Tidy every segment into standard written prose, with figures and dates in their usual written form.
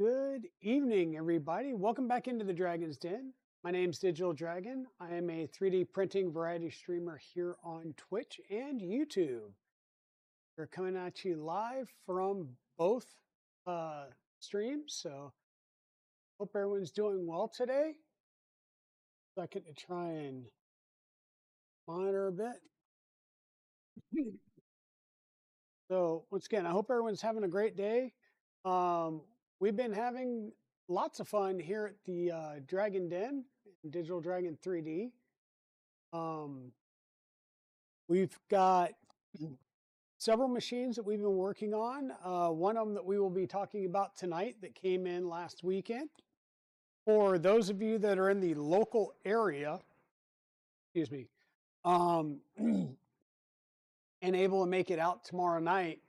Good evening, everybody. Welcome back into the Dragon's Den. My name's Digital Dragon. I am a 3D printing variety streamer here on Twitch and YouTube. We're coming at you live from both streams, so hope everyone's doing well today. Second to try and monitor a bit. So once again, I hope everyone's having a great day. We've been having lots of fun here at the Dragon Den, Digital Dragon 3D. We've got several machines that we've been working on. One of them that we will be talking about tonight that came in last weekend. For those of you that are in the local area, excuse me, and able to make it out tomorrow night,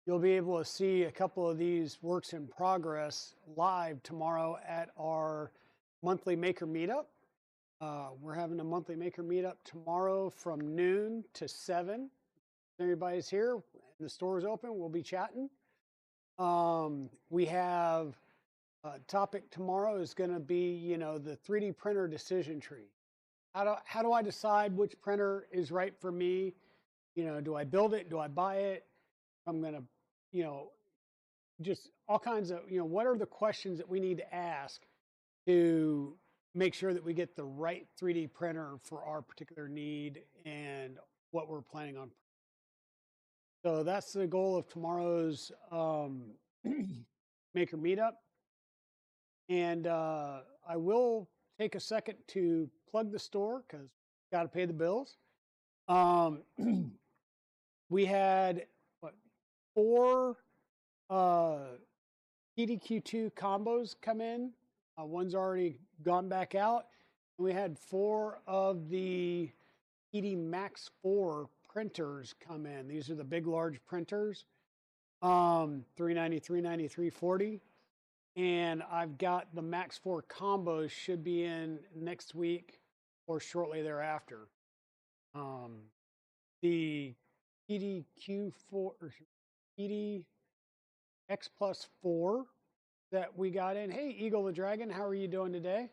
you'll be able to see a couple of these works in progress live tomorrow at our monthly maker meetup. We're having a monthly maker meetup tomorrow from noon to 7. If everybody's here and the store is open, we'll be chatting. We have a topic tomorrow is going to be, the 3D printer decision tree. How do I decide which printer is right for me? Do I build it? Do I buy it? I'm going to, just all kinds of, what are the questions that we need to ask to make sure that we get the right 3D printer for our particular need and what we're planning on. So that's the goal of tomorrow's maker meetup. And I will take a second to plug the store because got to pay the bills. We had 4 PDQ2 combos come in. One's already gone back out. We had 4 of the PD Max 4 printers come in. These are the big, large printers, 390, 390, 340. And I've got the Max 4 combos should be in next week or shortly thereafter. The PDQ4 or PD X plus 4 that we got in. Hey, Eagle the Dragon, how are you doing today?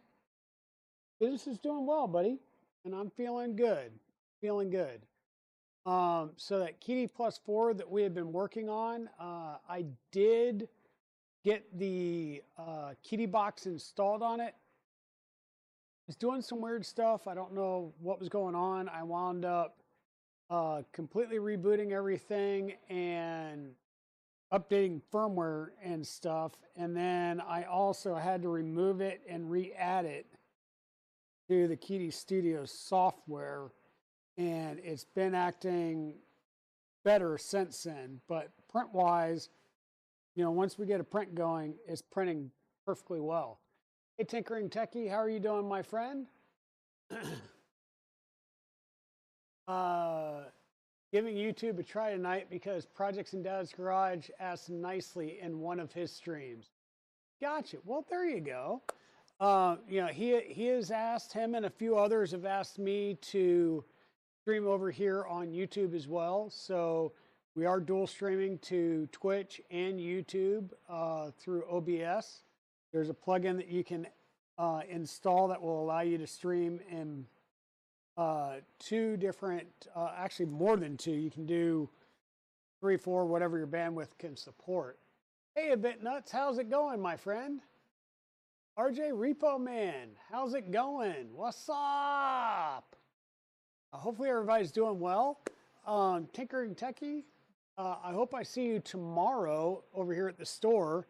Business is doing well, buddy, and I'm feeling good. Feeling good. So that KD plus 4 that we have been working on, I did get the KD box installed on it. It's doing some weird stuff. I don't know what was going on. I wound up completely rebooting everything and updating firmware and stuff. And then I also had to remove it and re-add it to the KD Studio software. And it's been acting better since then. But print-wise, once we get a print going, it's printing perfectly well. Hey, Tinkering Techie, how are you doing, my friend? Giving YouTube a try tonight because Projects in Dad's Garage asked nicely in one of his streams. Gotcha. Well, there you go. He has asked, him and a few others have asked me to stream over here on YouTube as well. So we are dual streaming to Twitch and YouTube through OBS. There's a plugin that you can install that will allow you to stream in 2 different, actually more than 2. You can do 3, 4, whatever your bandwidth can support. Hey, Abitnutz, how's it going, my friend? RJ Repo Man, how's it going? What's up? Hopefully everybody's doing well. Tinkering Techie, I hope I see you tomorrow over here at the store.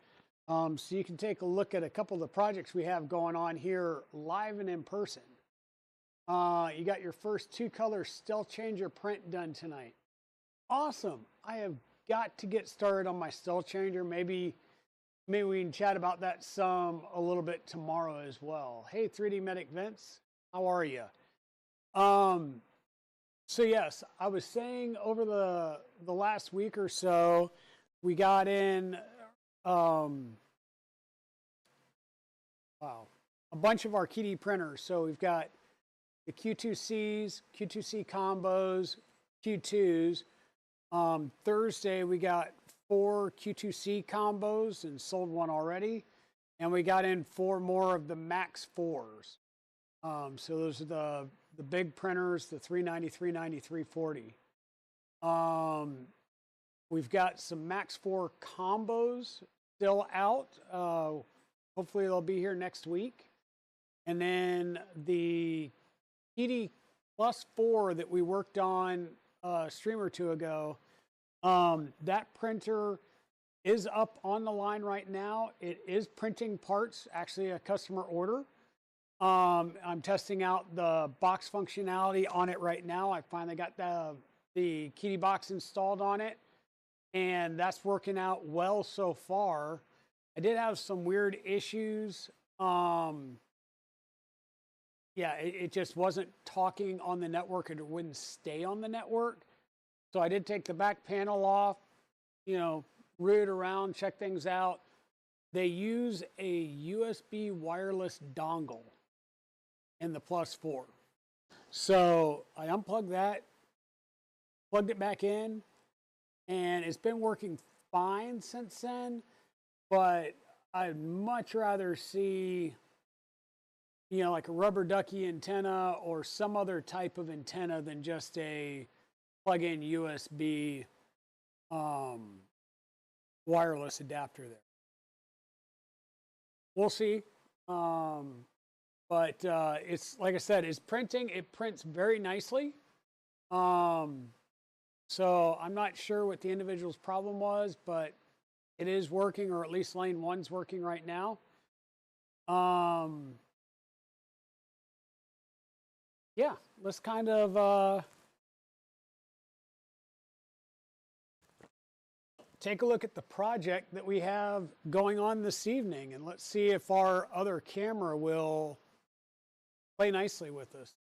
So you can take a look at a couple of the projects we have going on here live and in person. You got your first 2-color Stealth Changer print done tonight. Awesome. I have got to get started on my Stealth Changer. Maybe we can chat about that a little bit tomorrow as well. Hey, 3D Medic Vince, how are you? So yes, I was saying over the last week or so, we got in a bunch of our KD printers. So we've got the Q2Cs, Q2C combos, Q2s. Thursday, we got 4 Q2C combos and sold one already. and we got in 4 more of the Max 4s. So those are the big printers, the 390, 390, 340. We've got some Max 4 combos still out. Hopefully they'll be here next week. And then the PD Plus 4 that we worked on a stream or two ago, that printer is up on the line right now. It is printing parts, actually a customer order. I'm testing out the box functionality on it right now. I finally got the Kitty box installed on it, and that's working out well so far. I did have some weird issues. Yeah, it just wasn't talking on the network, and it wouldn't stay on the network. So I did take the back panel off, you know, root it around, check things out. They use a USB wireless dongle in the Plus 4. So I unplugged that, plugged it back in, and it's been working fine since then. But I'd much rather see, you know, like a rubber ducky antenna or some other type of antenna than just a plug-in USB wireless adapter there. We'll see. But it's, like I said, it's printing. It prints very nicely. So I'm not sure what the individual's problem was, but it is working, or at least lane 1's working right now. Yeah, let's kind of take a look at the project that we have going on this evening, and let's see if our other camera will play nicely with us.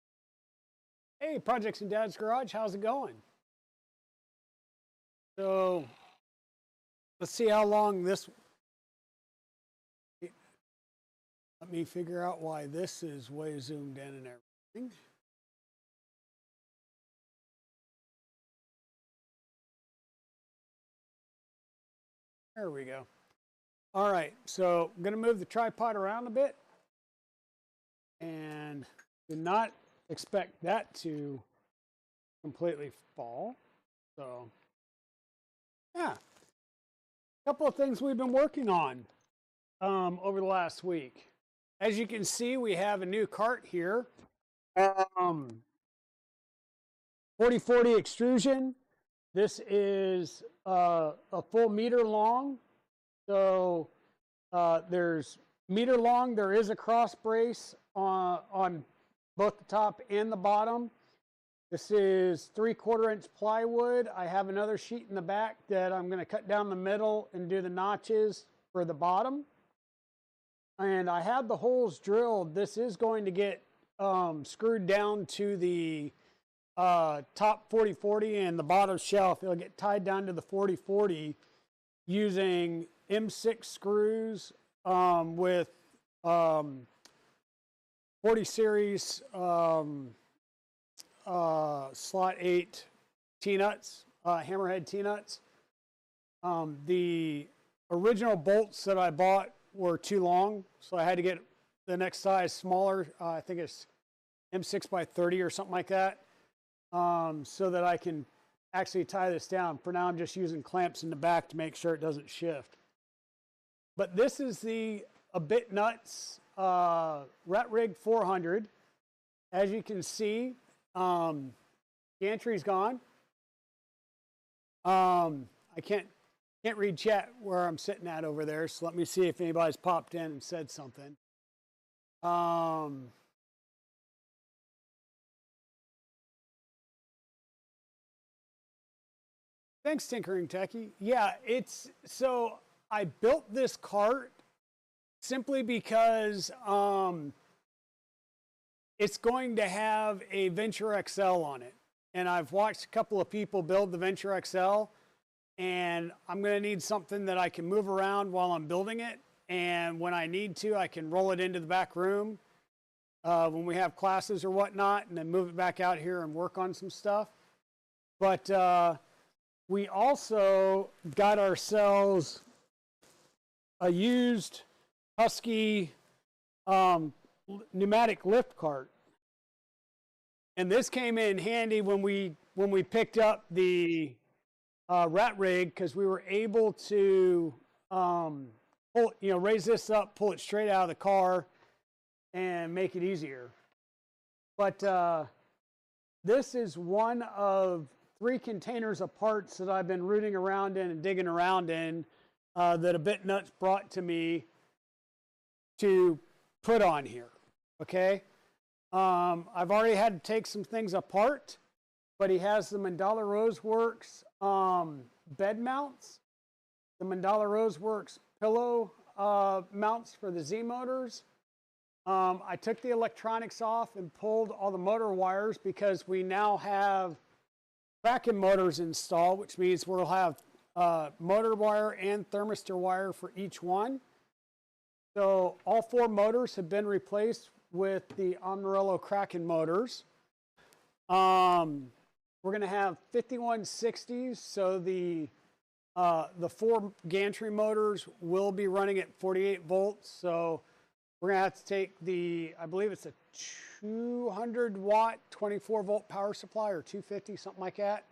Hey, Projects in Dad's Garage, how's it going? So let's see how long this, let me figure out why this is way zoomed in and everything. There we go. All right, so I'm going to move the tripod around a bit, and do not expect that to completely fall. So, yeah, a couple of things we've been working on over the last week. As you can see, we have a new cart here. 4040 extrusion. This is a full meter long. So there's meter long. There is a cross brace on both the top and the bottom. This is 3/4 inch plywood. I have another sheet in the back that I'm going to cut down the middle and do the notches for the bottom. And I have the holes drilled. This is going to get screwed down to the top 4040 and the bottom shelf. It'll get tied down to the 4040 using M6 screws with 40 series slot 8 T-nuts, hammerhead T-nuts. The original bolts that I bought were too long, so I had to get the next size smaller. I think it's M6 by 30 or something like that. So that I can actually tie this down. For now, I'm just using clamps in the back to make sure it doesn't shift. But this is the Abitnutz RatRig 400. As you can see, gantry's gone. I can't read chat where I'm sitting at over there, so let me see if anybody's popped in and said something. Thanks, Tinkering Techie. Yeah, so I built this cart simply because it's going to have a Venture XL on it. And I've watched a couple of people build the Venture XL, and I'm going to need something that I can move around while I'm building it. And when I need to, I can roll it into the back room when we have classes or whatnot, and then move it back out here and work on some stuff. But we also got ourselves a used Husky pneumatic lift cart. And this came in handy when we picked up the RatRig, because we were able to raise this up, pull it straight out of the car, and make it easier. But this is one of 3 containers of parts that I've been rooting around in and digging around in that Abitnutz brought to me to put on here. Okay, I've already had to take some things apart, but he has the Mandala Roseworks bed mounts, the Mandala Roseworks pillow mounts for the Z motors. I took the electronics off and pulled all the motor wires, because we now have Kraken motors installed, which means we'll have motor wire and thermistor wire for each one. So all 4 motors have been replaced with the Omnirello Kraken motors. We're going to have 5160s, so the 4 gantry motors will be running at 48 volts. So we're going to have to take I believe it's a 200 watt 24 volt power supply, or 250, something like that.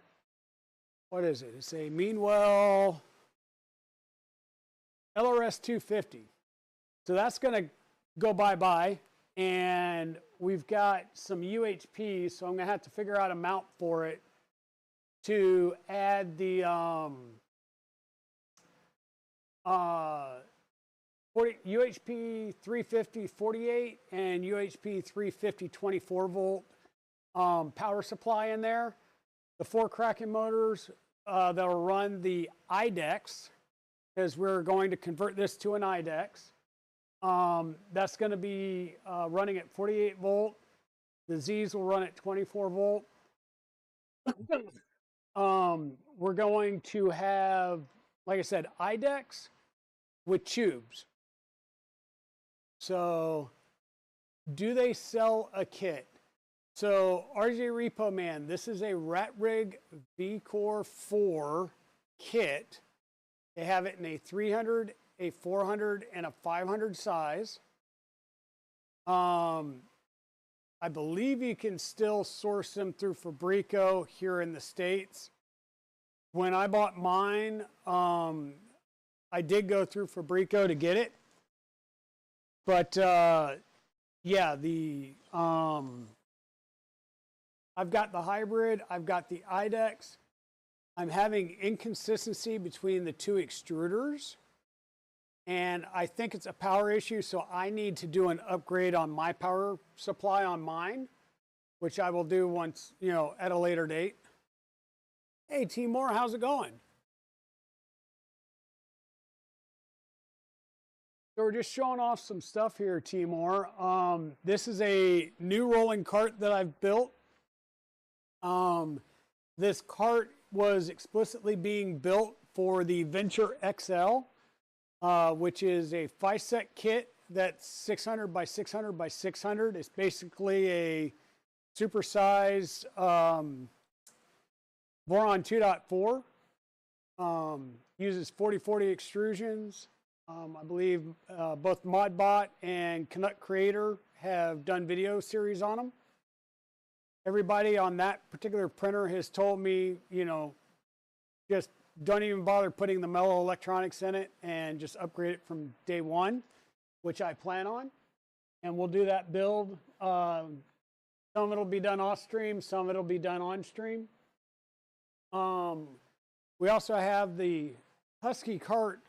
What is it? It's a Meanwell LRS 250. So that's going to go bye-bye. And we've got some UHP, so I'm going to have to figure out a mount for it to add the UHP 350 48 and UHP 350 24 volt power supply in there. The 4 Kraken motors that will run the IDEX, because we're going to convert this to an IDEX. That's going to be running at 48 volt. The Z's will run at 24 volt. We're going to have, like I said, IDEX with tubes. So, do they sell a kit? So, RJ Repo Man, this is a RatRig V-Core 4 kit. They have it in a 300, a 400, and a 500 size. I believe you can still source them through Fabrico here in the States. When I bought mine, I did go through Fabrico to get it. But yeah, I've got the hybrid, I've got the IDEX. I'm having inconsistency between the 2 extruders, and I think it's a power issue, so I need to do an upgrade on my power supply on mine, which I will do once, at a later date. Hey, Timor, how's it going? So we're just showing off some stuff here, Timor. This is a new rolling cart that I've built. This cart was explicitly being built for the Venture XL, which is a 5-set kit that's 600 by 600 by 600. It's basically a supersized Boron 2.4. Uses 40/40 extrusions. I believe both ModBot and Canuck Creator have done video series on them. Everybody on that particular printer has told me, just don't even bother putting the Mellow electronics in it and just upgrade it from day one, which I plan on. And we'll do that build. Some of it will be done off stream, some of it will be done on stream. We also have the Husky cart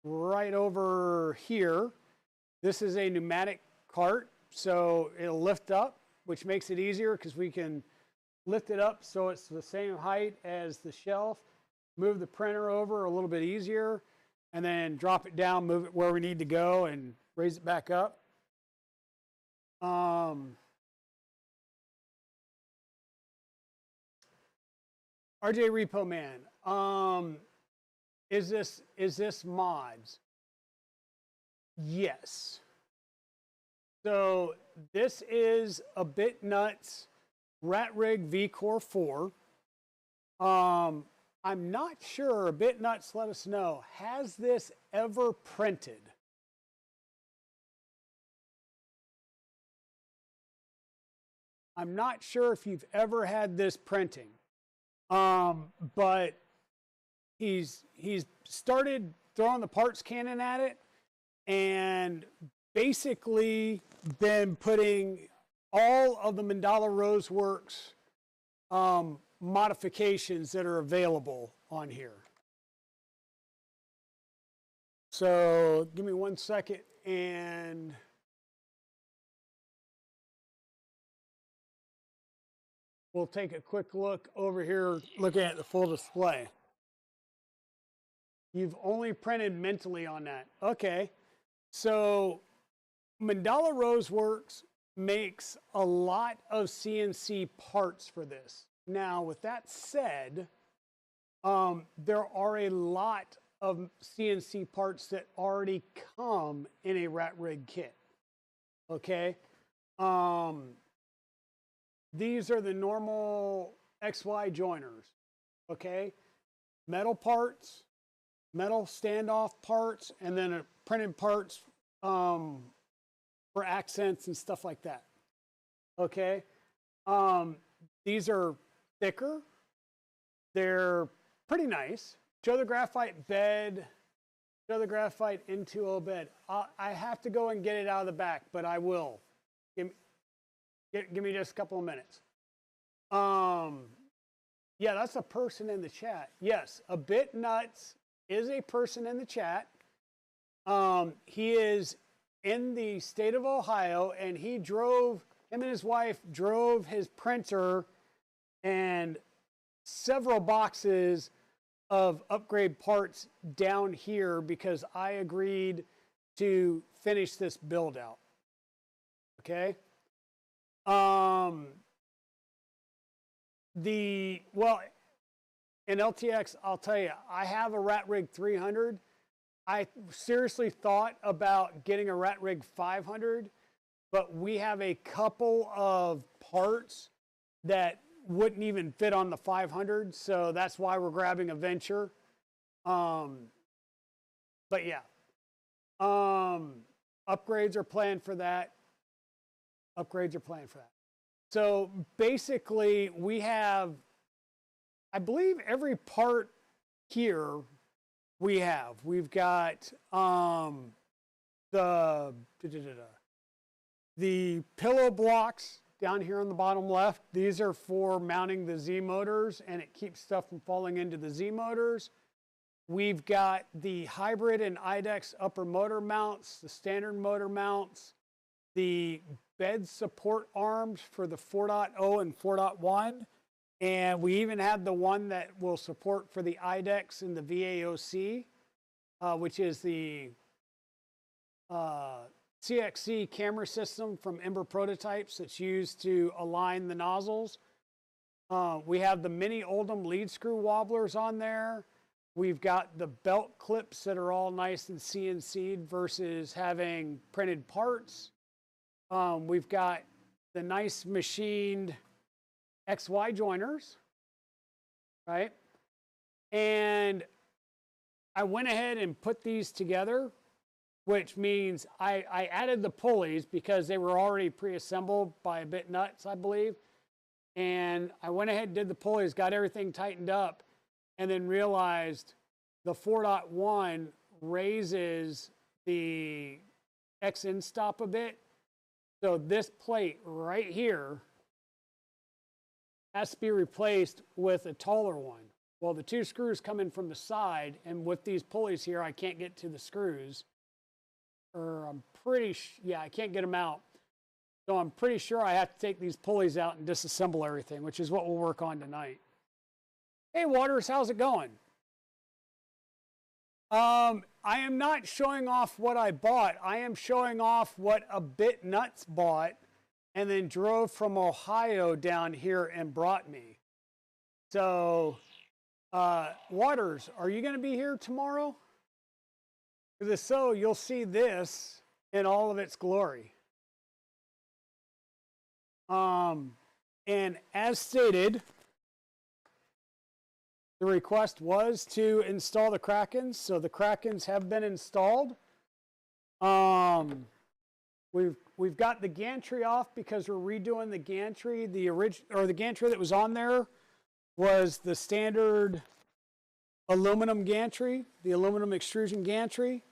right over here. This is a pneumatic cart, so it'll lift up, which makes it easier because we can lift it up so it's the same height as the shelf, move the printer over a little bit easier, and then drop it down, move it where we need to go, and raise it back up. RJ Repo Man, is this mods? Yes. So this is Abitnutz RatRig V-Core 4. I'm not sure, Abitnutz, let us know, has this ever printed? I'm not sure if you've ever had this printing, but he's started throwing the parts cannon at it and basically been putting all of the Mandala Roseworks modifications that are available on here. So give me 1 second and we'll take a quick look over here looking at the full display. You've only printed mentally on that. Okay. So Mandala Roseworks makes a lot of CNC parts for this. Now, with that said, there are a lot of CNC parts that already come in a RatRig kit. Okay. These are the normal XY joiners. Okay. Metal parts, metal standoff parts, and then printed parts for accents and stuff like that. Okay. These are thicker. They're pretty nice. Show the graphite bed. Show the graphite into a bed. I have to go and get it out of the back, but I will. Give me just a couple of minutes. Yeah, that's a person in the chat. Yes, Abitnutz is a person in the chat. He is in the state of Ohio, and him and his wife drove his printer and several boxes of upgrade parts down here because I agreed to finish this build out. Okay. In LTX, I'll tell you, I have a RatRig 300. I seriously thought about getting a RatRig 500, but we have a couple of parts that wouldn't even fit on the 500, so that's why we're grabbing a Venture. But yeah, upgrades are planned for that. So basically, we have, I believe, every part here we've got the pillow blocks down here on the bottom left. These are for mounting the Z motors, and it keeps stuff from falling into the Z motors. We've got the hybrid and IDEX upper motor mounts, the standard motor mounts, the bed support arms for the 4.0 and 4.1. And we even have the one that will support for the IDEX and the VAOC, which is the CXC camera system from Ember Prototypes that's used to align the nozzles. We have the mini Oldham lead screw wobblers on there. We've got the belt clips that are all nice and CNC'd versus having printed parts. We've got the nice machined XY joiners, right? And I went ahead and put these together, which means I added the pulleys because they were already pre-assembled by Abitnutz, I believe. And I went ahead and did the pulleys, got everything tightened up, and then realized the 4.1 raises the X in stop a bit. So this plate right here has to be replaced with a taller one. Well, the two screws come in from the side, and with these pulleys here, I can't get to the screws. Or I can't get them out. So I'm pretty sure I have to take these pulleys out and disassemble everything, which is what we'll work on tonight. Hey, Waters, how's it going? I am not showing off what I bought. I am showing off what Abitnutz bought and then drove from Ohio down here and brought me. So, Waters, are you going to be here tomorrow? Because if so, you'll see this in all of its glory. And as stated, the request was to install the Krakens, so the Krakens have been installed. we've got the gantry off because we're redoing the gantry. The gantry that was on there was the standard aluminum gantry, the aluminum extrusion gantry,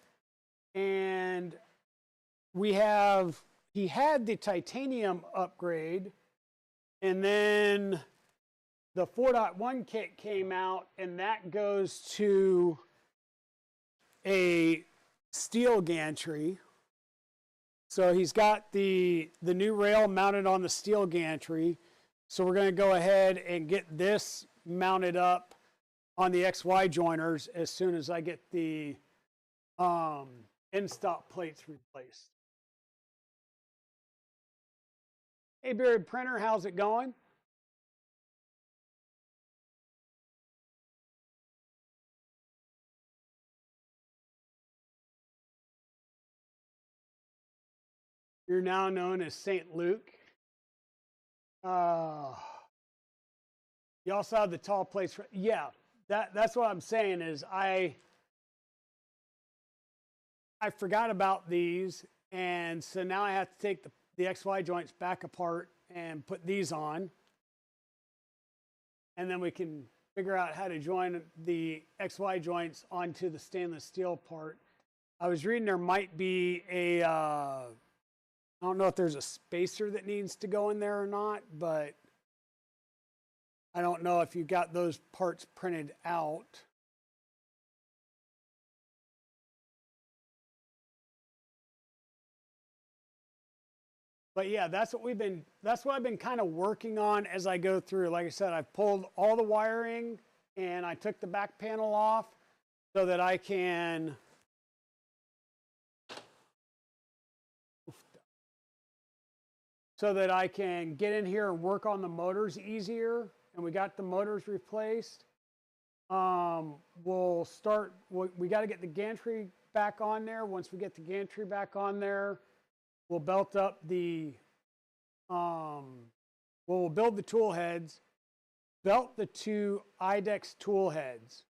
and he had the titanium upgrade, and then the 4.1 kit came out, and that goes to a steel gantry. So he's got the new rail mounted on the steel gantry. So we're going to go ahead and get this mounted up on the XY joiners as soon as I get the end stop plates replaced. Hey, Bearded Printer, how's it going? You're now known as St. Luke. You also have the tall plates. Yeah, that's what I'm saying is I forgot about these, and so now I have to take the XY joints back apart and put these on, and then we can figure out how to join the XY joints onto the stainless steel part. I was reading there might be a I don't know if there's a spacer that needs to go in there or not, but I don't know if you got those parts printed out. But yeah, that's what I've been kind of working on as I go through. Like I said, I've pulled all the wiring and I took the back panel off so that I can get in here and work on the motors easier. And we got the motors replaced. We got to get the gantry back on there. Once we get the gantry back on there, we'll belt up we'll build the tool heads, belt the two IDEX tool heads.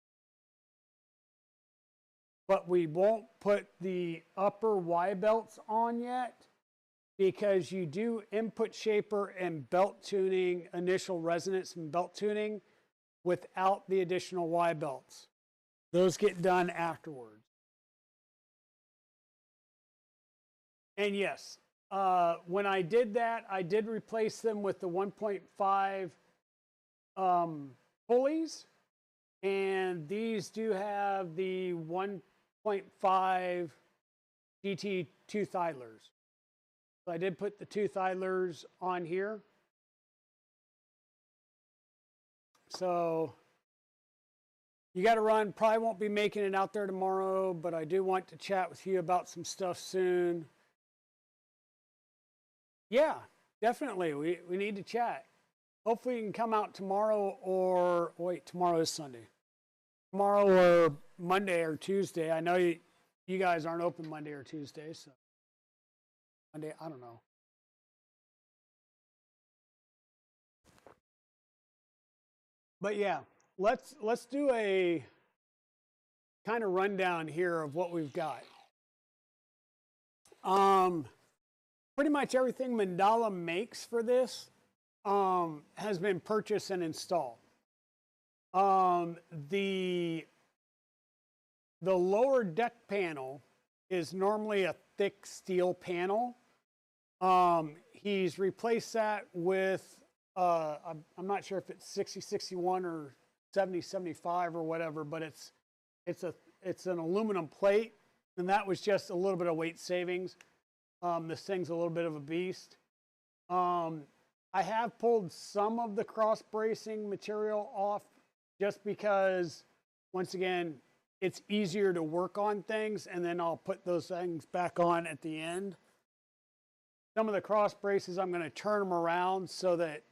But we won't put the upper Y belts on yet, because you do input shaper and belt tuning, initial resonance and belt tuning without the additional Y belts. Those get done afterwards. And yes, when I did that, I did replace them with the 1.5 pulleys, and these do have the 1.5 GT tooth idlers. So I did put the tooth idlers on here. So you got to run. Probably won't be making it out there tomorrow, but I do want to chat with you about some stuff soon. Yeah, definitely. We need to chat. Hopefully you can come out tomorrow or, wait, tomorrow is Sunday. Tomorrow or Monday or Tuesday. I know you guys aren't open Monday or Tuesday, so. Monday, I don't know. But yeah, let's do a kind of rundown here of what we've got. Pretty much everything Mandala makes for this has been purchased and installed. The lower deck panel is normally a thick steel panel. He's replaced that with I'm not sure if it's 6061 or 7075 or whatever, but it's an aluminum plate, and that was just a little bit of weight savings. This thing's a little bit of a beast. I have pulled some of the cross bracing material off just because, once again, it's easier to work on things, and then I'll put those things back on at the end. Some of the cross braces, I'm going to turn them around so that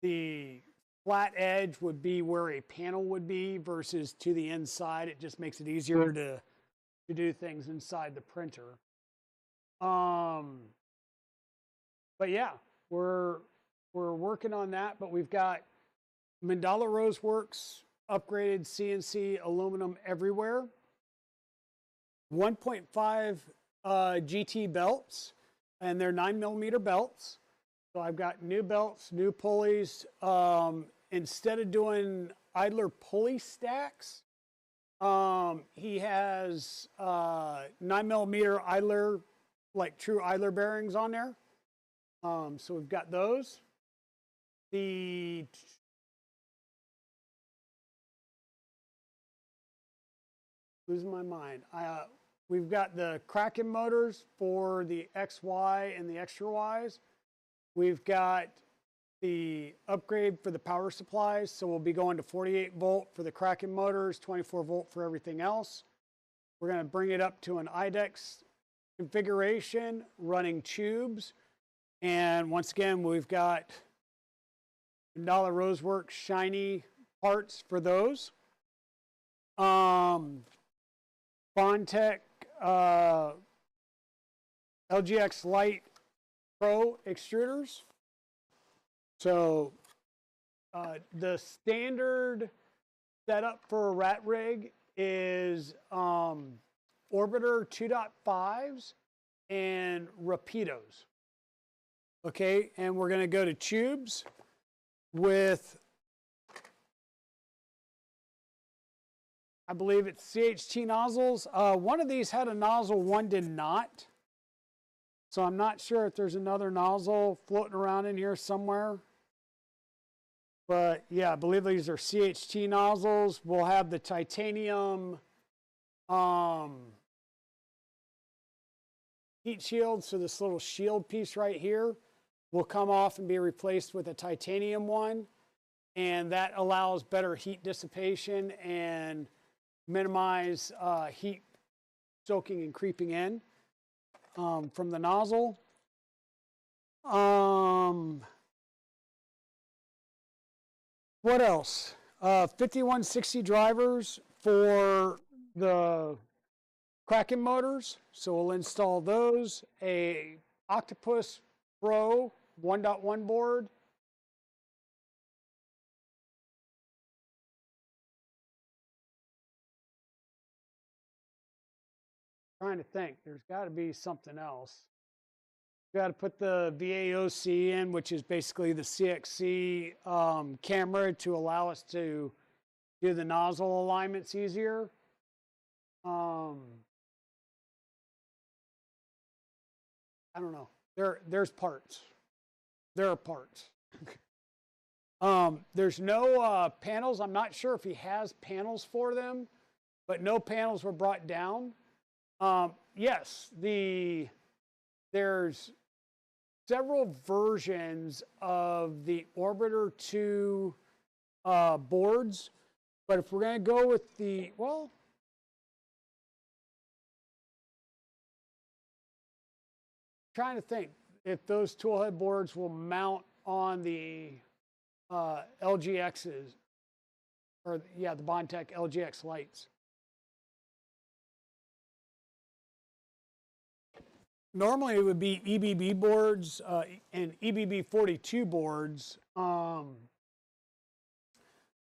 the flat edge would be where a panel would be versus to the inside. It just makes it easier to do things inside the printer. But yeah, we're working on that, but we've got Mandala Roseworks upgraded CNC aluminum everywhere. 1.5 GT belts, and they're 9mm belts. So I've got new belts, new pulleys. Instead of doing idler pulley stacks, he has 9mm idler, like true idler bearings on there. So we've got those. Losing my mind. We've got the Kraken motors for the XY and the extra Ys. We've got the upgrade for the power supplies. So we'll be going to 48 volt for the Kraken motors, 24 volt for everything else. We're going to bring it up to an IDEX configuration running tubes. And once again, we've got Dollar Roseworks shiny parts for those. Bondtech LGX Lite Pro extruders. So the standard setup for a RatRig is Orbiter 2.5s and Rapidos. Okay, and we're going to go to tubes with, I believe it's CHT nozzles. One of these had a nozzle, one did not. So I'm not sure if there's another nozzle floating around in here somewhere. But yeah, I believe these are CHT nozzles. We'll have the titanium heat shield. So this little shield piece right here will come off and be replaced with a titanium one. And that allows better heat dissipation and minimize heat soaking and creeping in from the nozzle. What else? 5160 drivers for the Kraken motors. So we'll install those. A Octopus Pro 1.1 board. Trying to think, there's got to be something else. Got to put the VAOC in, which is basically the CXC camera to allow us to do the nozzle alignments easier. I don't know. There's parts. There are parts. There's no panels. I'm not sure if he has panels for them, but no panels were brought down. Yes, there's several versions of the Orbiter 2 boards, but if we're going to go with the, well, trying to think if those tool head boards will mount on the LGXs, or yeah, the Bondtech LGX lights. Normally it would be EBB boards and EBB 42 boards. So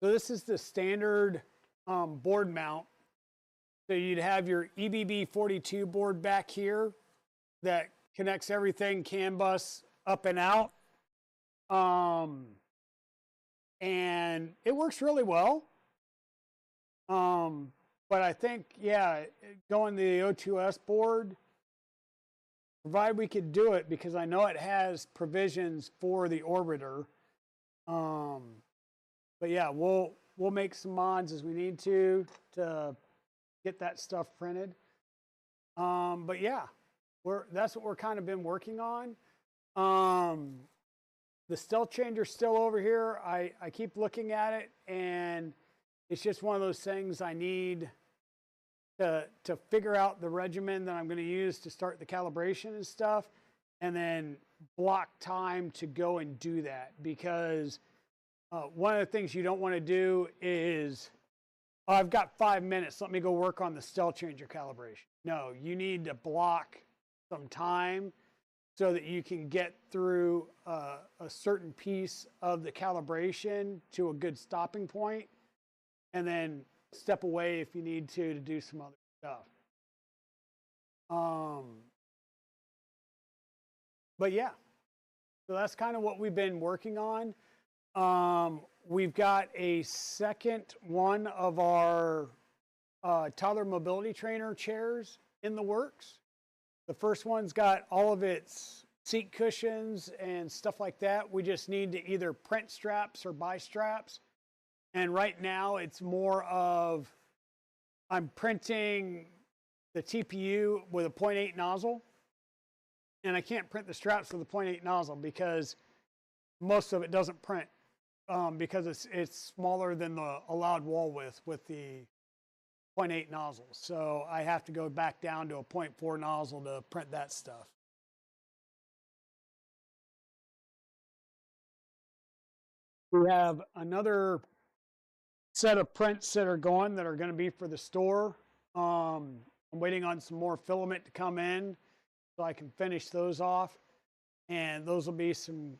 this is the standard board mount. So you'd have your EBB 42 board back here that connects everything CAN bus up and out. And it works really well. But I think, yeah, going to the O2S board, provided we could do it, because I know it has provisions for the Orbiter. But yeah, we'll make some mods as we need to get that stuff printed. But yeah, that's what we're kind of been working on. The stealth changer's still over here. I keep looking at it, and it's just one of those things I need to figure out the regimen that I'm going to use to start the calibration and stuff, and then block time to go and do that. Because one of the things you don't want to do is, oh, I've got 5 minutes, let me go work on the stealth changer calibration. No, you need to block some time so that you can get through a certain piece of the calibration to a good stopping point, and then step away if you need to do some other stuff. But yeah, so that's kind of what we've been working on. We've got a second one of our toddler mobility trainer chairs in the works. The first one's got all of its seat cushions and stuff like that. We just need to either print straps or buy straps. And right now it's more of I'm printing the TPU with a 0.8 nozzle. And I can't print the straps with a 0.8 nozzle because most of it doesn't print because it's smaller than the allowed wall width with the 0.8 nozzle. So I have to go back down to a 0.4 nozzle to print that stuff. We have another set of prints that are going that are going to be for the store. I'm waiting on some more filament to come in so I can finish those off. And those will be some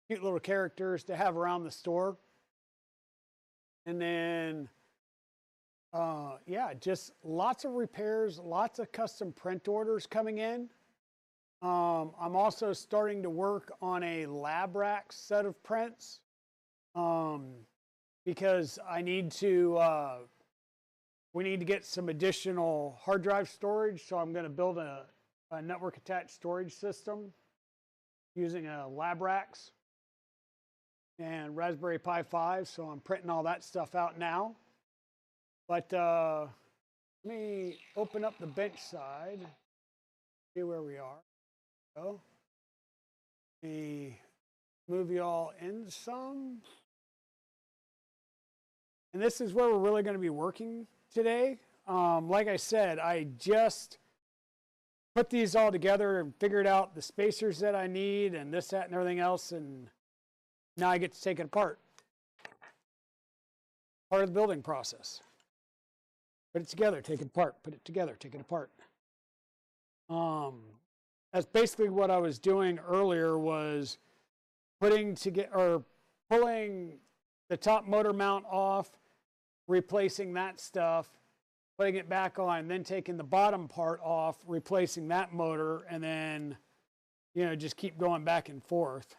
cute little characters to have around the store. And then, yeah, just lots of repairs, lots of custom print orders coming in. I'm also starting to work on a lab rack set of prints because I need to, we need to get some additional hard drive storage. So I'm going to build a network attached storage system using a lab racks and Raspberry Pi 5. So I'm printing all that stuff out now. But let me open up the bench side, see where we are. So, let me move you all in some. And this is where we're really going to be working today. Like I said, I just put these all together and figured out the spacers that I need and this, that, and everything else. And now I get to take it apart. Part of the building process. Put it together, take it apart. Put it together, take it apart. That's basically what I was doing earlier was putting together or pulling the top motor mount off, replacing that stuff, putting it back on, then taking the bottom part off, replacing that motor, and then, you know, just keep going back and forth.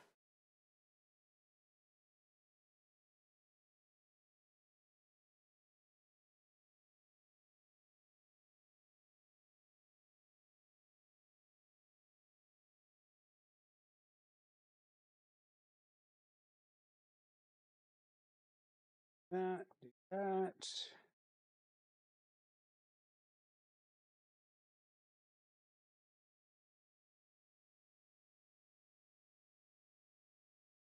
That, do that.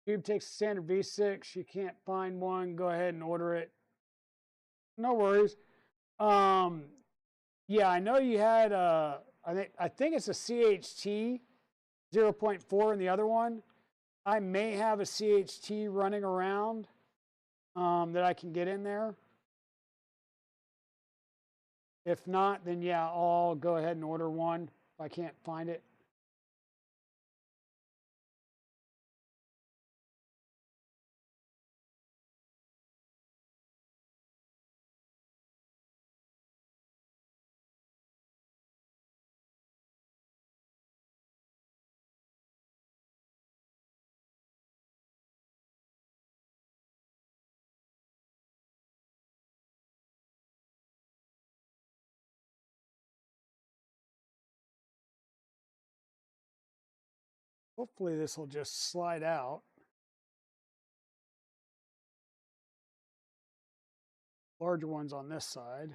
Cube takes a standard V6. You can't find one. Go ahead and order it. No worries. Yeah, I know you had I think it's a CHT 0.4 in the other one. I may have a CHT running around that I can get in there. If not, then yeah, I'll go ahead and order one if I can't find it. Hopefully this will just slide out. Larger ones on this side.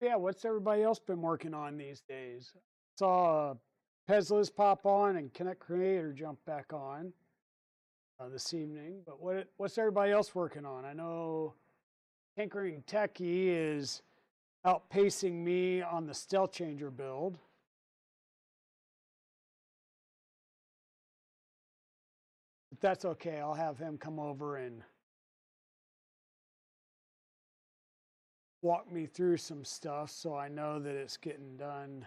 Yeah, what's everybody else been working on these days? Saw Pezlas pop on and Connect Creator jump back on this evening. But what's everybody else working on? I know Tinkering Techie is outpacing me on the Stealth Changer build. But that's okay. I'll have him come over and walk me through some stuff so I know that it's getting done.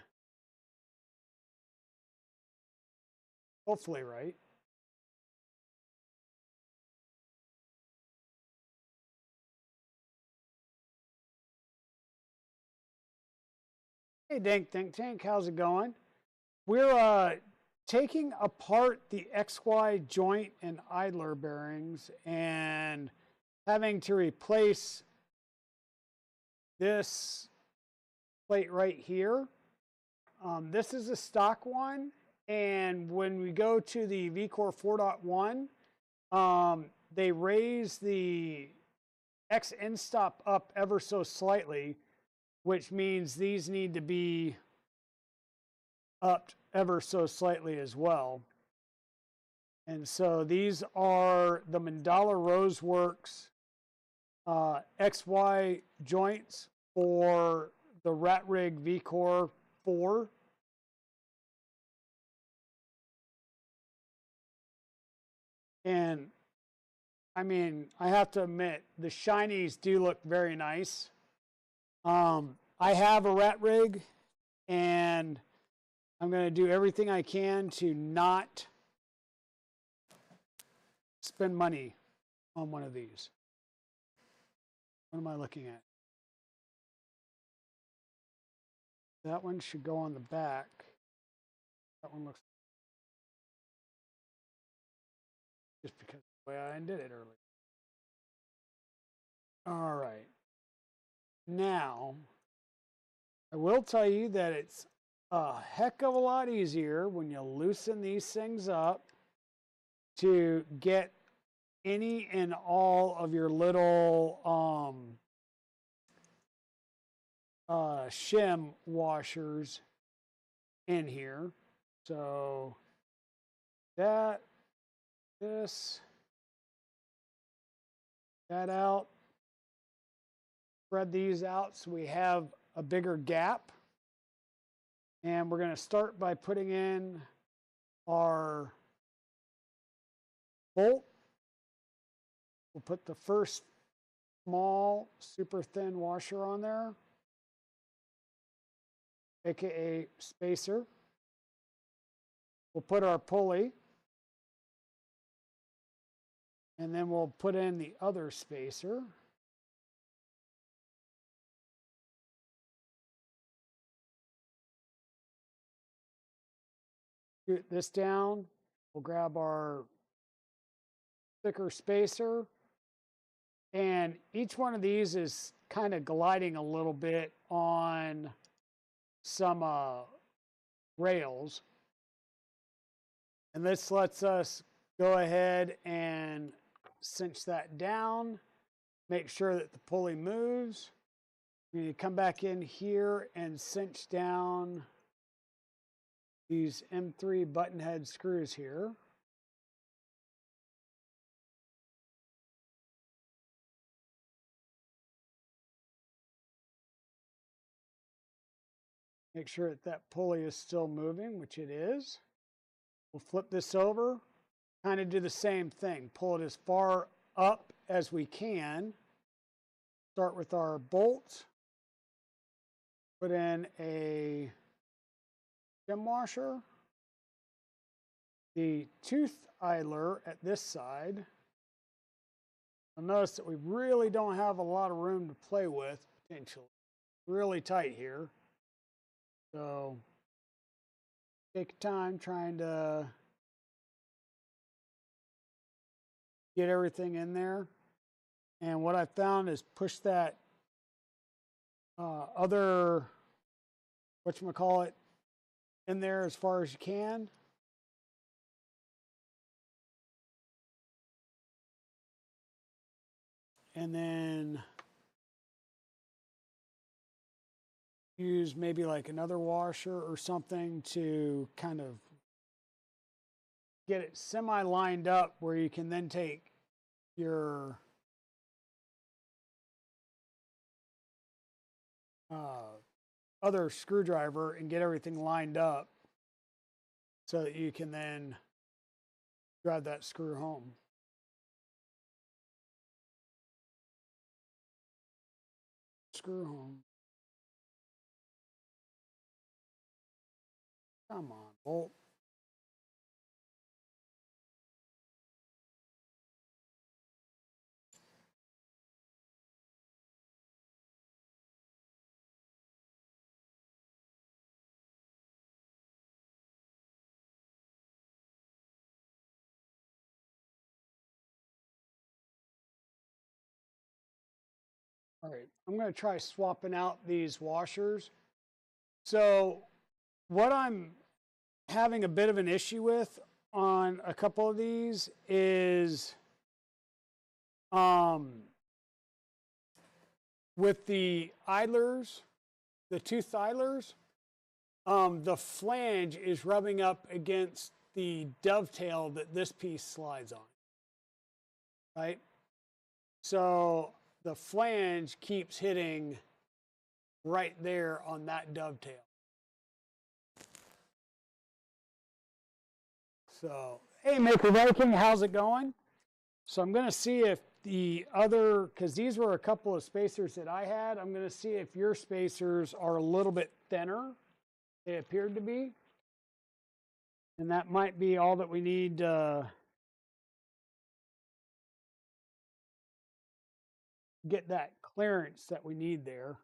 Hopefully, right? Hey, Dank Think Tank, how's it going? We're taking apart the XY joint and idler bearings and having to replace this plate right here. This is a stock one, and when we go to the V-Core 4.1, they raise the X end stop up ever so slightly, which means these need to be upped ever so slightly as well. And so these are the Mandala Roseworks XY joints for the RatRig V-Core 4. And I mean, I have to admit, the shinies do look very nice. I have a RatRig, and I'm going to do everything I can to not spend money on one of these. What am I looking at? That one should go on the back. That one looks just because of the way I did it earlier. All right. Now, I will tell you that it's a heck of a lot easier when you loosen these things up to get any and all of your little shim washers in here. So that, this, that out, spread these out so we have a bigger gap. And we're going to start by putting in our bolt. We'll put the first small, super thin washer on there, aka spacer. We'll put our pulley, and then we'll put in the other spacer. Shoot this down. We'll grab our thicker spacer, and each one of these is kind of gliding a little bit on some rails. And this lets us go ahead and cinch that down, make sure that the pulley moves. We need to come back in here and cinch down these M3 button head screws here. Make sure that that pulley is still moving, which it is. We'll flip this over, kind of do the same thing. Pull it as far up as we can. Start with our bolt. Put in a shim washer. The tooth idler at this side. You'll notice that we really don't have a lot of room to play with, potentially. Really tight here. So take time trying to get everything in there. And what I found is push that other, whatchamacallit, in there as far as you can. And then use maybe like another washer or something to kind of get it semi lined up where you can then take your other screwdriver and get everything lined up so that you can then drive that screw home. Screw home. Come on, bolt. All right, I'm going to try swapping out these washers. So what I'm having a bit of an issue with on a couple of these is with the idlers, the tooth idlers, the flange is rubbing up against the dovetail that this piece slides on, right? So the flange keeps hitting right there on that dovetail. So, hey, Maker Viking, how's it going? So I'm going to see if the other, because these were a couple of spacers that I had, I'm going to see if your spacers are a little bit thinner. They appeared to be. And that might be all that we need get that clearance that we need there.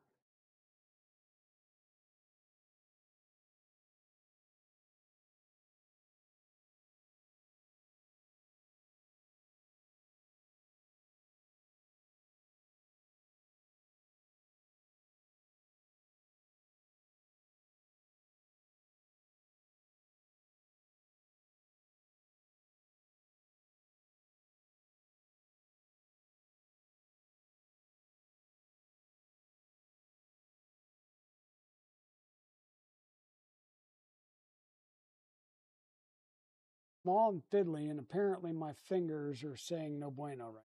Small and fiddly, and apparently my fingers are saying no bueno right.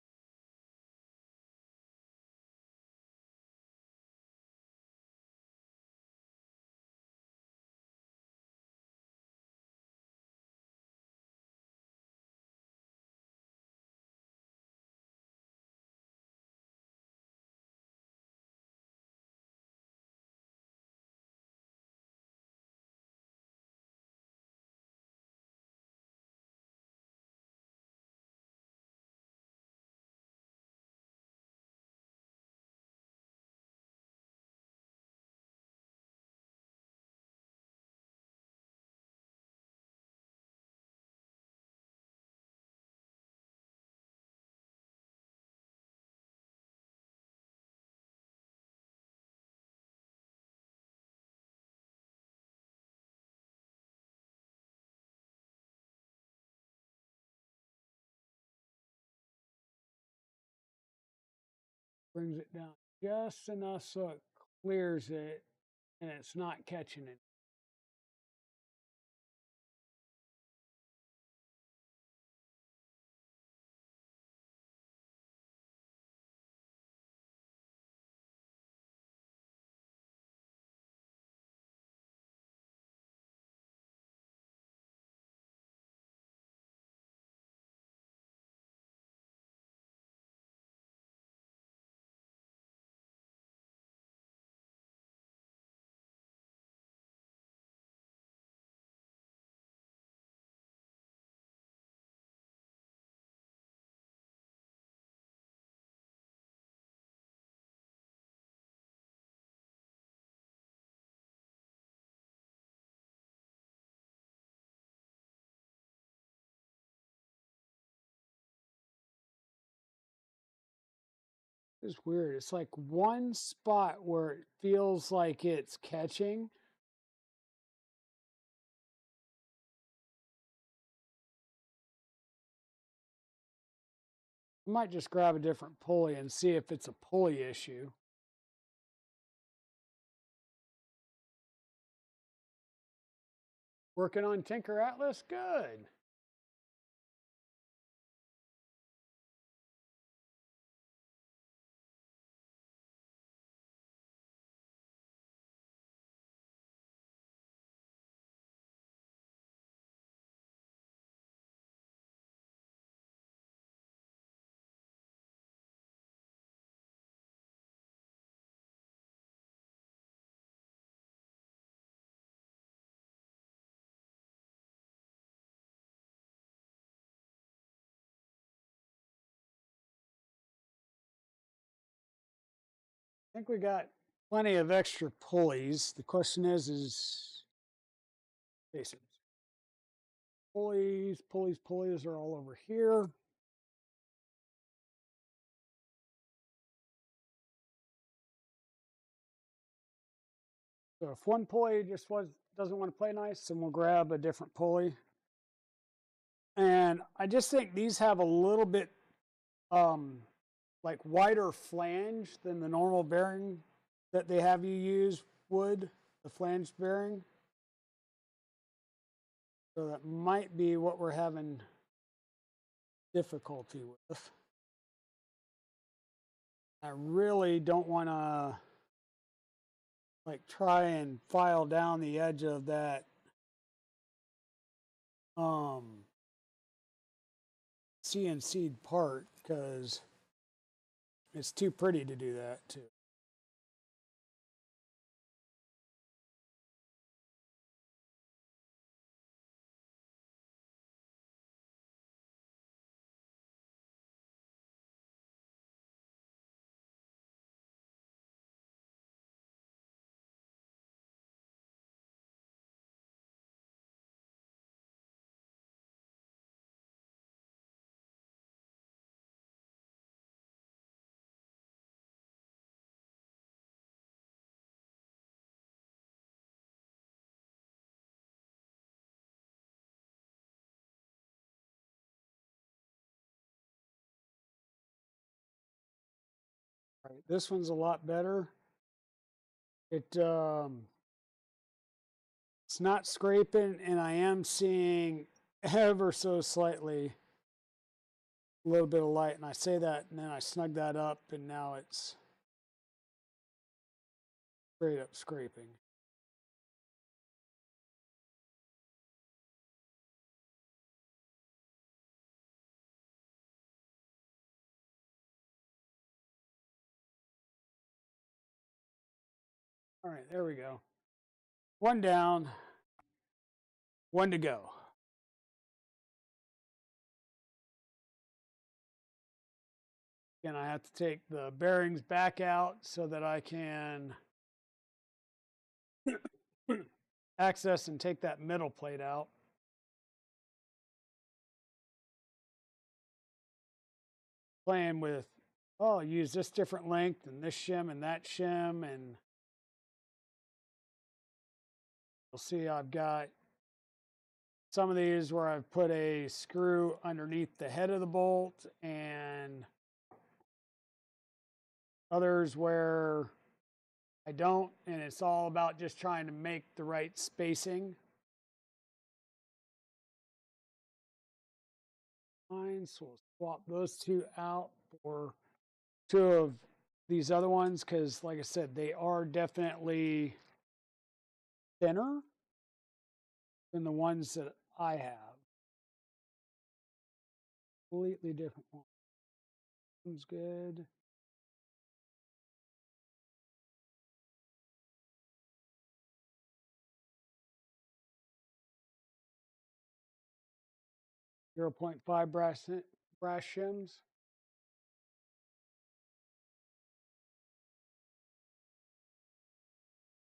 Brings it down just enough so it clears it and it's not catching it. It's weird. It's like one spot where it feels like it's catching. I might just grab a different pulley and see if it's a pulley issue. Working on Tinker Atlas? Good. I think we got plenty of extra pulleys. The question is spacers. Pulleys are all over here. So if one pulley just doesn't want to play nice, then we'll grab a different pulley. And I just think these have a little bit like wider flange than the normal bearing that they have you use would, the flange bearing. So that might be what we're having difficulty with. I really don't want to like try and file down the edge of that CNC'd part because it's too pretty to do that too. Right, this one's a lot better. It's not scraping, and I am seeing ever so slightly a little bit of light, and I say that, and then I snug that up, and now it's straight up scraping. All right, there we go. One down, one to go. And I have to take the bearings back out so that I can access and take that middle plate out. Playing with, oh, I'll use this different length and this shim and that shim, and you'll see I've got some of these where I've put a screw underneath the head of the bolt, and others where I don't, and it's all about just trying to make the right spacing. Fine, so we'll swap those two out for two of these other ones because, like I said, they are definitely thinner than the ones that I have. Completely different one. One's good. .5 brass shims.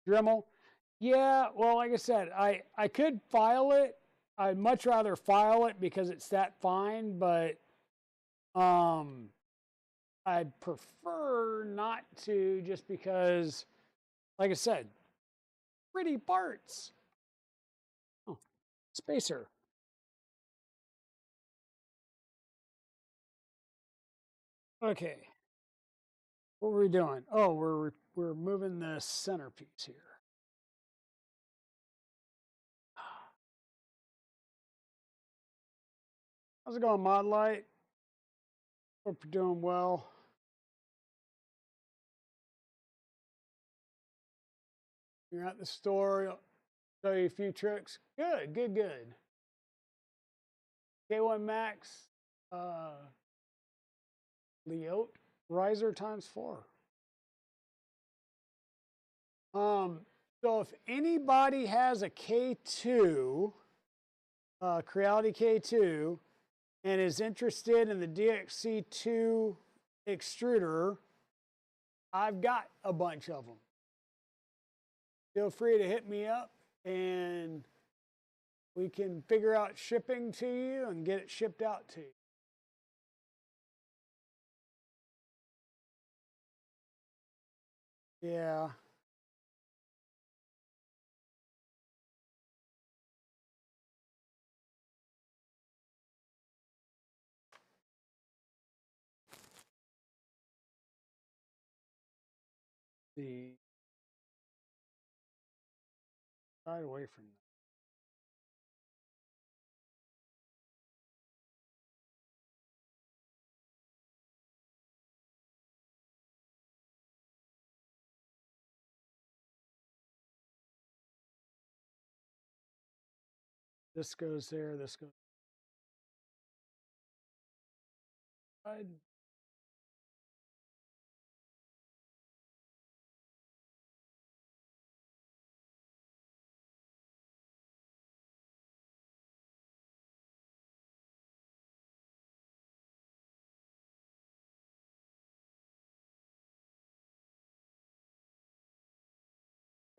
Dremel. Yeah, well, like I said, I could file it. I'd much rather file it because it's that fine, but I'd prefer not to just because, like I said, pretty parts. Oh, spacer. Okay. What were we doing? Oh, we're moving the centerpiece here. How's it going, Mod Light? Hope you're doing well. You're at the store, show you a few tricks. Good, good, good. K1 Max, Leote, riser times 4. So if anybody has a K2, Creality K2, and is interested in the DXC2 extruder, I've got a bunch of them. Feel free to hit me up and we can figure out shipping to you and get it shipped out to you. Yeah. The side away from that. This goes there, this goes.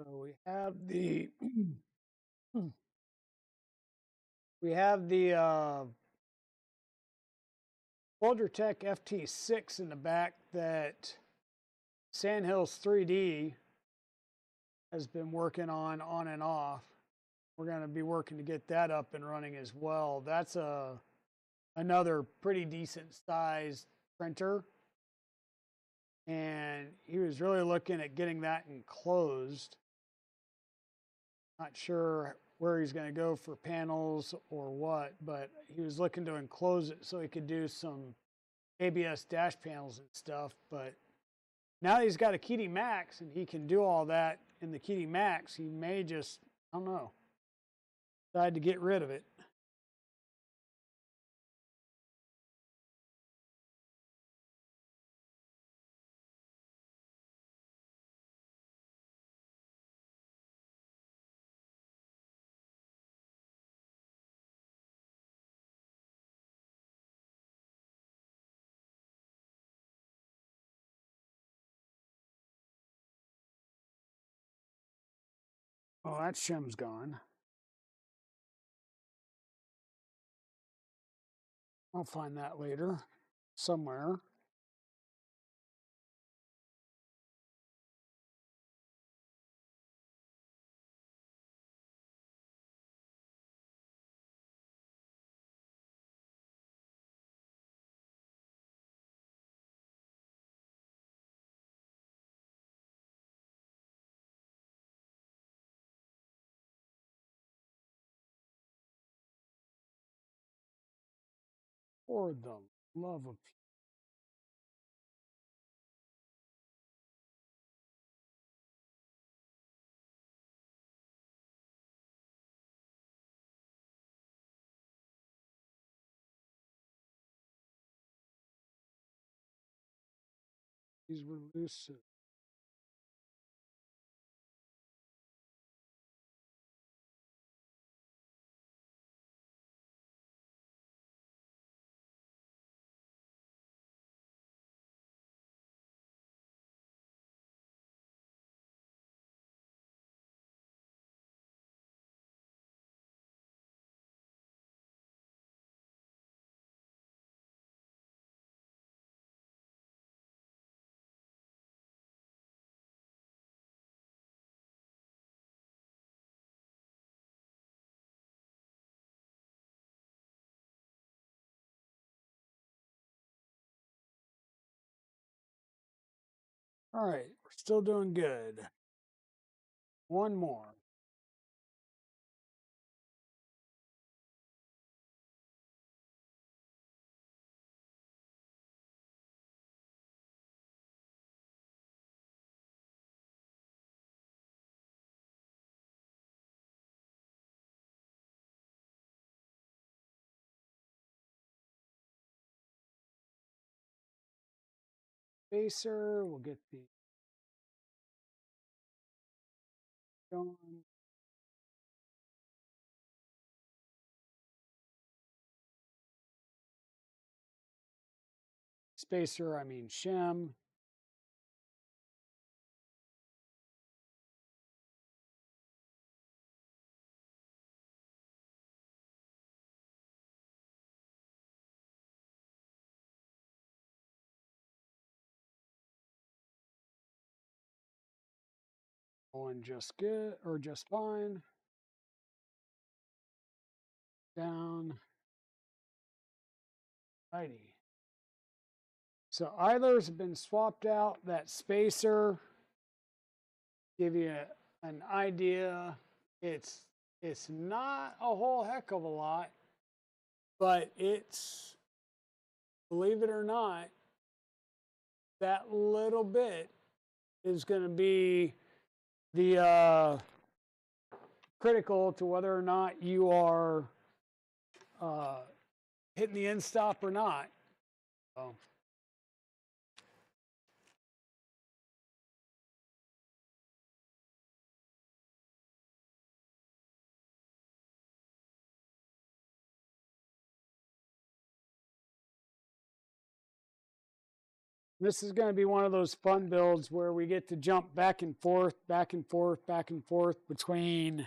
So we have the we have the Tech FT6 in the back that Sandhills 3D has been working on and off. We're going to be working to get that up and running as well. That's another pretty decent sized printer. And he was really looking at getting that enclosed. Not sure where he's going to go for panels or what, but he was looking to enclose it so he could do some ABS dash panels and stuff. But now that he's got a Kitty Max and he can do all that in the Kitty Max, he may just, I don't know, decide to get rid of it. Oh, that shim's gone. I'll find that later somewhere. For the love of these were loose. All right, we're still doing good. One more. spacer. We'll get the going. Spacer, I mean shim. Going just good or just fine. Down. Righty. So idlers have been swapped out. That spacer, give you an idea. It's not a whole heck of a lot, but it's, believe it or not, that little bit is going to be the critical to whether or not you are hitting the end stop or not. So. This is going to be one of those fun builds where we get to jump back and forth, back and forth, back and forth between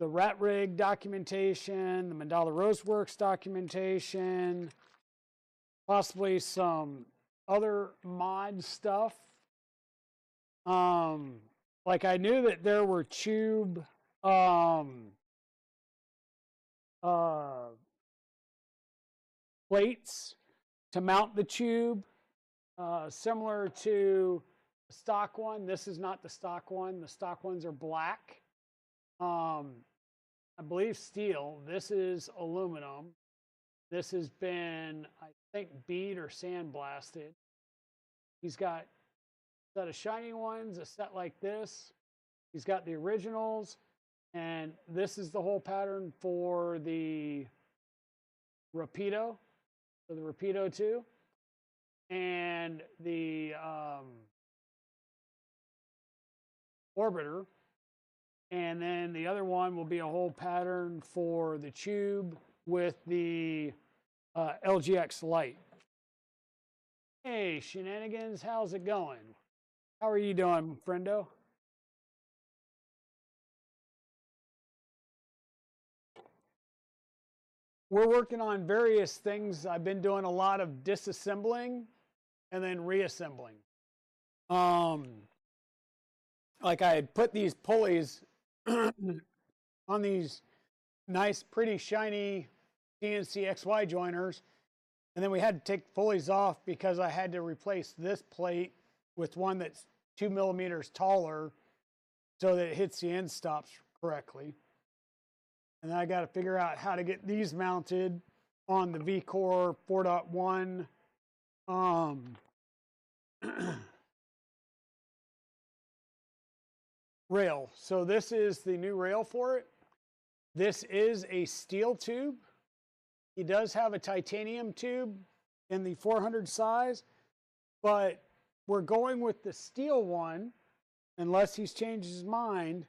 the RatRig documentation, the Mandala Roseworks documentation, possibly some other mod stuff. Like I knew that there were tube plates to mount the tube, similar to the stock one. This is not the stock one. The stock ones are black. I believe steel. This is aluminum. This has been, I think, bead or sandblasted. He's got a set of shiny ones, a set like this. He's got the originals, and this is the whole pattern for the Rapido. So the Rapido 2 and the Orbiter. And then the other one will be a whole pattern for the tube with the LGX light. Hey, Shenanigans, how's it going? How are you doing, friendo? We're working on various things. I've been doing a lot of disassembling and then reassembling. Like I had put these pulleys on these nice, pretty shiny CNC XY joiners, and then we had to take the pulleys off because I had to replace this plate with one that's 2 millimeters taller so that it hits the end stops correctly. And then I got to figure out how to get these mounted on the V-Core 4.1 rail. So this is the new rail for it. This is a steel tube. He does have a titanium tube in the 400 size, but we're going with the steel one unless he's changed his mind.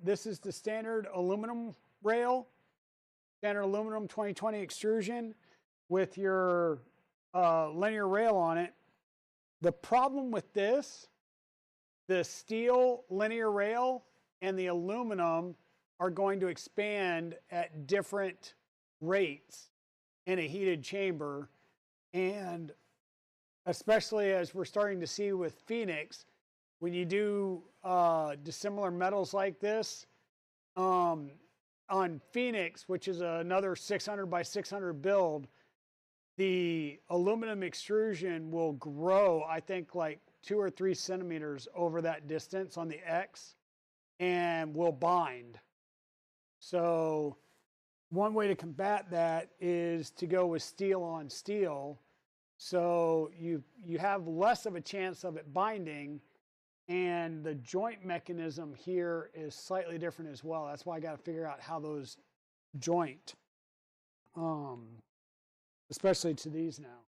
This is the standard aluminum rail, standard aluminum 2020 extrusion with your linear rail on it. The problem with this, the steel linear rail and the aluminum are going to expand at different rates in a heated chamber. And especially as we're starting to see with Phoenix, when you do dissimilar metals like this, on Phoenix, which is another 600 by 600 build, the aluminum extrusion will grow, I think, like 2 or 3 centimeters over that distance on the X and will bind. So one way to combat that is to go with steel on steel. So you have less of a chance of it binding, and the joint mechanism here is slightly different as well. That's why I got to figure out how those joint, especially to these now.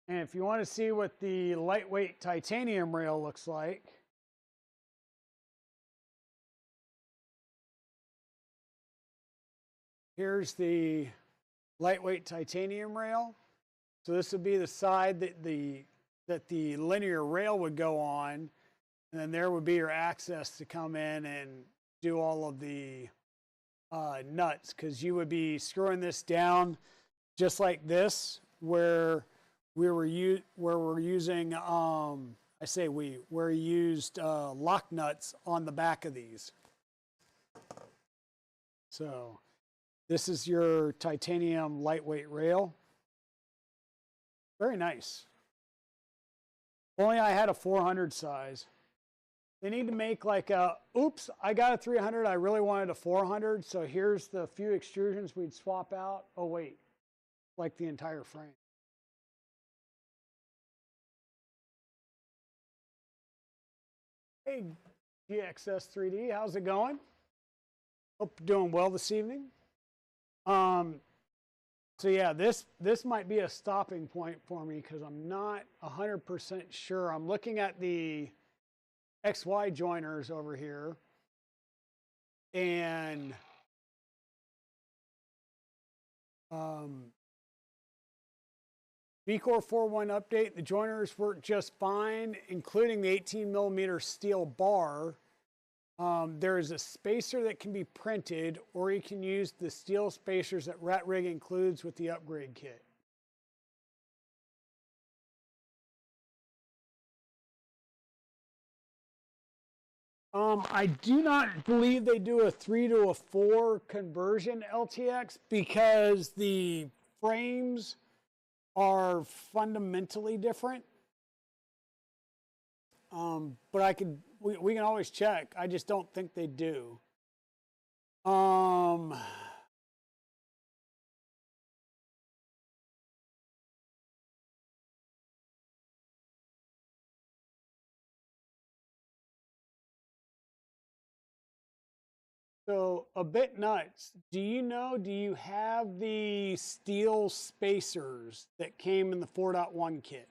And if you want to see what the lightweight titanium rail looks like, here's the lightweight titanium rail. So this would be the side that the linear rail would go on, and then there would be your access to come in and do all of the nuts, because you would be screwing this down just like this, where we're using we're used lock nuts on the back of these. So this is your titanium lightweight rail. Very nice. If only I had a 400 size. They need to make like a, oops, I got a 300. I really wanted a 400. So here's the few extrusions we'd swap out. Oh, wait, like the entire frame. Hey, GXS 3D, how's it going? Hope you're doing well this evening. So yeah, this might be a stopping point for me because I'm not 100% sure. I'm looking at the XY joiners over here, and V-Core 4.1 update, the joiners work just fine, including the 18mm steel bar. There is a spacer that can be printed, or you can use the steel spacers that RatRig includes with the upgrade kit. I do not believe they do a 3 to a 4 conversion LTX because the frames are fundamentally different. But we can always check. I just don't think they do. So Abitnutz, do you have the steel spacers that came in the 4.1 kit?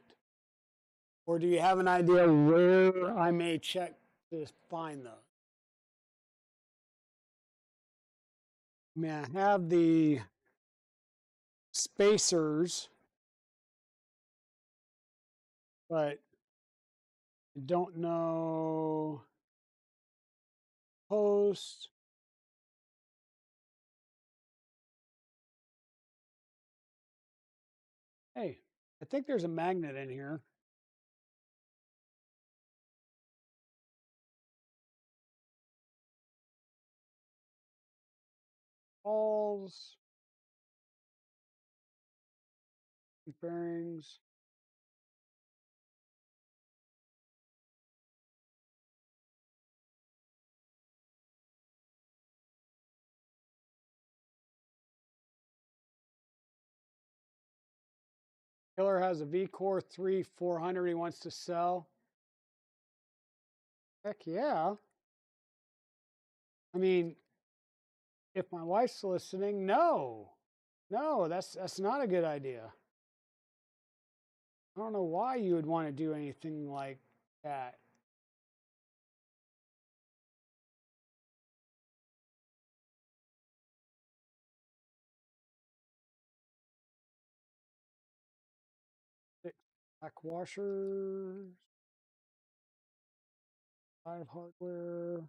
Or do you have an idea where I may check to find those? I mean, I have the spacers, but I don't know. Post. Hey, I think there's a magnet in here. Balls. Bearings. Killer has a V-Core 400 he wants to sell. Heck yeah. I mean, if my wife's listening, no, that's not a good idea. I don't know why you would want to do anything like that. Back washers, 5 hardware.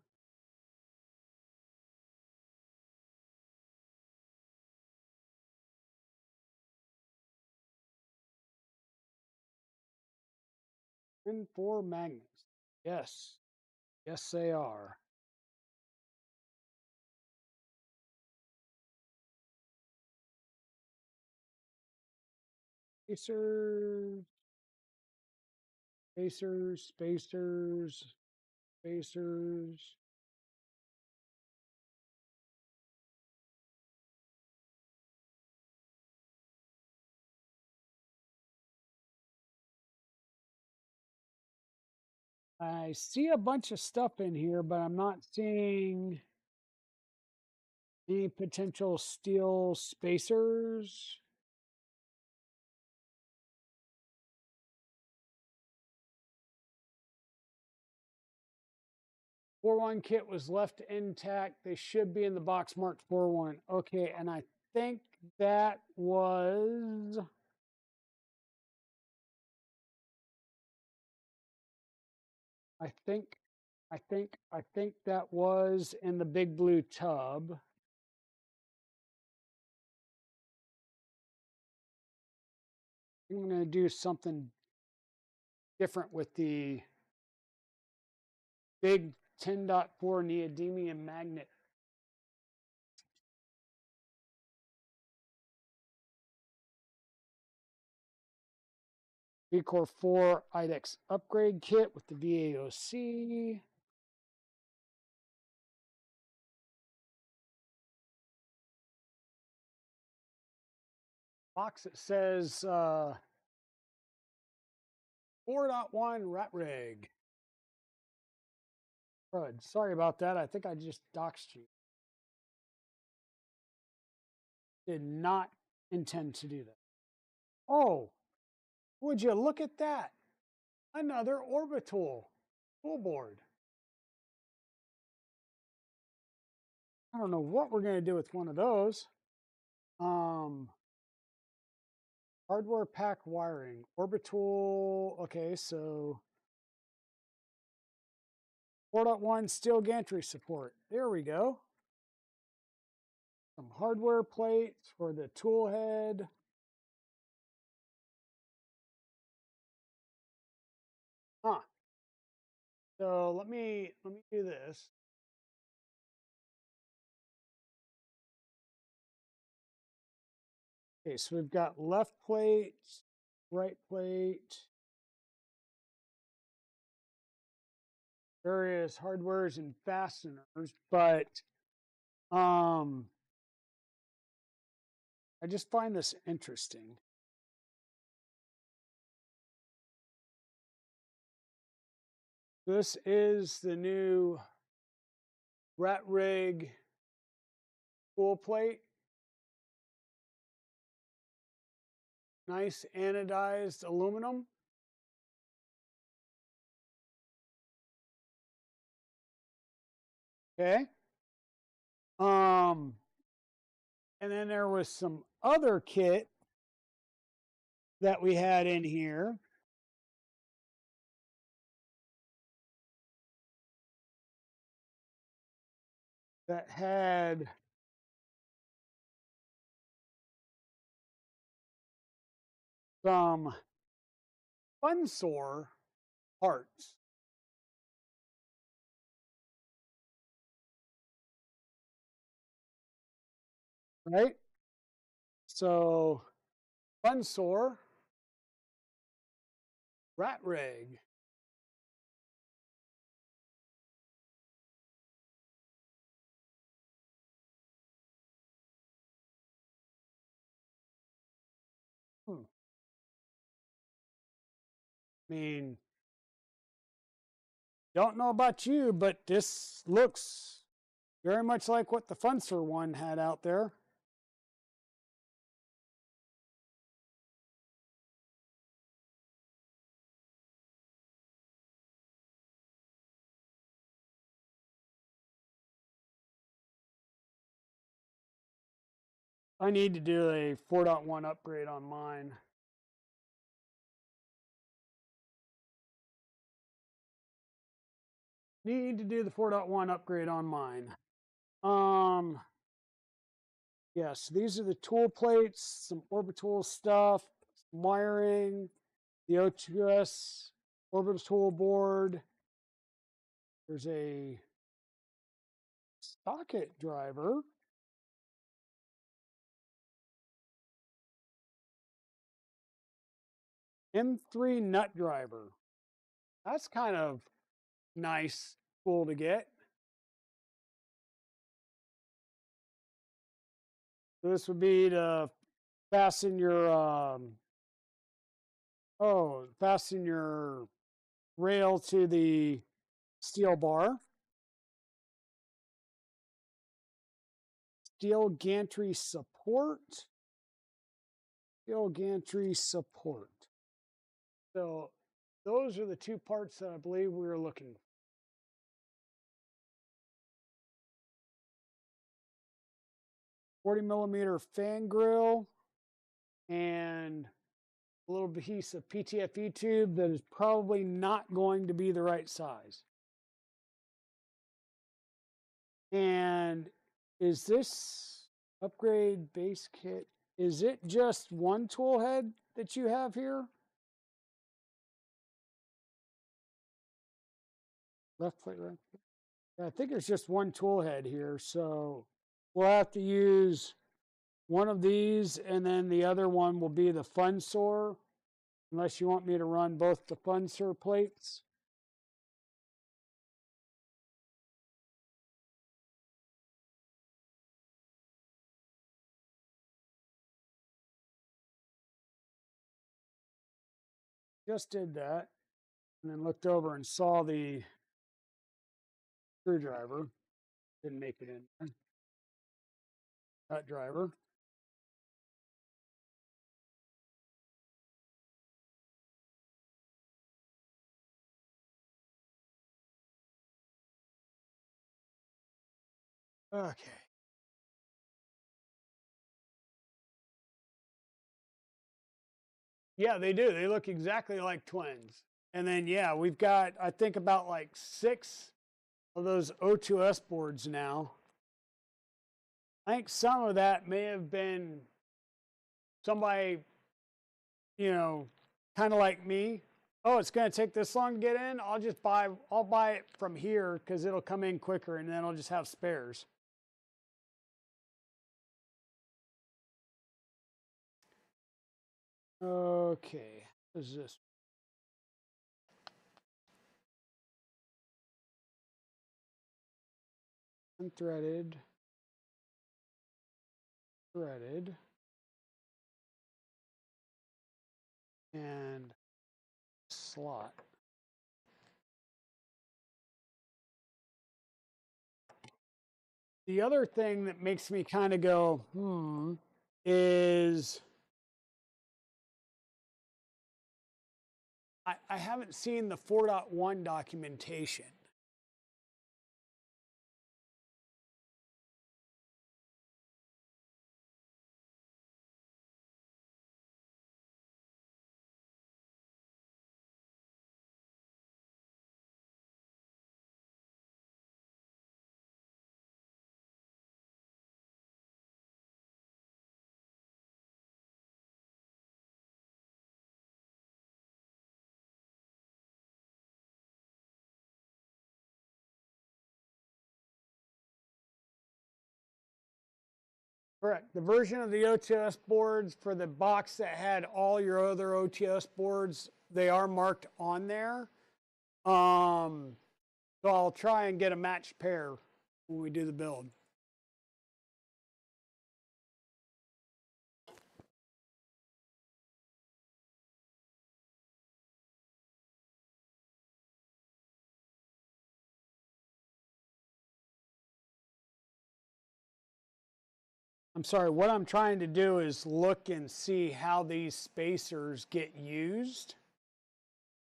And 4 magnets. Yes. Yes, they are. Spacers, spacers, spacers, spacers. I see a bunch of stuff in here, but I'm not seeing any potential steel spacers. 4.1 kit was left intact. They should be in the box marked 4.1. Okay, and I think that was... I think that was in the big blue tub. I'm going to do something different with the big 10.4 neodymium magnet. V-Core 4 IDEX upgrade kit with the VAOC. Box that says 4.1 RatRig. Good. Sorry about that. I think I just doxed you. Did not intend to do that. Oh, would you look at that? Another orbital tool board. I don't know what we're going to do with one of those. Hardware pack wiring. Orbital. Okay, so 4.1 steel gantry support. There we go. Some hardware plates for the tool head. Huh. So let me do this. Okay, so we've got left plate, right plate, various hardwares and fasteners, but I just find this interesting. This is the new RatRig spool plate. Nice anodized aluminum. Okay. And then there was some other kit that we had in here. That had some Funsor parts. Right? So Funsor, RatRig. I mean, don't know about you, but this looks very much like what the Funsor one had out there. I need to do a 4.1 upgrade on mine. Need to do the 4.1 upgrade on mine. Yes, these are the tool plates, some orbital stuff, some wiring, the O2S orbital tool board. There's a socket driver. M3 nut driver. That's kind of nice tool to get. So this would be to fasten your fasten your rail to the steel bar. Steel gantry support. Steel gantry support. So those are the two parts that I believe we were looking for. 40mm fan grill, and a little piece of PTFE tube that is probably not going to be the right size. And is this upgrade base kit, is it just one tool head that you have here? Left plate, right? I think it's just one tool head here, so we'll have to use one of these, and then the other one will be the Funsor, unless you want me to run both the Funsor plates. Just did that, and then looked over and saw the screwdriver. Didn't make it in there. That driver. Okay. Yeah, they do. They look exactly like twins. And then, yeah, we've got, I think, about like 6 of those O2S boards now. I think some of that may have been somebody, you know, kind of like me. Oh, it's going to take this long to get in. I'll buy it from here because it'll come in quicker, and then I'll just have spares. Okay, what is this? Unthreaded, threaded, and slot. The other thing that makes me kind of go, is I haven't seen the 4.1 documentation. Correct. The version of the OTS boards for the box that had all your other OTS boards, they are marked on there. So I'll try and get a matched pair when we do the build. I'm sorry, what I'm trying to do is look and see how these spacers get used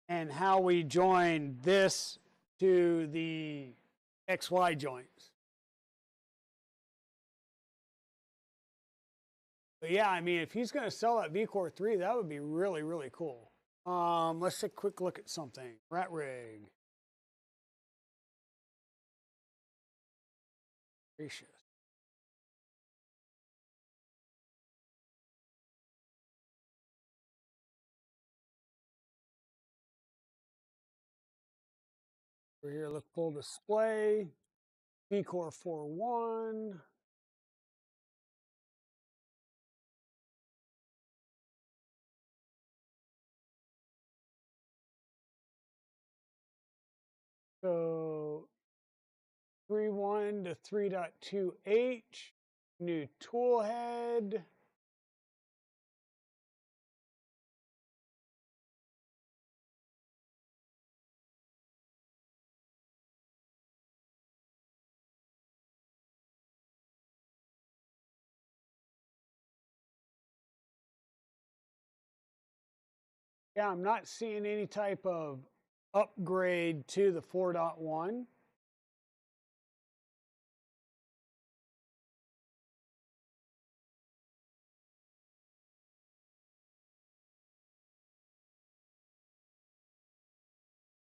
and how we join this to the XY joints. But yeah, I mean, if he's going to sell that V-Core 3, that would be really, really cool. Let's take a quick look at something. RatRig. Gracious. We're here, look, full display. V-Core 4.1. So 3.1 to 3.2H. New tool head. Yeah, I'm not seeing any type of upgrade to the 4.1.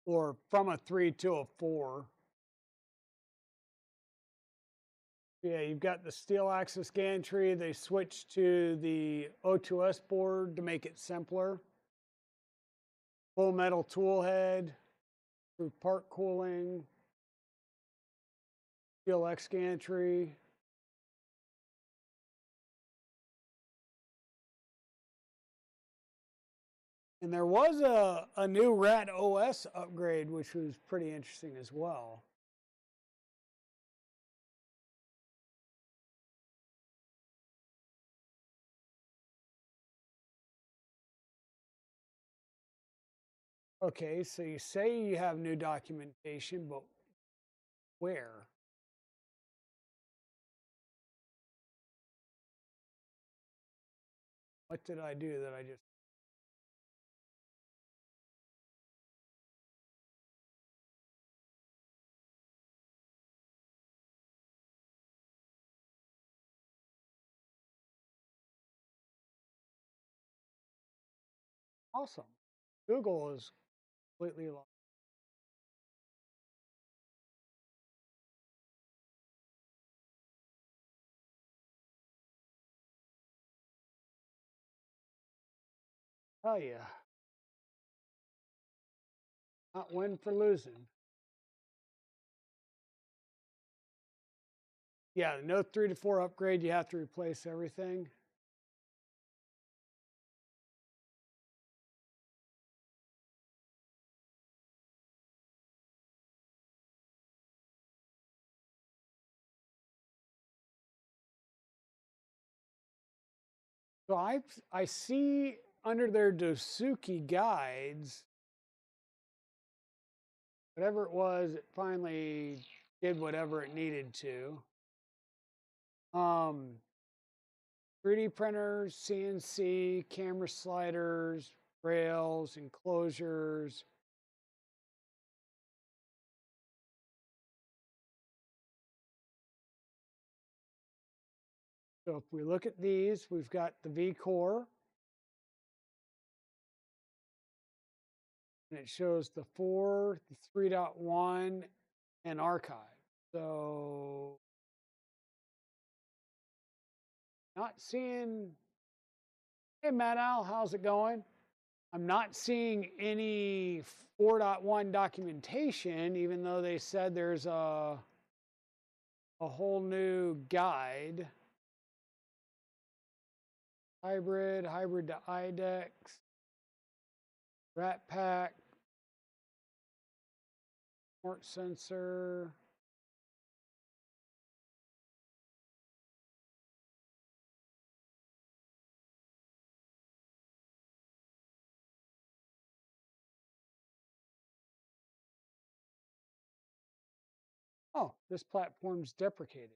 or from a 3 to a 4. Yeah, you've got the steel axis gantry. They switched to the O2S board to make it simpler. Full metal tool head, through part cooling, steel X gantry. And there was a new Rat OS upgrade, which was pretty interesting as well. Okay, so you say you have new documentation, but where? What did I do that I just... Awesome. Google is completely lost. Oh yeah. Not win for losing. Yeah, no 3 to 4 upgrade, you have to replace everything. So I see under their Dosuki guides, whatever it was, it finally did whatever it needed to. 3D printers, CNC, camera sliders, rails, enclosures. So if we look at these, we've got the V-Core. And it shows the 4, the 3.1, and archive. So not seeing... Hey, Matt Al, how's it going? I'm not seeing any 4.1 documentation, even though they said there's a whole new guide. Hybrid to IDEX, Rat Pack, Smart Sensor. Oh, this platform's deprecated.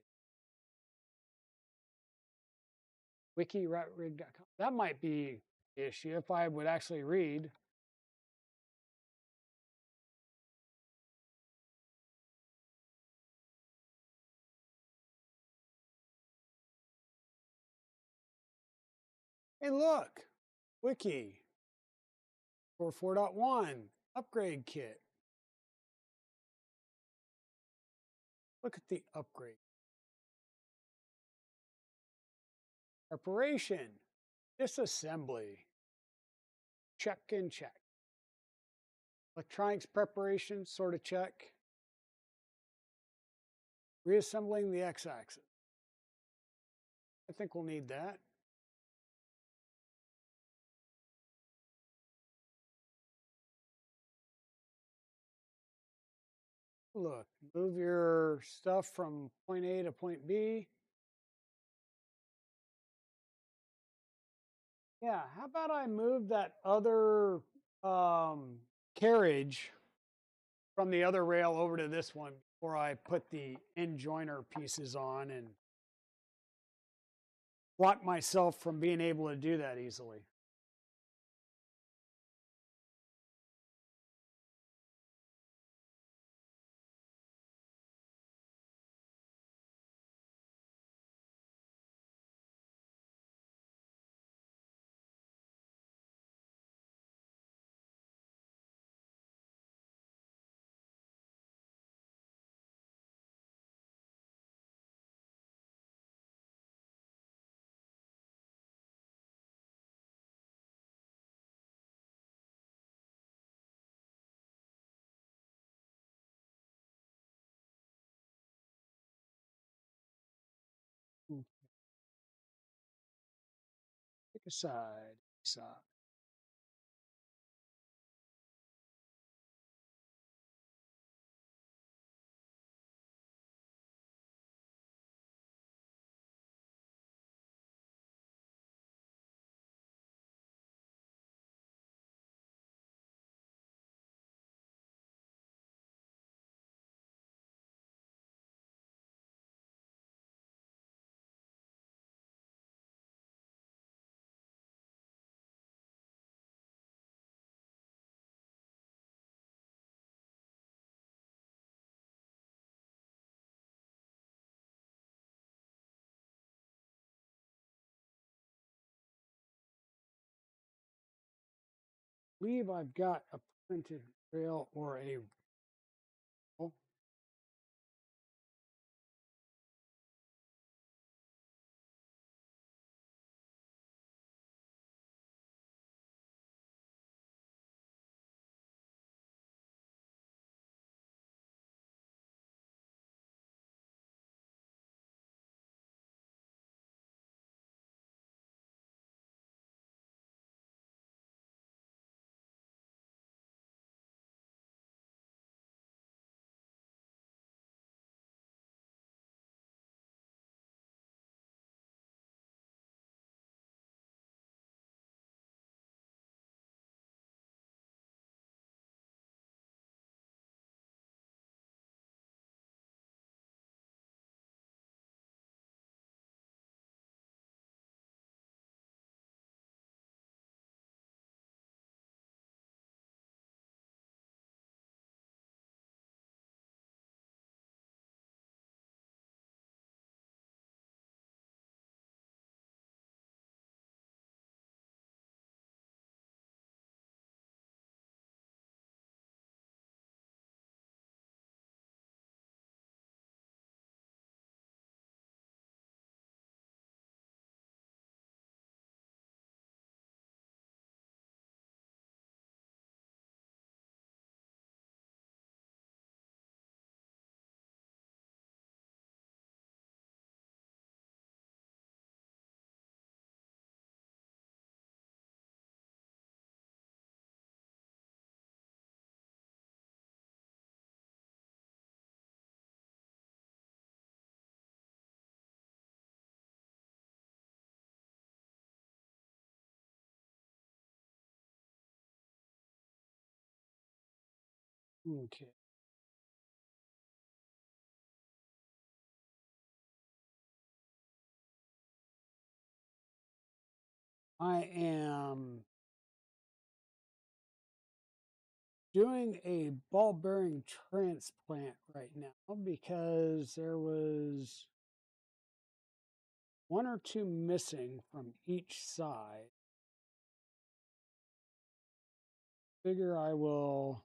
Wiki.ratrig.com. That might be the issue if I would actually read. Hey, look, Wiki for 4.1 upgrade kit. Look at the upgrade. Preparation, disassembly, check and check. Electronics preparation, sort of check. Reassembling the X-axis. I think we'll need that. Look, move your stuff from point A to point B. Yeah, how about I move that other carriage from the other rail over to this one before I put the end joiner pieces on and block myself from being able to do that easily. aside. Side. I believe I've got a printed rail or a rail. Okay. I am doing a ball bearing transplant right now because there was one or two missing from each side. Figure I will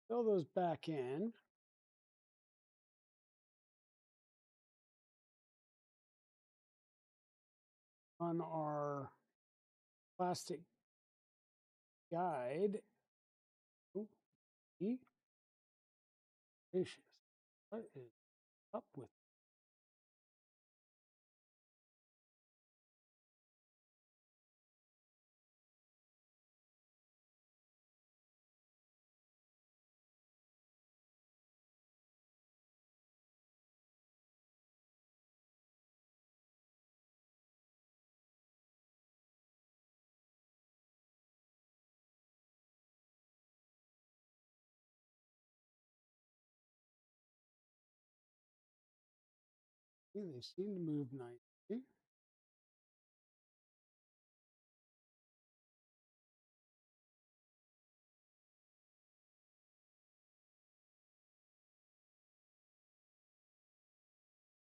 fill those back in. On our plastic guide. Oh, gracious. What is up with they seem to move nicely.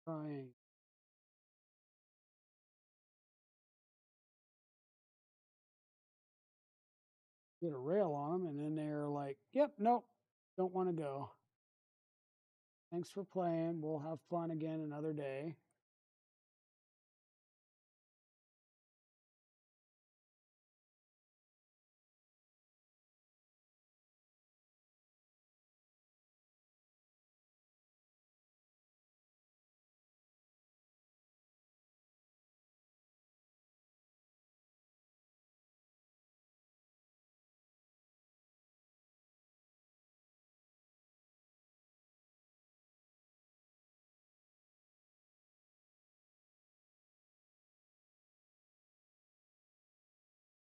Trying to get a rail on them, and then they're like, yep, nope, don't want to go. Thanks for playing. We'll have fun again another day.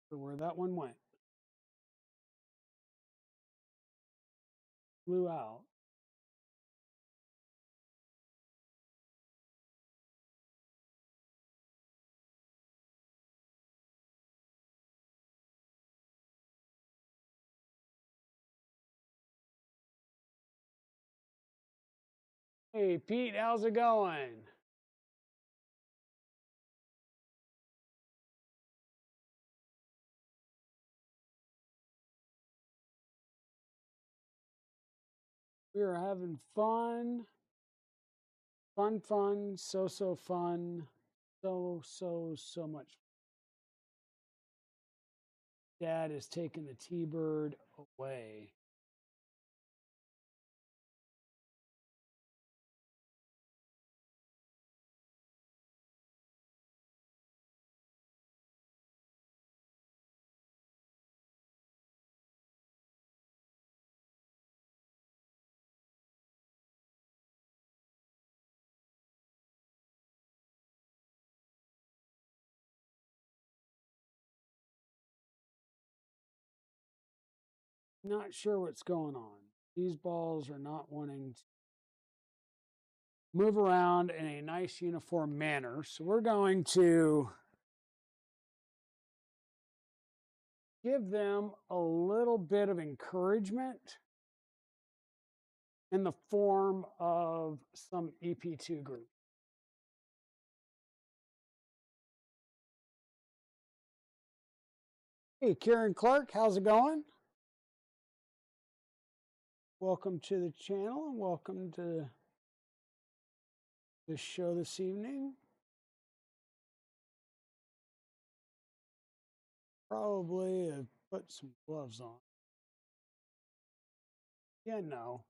So where that one went, flew out. Hey, Pete, how's it going? We are having fun. Fun. So fun. So much. Dad is taking the T-Bird away. Not sure what's going on. These balls are not wanting to move around in a nice uniform manner. So we're going to give them a little bit of encouragement in the form of some EP2 group. Hey, Karen Clark, how's it going? Welcome to the channel and welcome to the show this evening. Probably have put some gloves on. Yeah, no.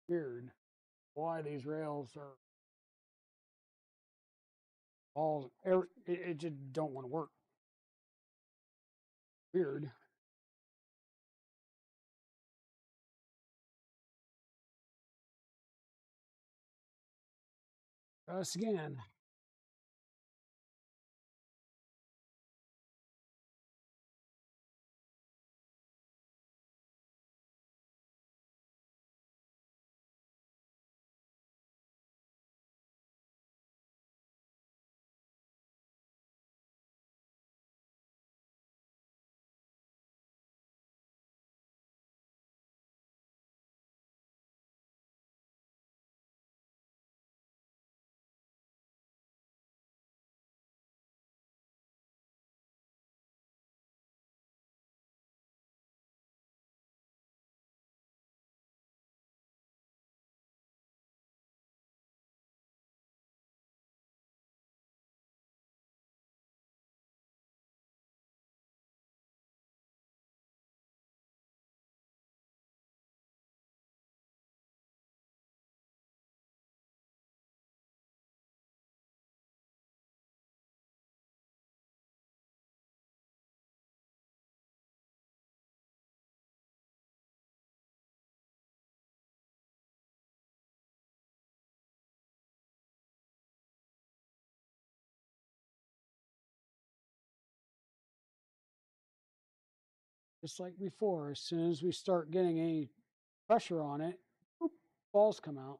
Weird. Why these rails are all, it just don't want to work. Weird. Try this again. just like before. As soon as we start getting any pressure on it, boop, balls come out.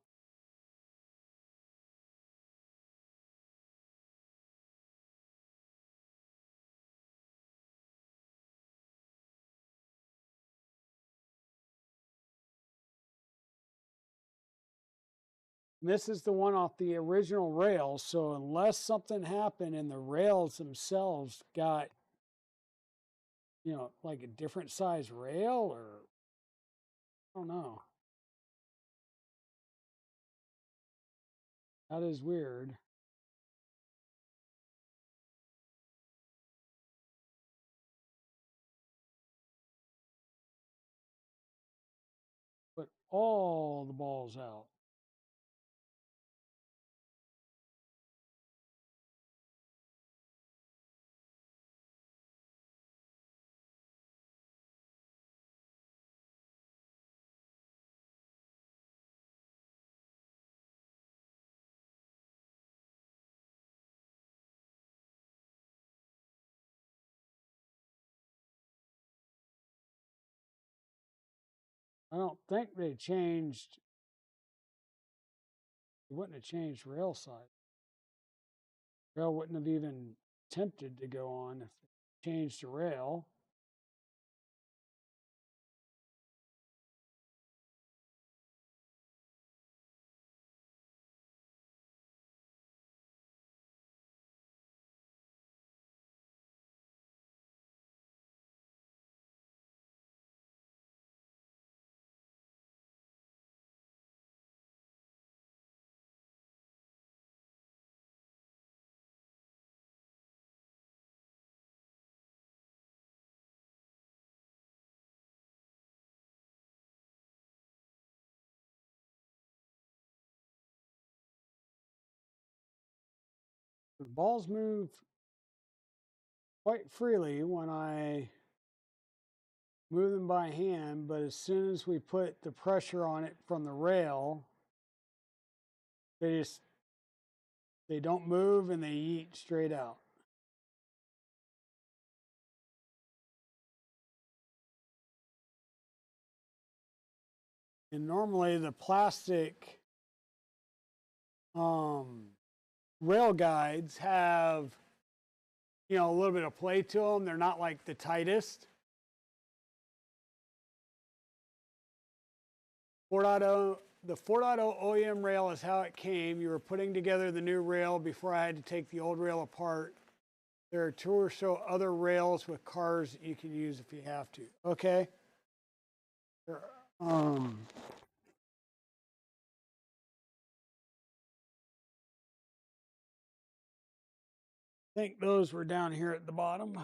This is the one off the original rail. So unless something happened and the rails themselves got, like a different size rail, or I don't know. That is weird. Put all the balls out. I don't think they changed. It wouldn't have changed rail size. Rail wouldn't have even attempted to go on if they changed the rail. The balls move quite freely when I move them by hand, but as soon as we put the pressure on it from the rail, they don't move and they eat straight out. And normally the plastic rail guides have, a little bit of play to them. They're not like the tightest. 4.0, the 4.0 OEM rail is how it came. You were putting together the new rail before I had to take the old rail apart. There are 2 or so other rails with cars that you can use if you have to. Okay. I think those were down here at the bottom.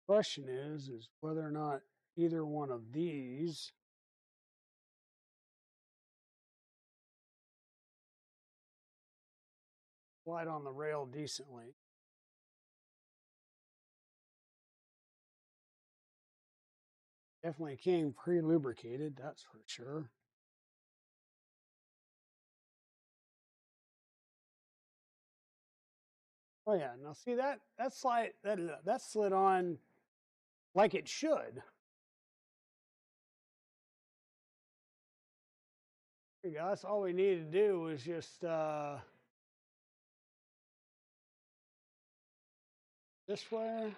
Question is whether or not either one of these slide on the rail decently. Definitely came pre-lubricated, that's for sure. Oh yeah, now see that slid on like it should. There you go. That's all we needed to do was just this way.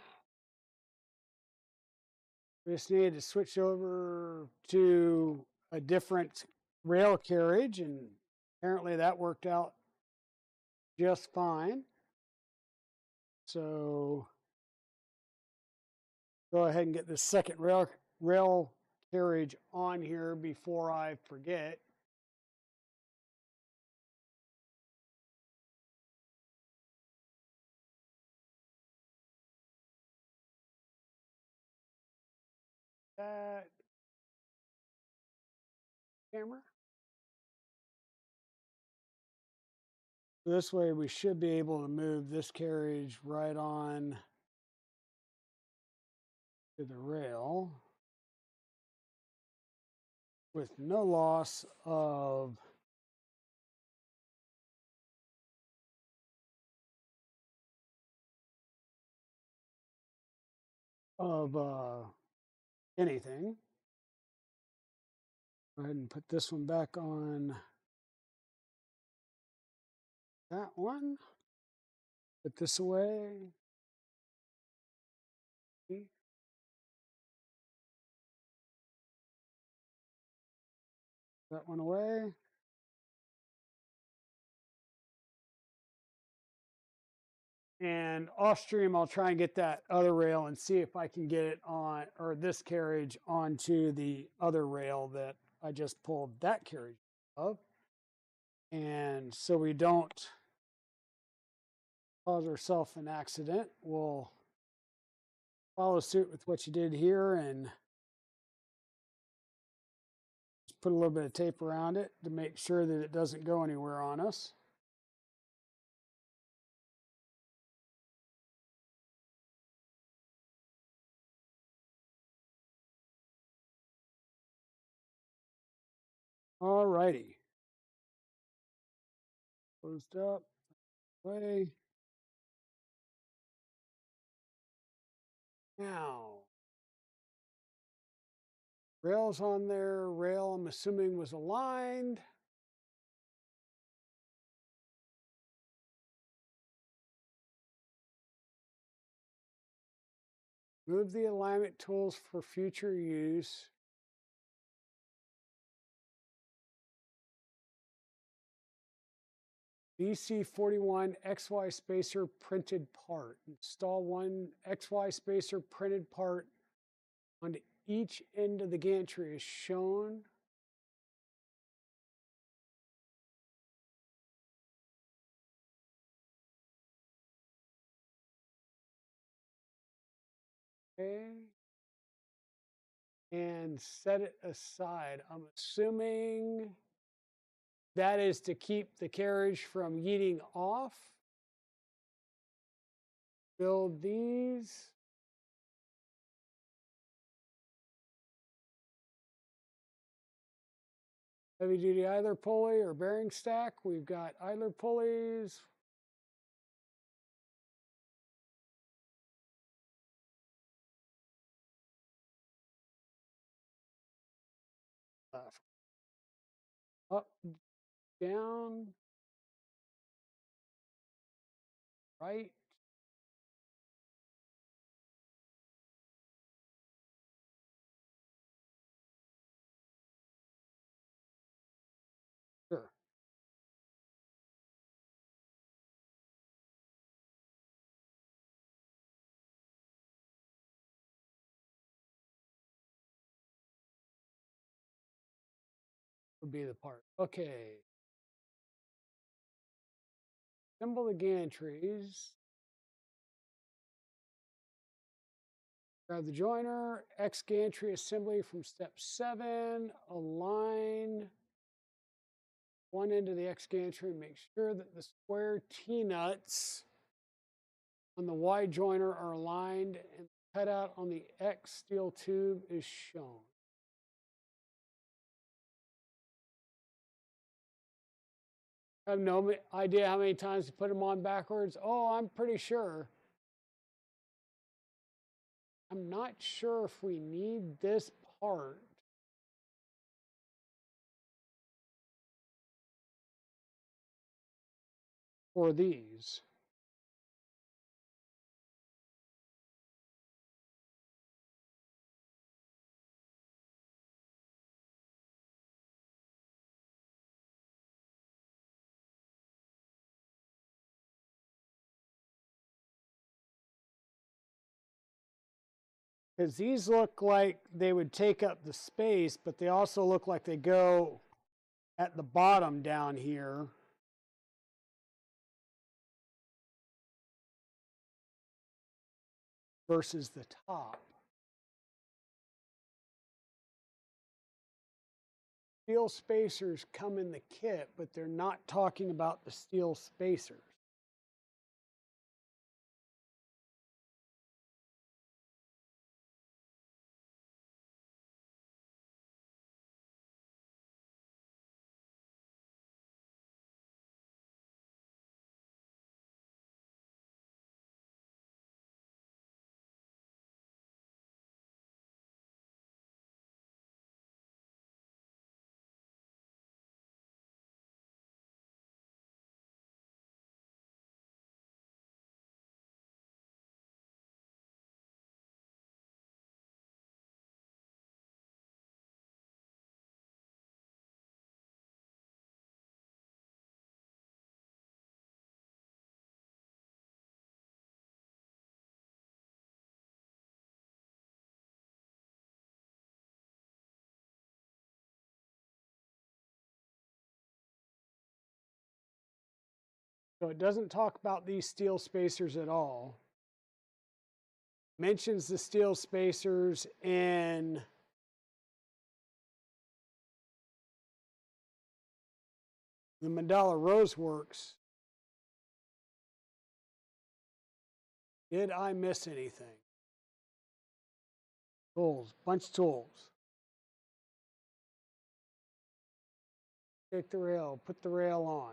We just needed to switch over to a different rail carriage, and apparently that worked out just fine. So go ahead and get this second rail carriage on here before I forget. That camera. This way we should be able to move this carriage right on to the rail with no loss of anything. Go ahead and put this one back on that one. Put this away. That one away. And off stream, I'll try and get that other rail and see if I can get it on, or this carriage onto the other rail that I just pulled that carriage of. And so we don't cause ourselves an accident, we'll follow suit with what you did here and just put a little bit of tape around it to make sure that it doesn't go anywhere on us. All righty. Closed up, away. Now, rails on there, rail I'm assuming was aligned. Move the alignment tools for future use. BC41 XY spacer printed part. Install one XY spacer printed part onto each end of the gantry as shown. Okay. And set it aside. I'm assuming that is to keep the carriage from yeeting off. Build these. Heavy duty idler pulley or bearing stack. We've got idler pulleys. Left. Up, down, right. Sure. Would be the part. Okay. Assemble the gantries. Grab the joiner, X gantry assembly from step 7, align one end of the X gantry, make sure that the square T-nuts on the Y joiner are aligned and the cutout on the X steel tube is shown. I have no idea how many times to put them on backwards. Oh, I'm pretty sure. I'm not sure if we need this part. For these. because these look like they would take up the space, but they also look like they go at the bottom down here. Versus the top. Steel spacers come in the kit, but they're not talking about the steel spacers. So it doesn't talk about these steel spacers at all. Mentions the steel spacers in the Mandala Roseworks. Did I miss anything? Tools, bunch of tools. Take the rail, put the rail on.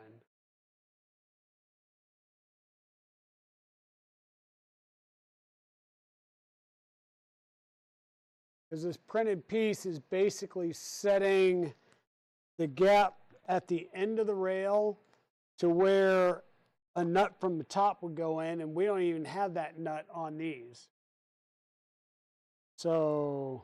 Because this printed piece is basically setting the gap at the end of the rail to where a nut from the top would go in, and we don't even have that nut on these. So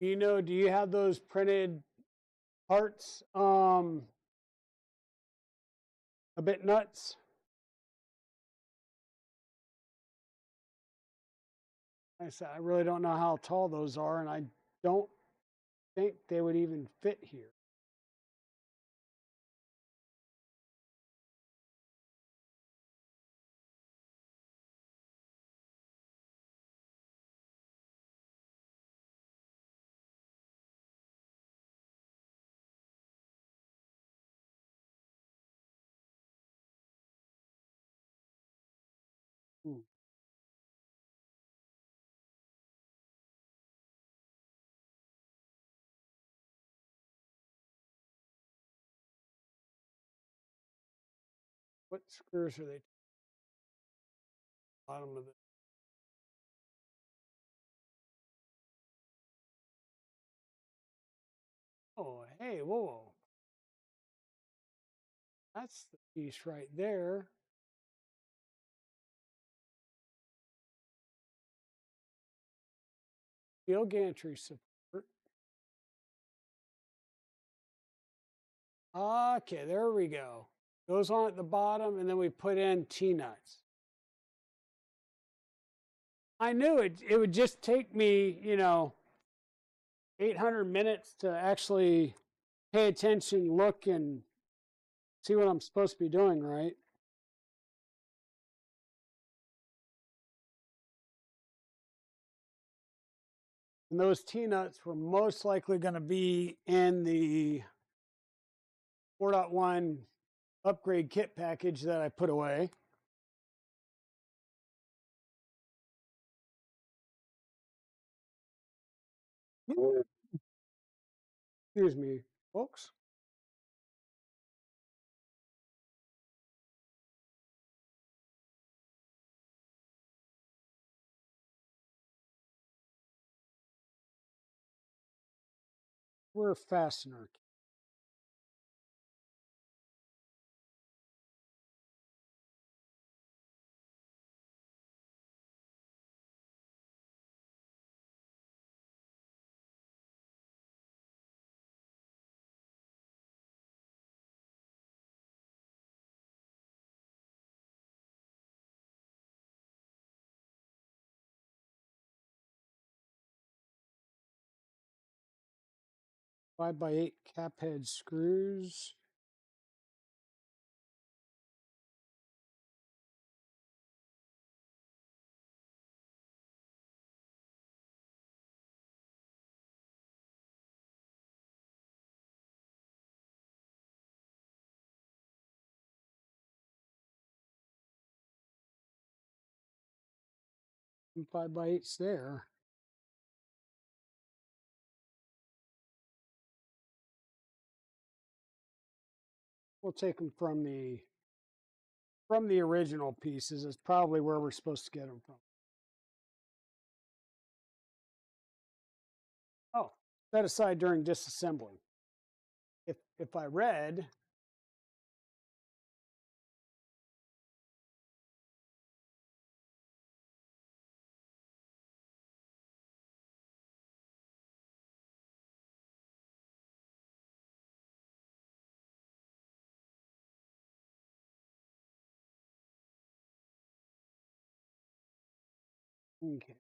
do you have those printed parts? Abitnutz. I said I really don't know how tall those are, and I don't think they would even fit here. Hmm. What screws are they? Bottom of the. Oh, hey, whoa. That's the piece right there. Steel gantry support. Okay, there we go. Goes on at the bottom, and then we put in T-nuts. I knew it would just take me, 800 minutes to actually pay attention, look, and see what I'm supposed to be doing, right? And those T-nuts were most likely going to be in the 4.1 upgrade kit package that I put away. Excuse me, folks. We're a fastener. Five by 8 cap head screws. And 5 by 8s there. We'll take them from the original pieces. Is probably where we're supposed to get them from. Oh, set aside during disassembly. If I read, okay,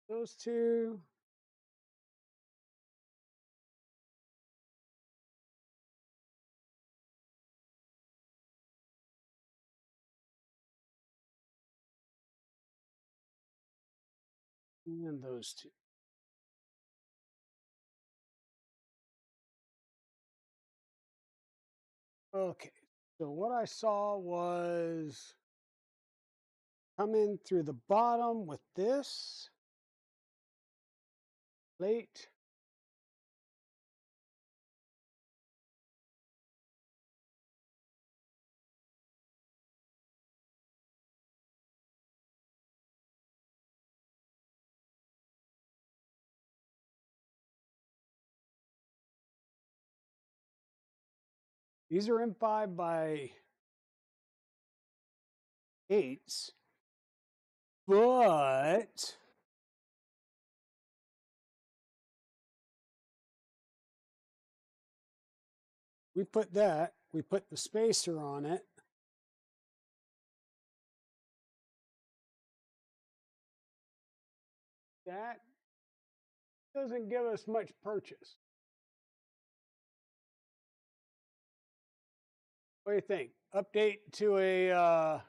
those two. And those two. Okay, so what I saw was come in through the bottom with this plate. These are in 5 by 8s, but we put the spacer on it. That doesn't give us much purchase. What do you think? Update to a,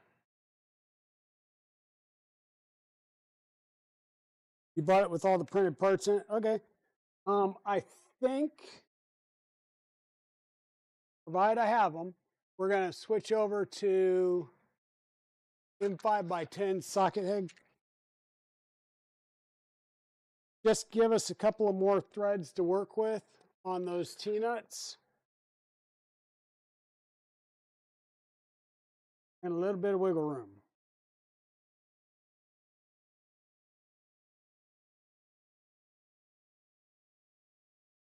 you bought it with all the printed parts in it? Okay. I think, provided I have them, we're going to switch over to M5 by 10 socket head. Just give us a couple of more threads to work with on those T-nuts. And a little bit of wiggle room.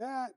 That.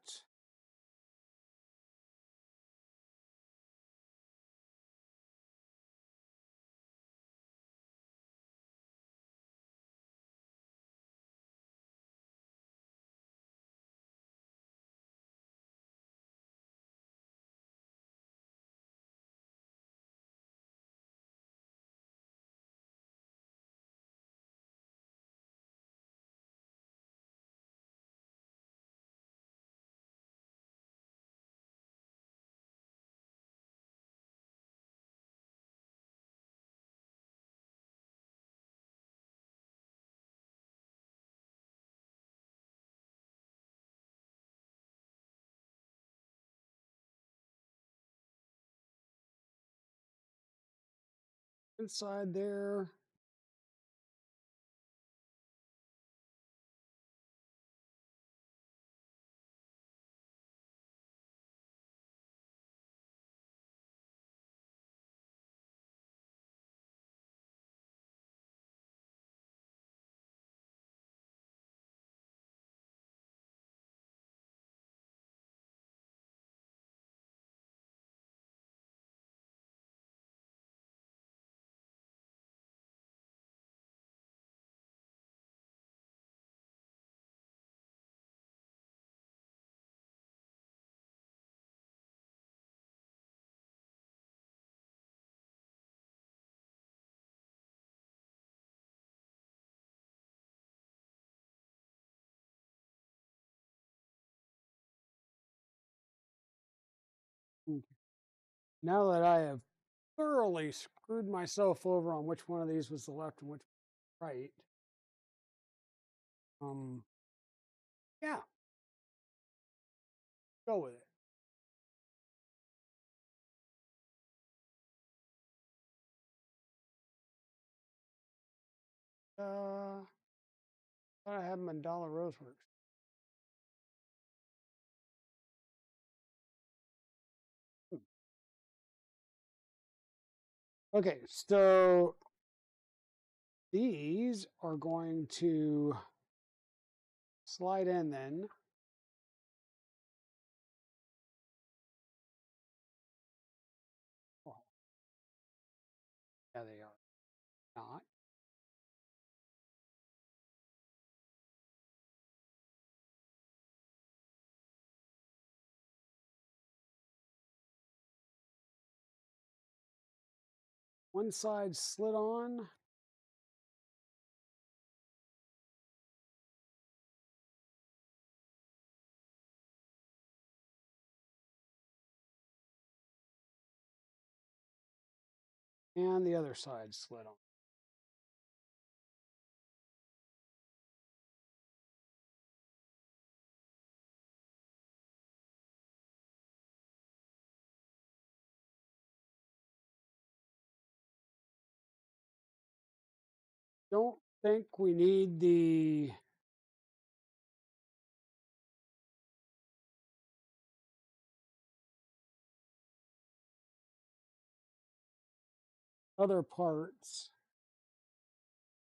Inside there. Okay. Now that I have thoroughly screwed myself over on which one of these was the left and which right, yeah, go with it. Thought I had Mandala Roseworks. Okay, so these are going to slide in then. Oh, yeah, they are not. One side slid on. And the other side slid on. Don't think we need the other parts.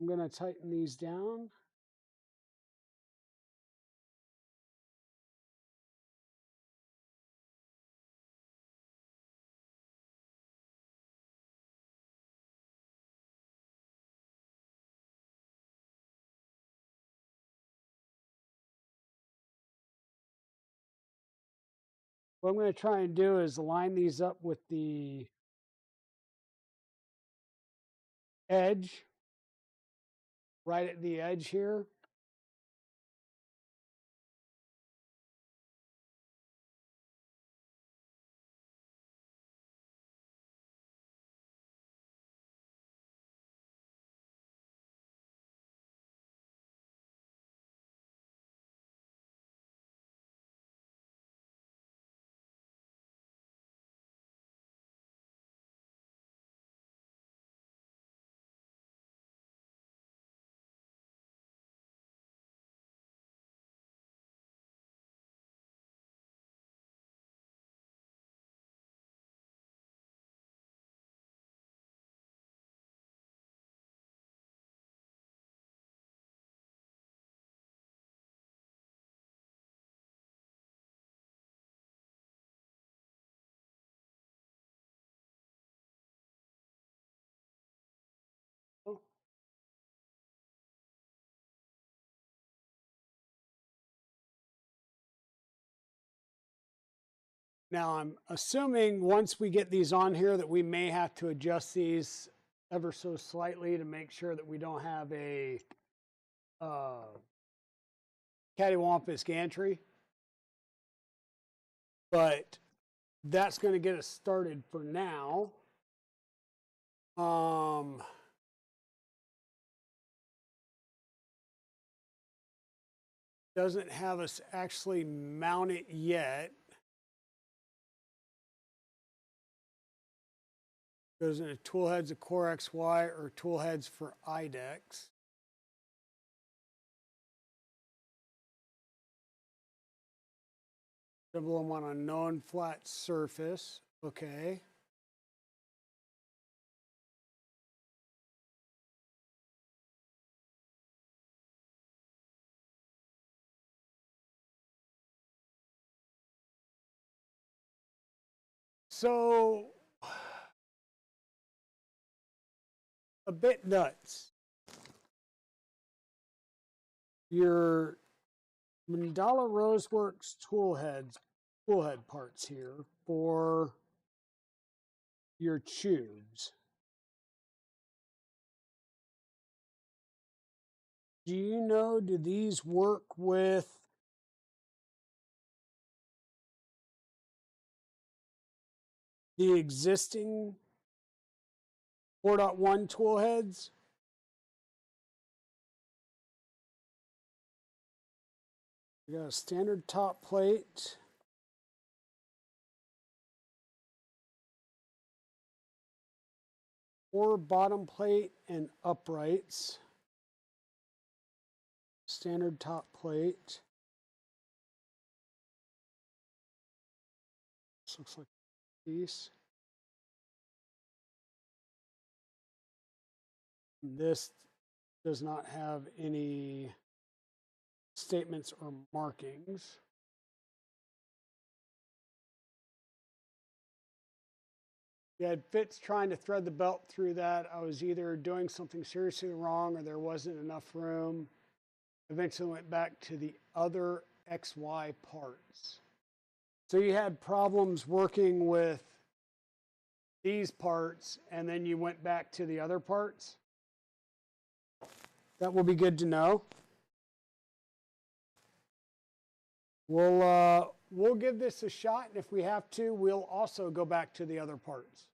I'm going to tighten these down. What I'm going to try and do is line these up with the edge, right at the edge here. Now I'm assuming once we get these on here that we may have to adjust these ever so slightly to make sure that we don't have a cattywampus gantry. But that's going to get us started for now. Doesn't have us actually mount it yet. Goes into tool heads of Core XY or tool heads for IDEX. Double them on a known flat surface. Okay. So, a bit nuts. Your Mandala Roseworks tool head parts here for your tubes. Do you know, do these work with the existing 4.1 tool heads. We got a standard top plate. Or bottom plate and uprights. Standard top plate. This looks like a piece. This does not have any statements or markings. You had Fitz trying to thread the belt through that. I was either doing something seriously wrong or there wasn't enough room. Eventually went back to the other XY parts. So you had problems working with these parts and then you went back to the other parts. That will be good to know. We'll give this a shot, and if we have to, we'll also go back to the other parts.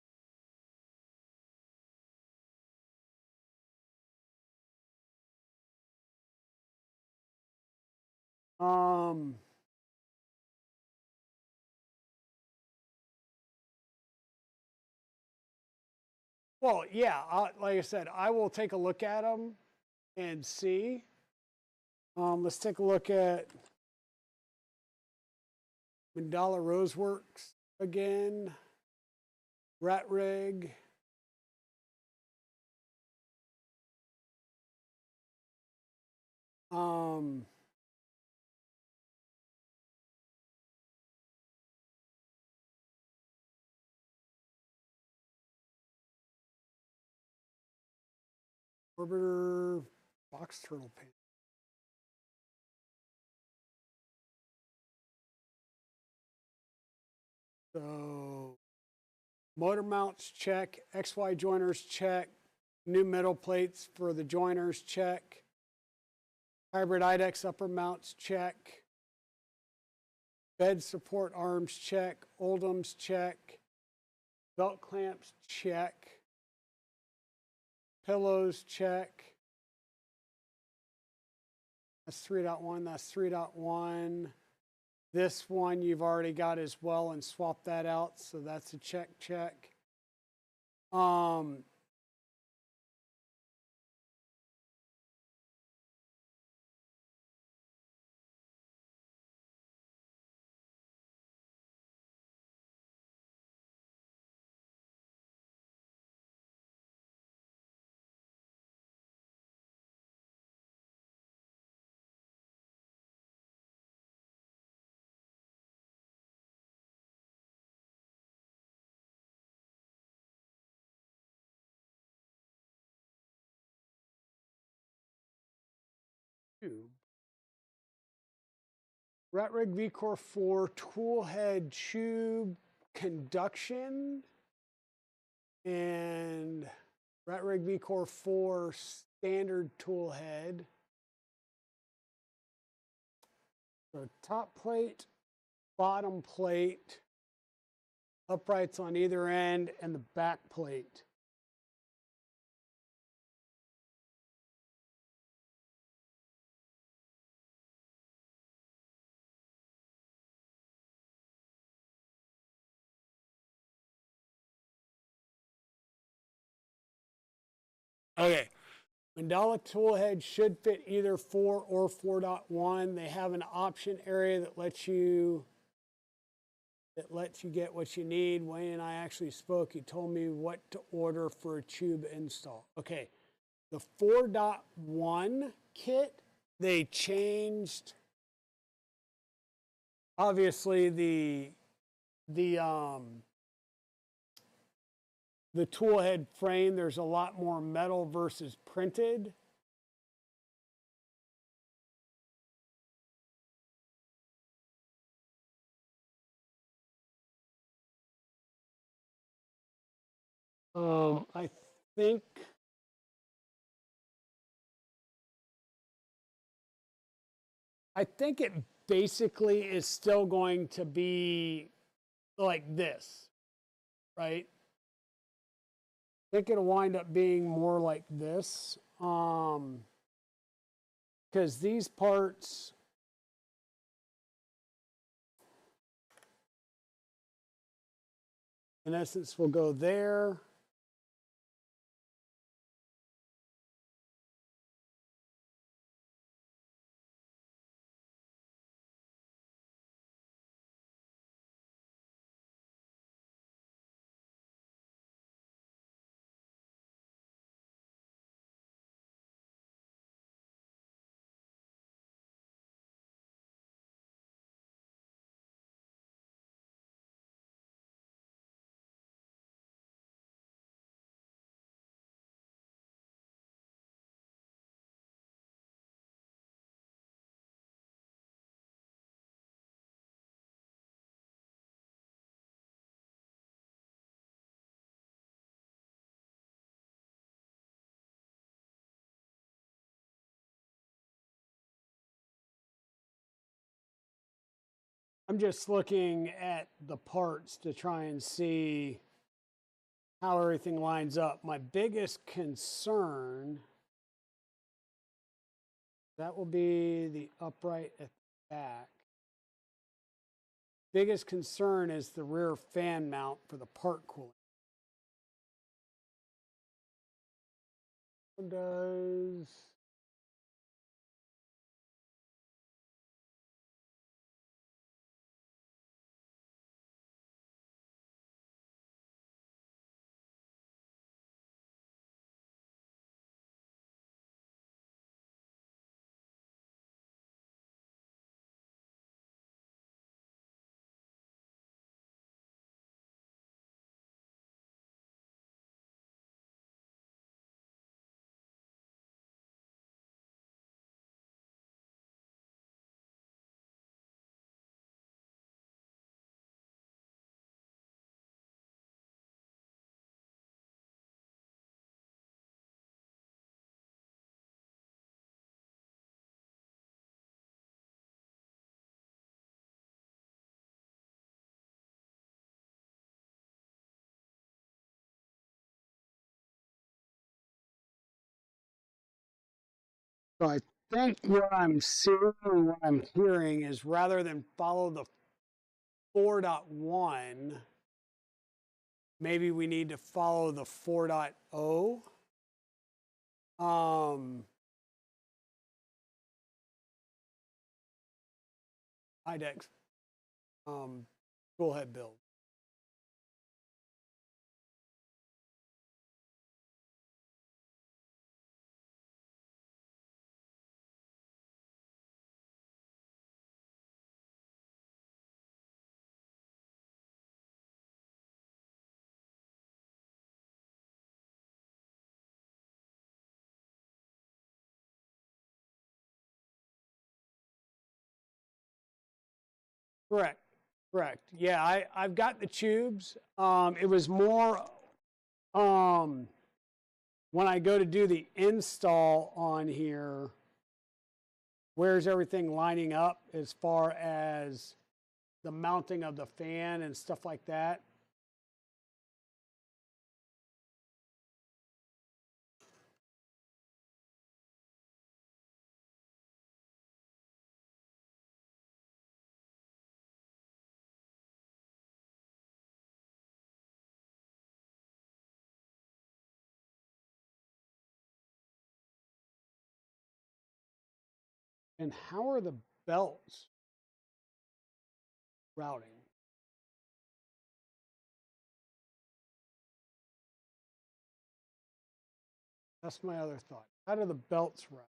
Well, yeah, like I said, I will take a look at them and see. Let's take a look at Mandala Roseworks again, RatRig. Orbiter box turtle paint. So motor mounts, check. XY joiners, check. New metal plates for the joiners, check. Hybrid IDEX upper mounts, check. Bed support arms, check. Oldhams, check. Belt clamps, check. Pillows, check. That's 3.1, that's 3.1. This one you've already got as well and swapped that out, so that's a check. RatRig V-Core 4 tool head tube conduction and RatRig V-Core 4 standard tool head. So top plate, bottom plate, uprights on either end, and the back plate. Okay, Mandala tool head should fit either 4 or 4.1. They have an option area that lets you get what you need. Wayne and I actually spoke. He told me what to order for a tube install. Okay, the 4.1 kit, they changed, obviously, the tool head frame. There's a lot more metal versus printed. I think it basically is still going to be like this, right? I think it'll wind up being more like this. Because these parts, in essence, will go there. I'm just looking at the parts to try and see how everything lines up. My biggest concern, that will be the upright at the back. Biggest concern is the rear fan mount for the part cooling. Does so I think what I'm seeing and what I'm hearing is rather than follow the 4.1, maybe we need to follow the 4.0. IDEX full head build. Correct. Correct. Yeah, I've got the tubes. It was more when I go to do the install on here, where's everything lining up as far as the mounting of the fan and stuff like that. And how are the belts routing? That's my other thought. How do the belts route?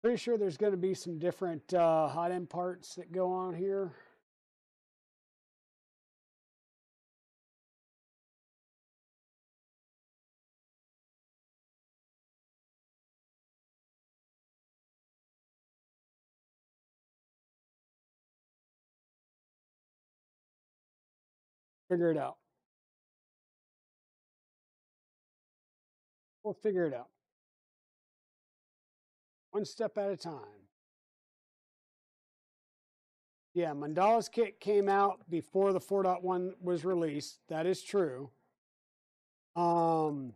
Pretty sure there's going to be some different hot end parts that go on here. Figure it out. We'll figure it out. One step at a time. Yeah, Mandala's kit came out before the 4.1 was released. That is true. I'm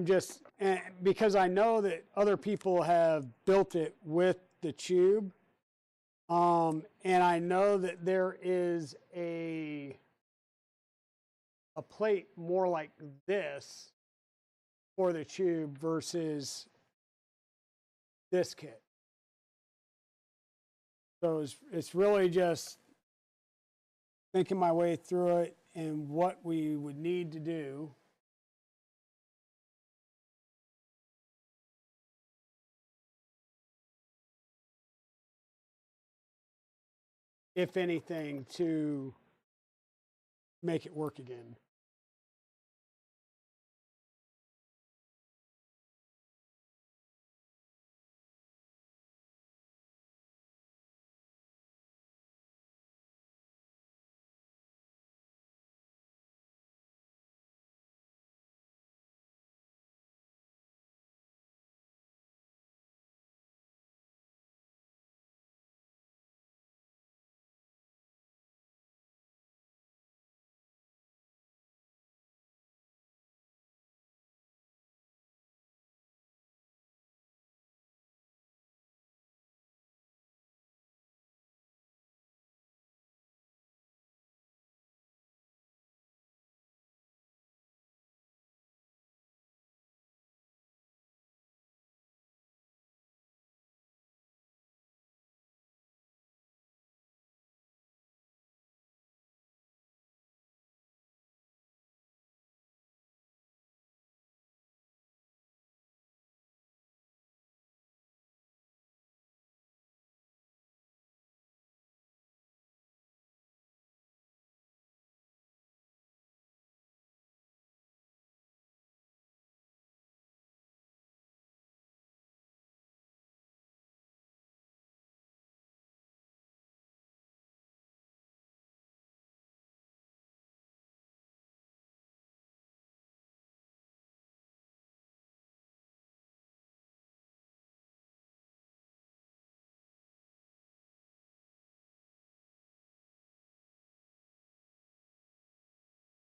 just because I know that other people have built it with the tube. And I know that there is a plate more like this for the tube versus this kit. So it's really just thinking my way through it and what we would need to do. If anything, to make it work again.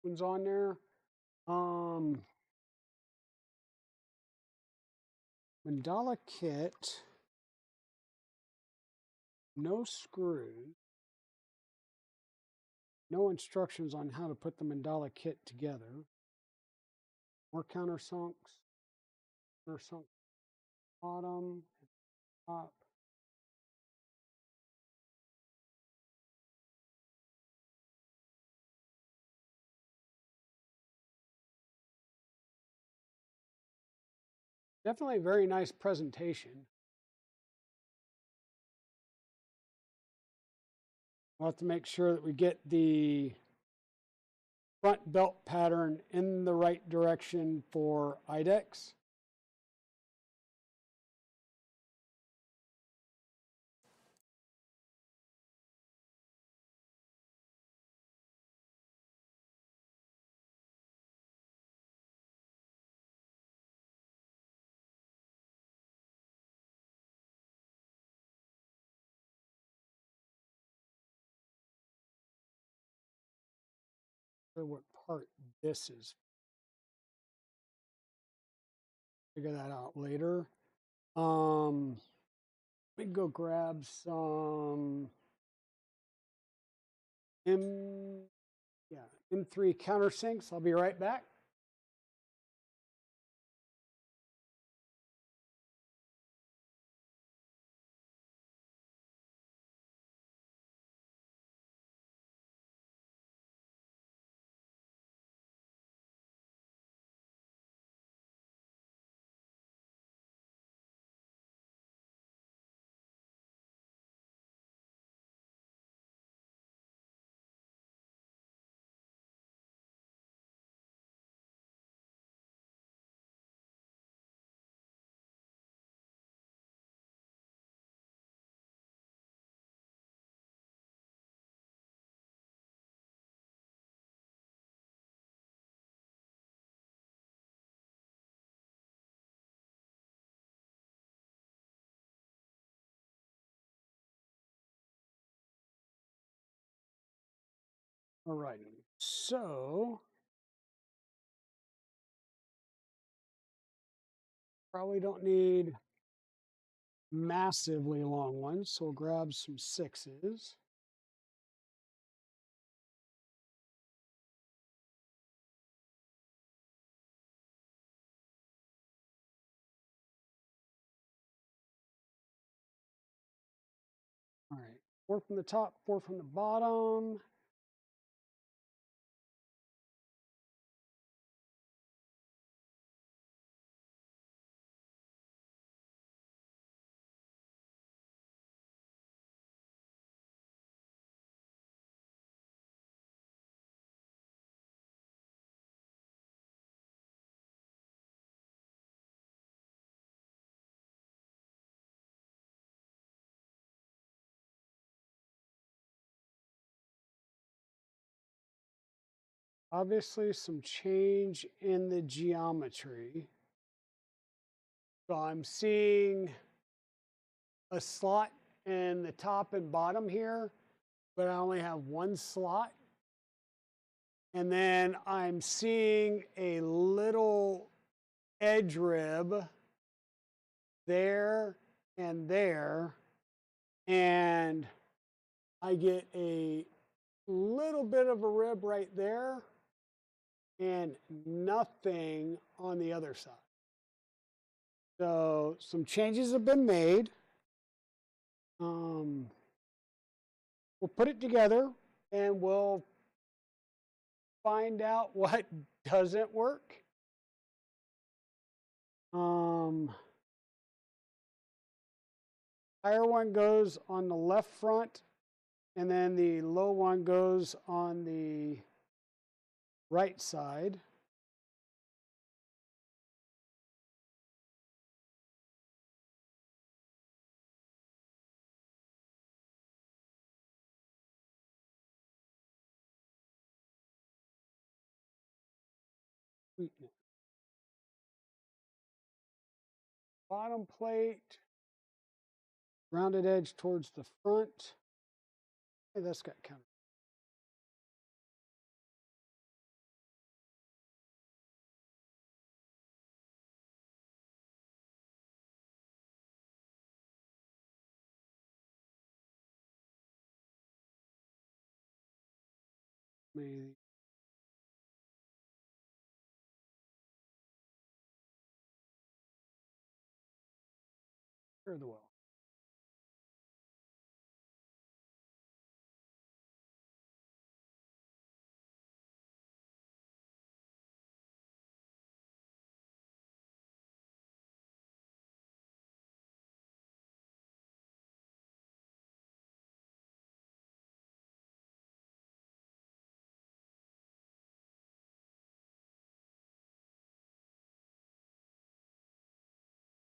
One's on there. Mandala kit, no screws, no instructions on how to put the mandala kit together. More countersunks, countersunk bottom, top. Definitely a very nice presentation. We'll have to make sure that we get the front belt pattern in the right direction for IDEX. What part this is. Figure that out later. Let me go grab some M3 countersinks. I'll be right back. Alrighty. So probably don't need massively long ones. So we'll grab some sixes. All right. Four from the top, four from the bottom. Obviously, some change in the geometry. So I'm seeing a slot in the top and bottom here, but I only have one slot. And then I'm seeing a little edge rib there and there. And I get a little bit of a rib right there and nothing on the other side. So some changes have been made. We'll put it together and we'll find out what doesn't work. Higher one goes on the left front, and then the low one goes on the right side. Bottom plate, rounded edge towards the front. Hey, that's got kind of. Maybe. Clear the well.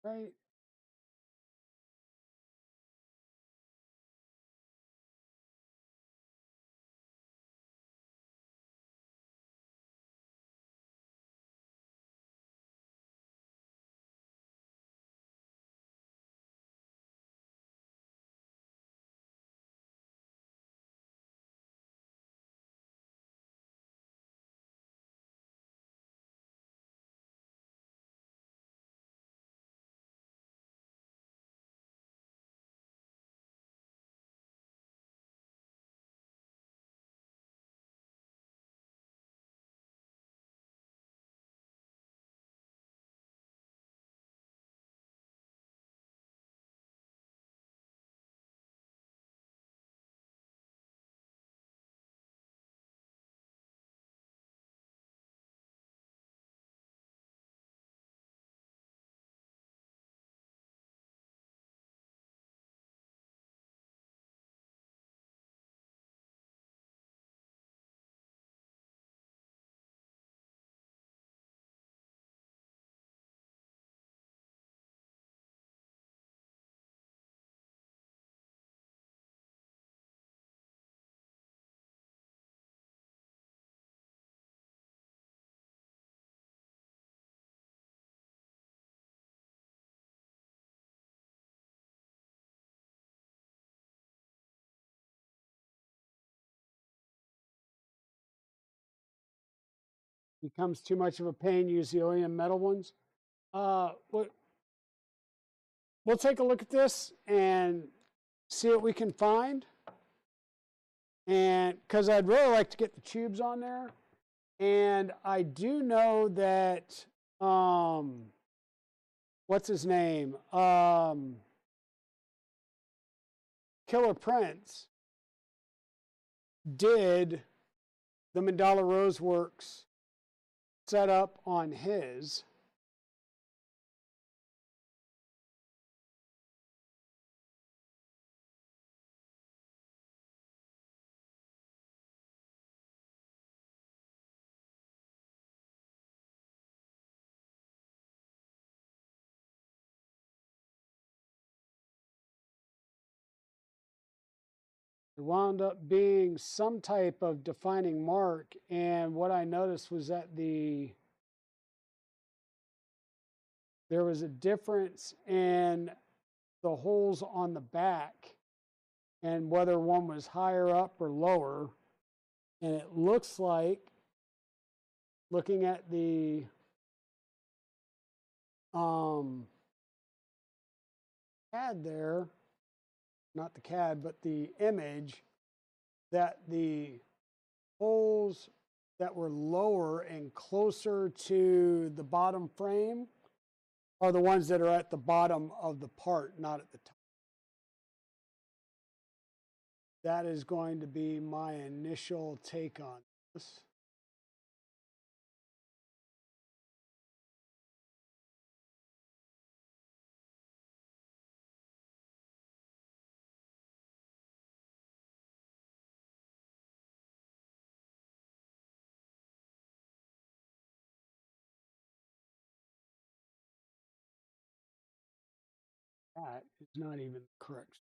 Right. becomes too much of a pain, use the OEM metal ones. We'll take a look at this and see what we can find. And because I'd really like to get the tubes on there. And I do know that, what's his name? Killer Prince did the Mandala Roseworks setup on his. It wound up being some type of defining mark, and what I noticed was that there was a difference in the holes on the back and whether one was higher up or lower. And it looks like, looking at the CAD there, not the CAD, but the image, that the holes that were lower and closer to the bottom frame are the ones that are at the bottom of the part, not at the top. That is going to be my initial take on this. That is not even correct.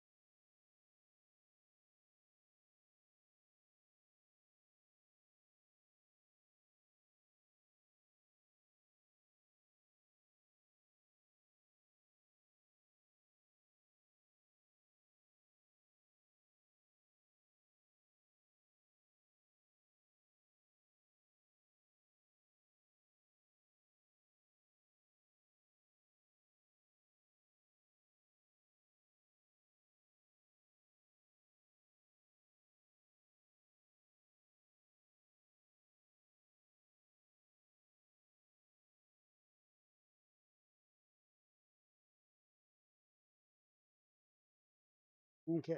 Okay.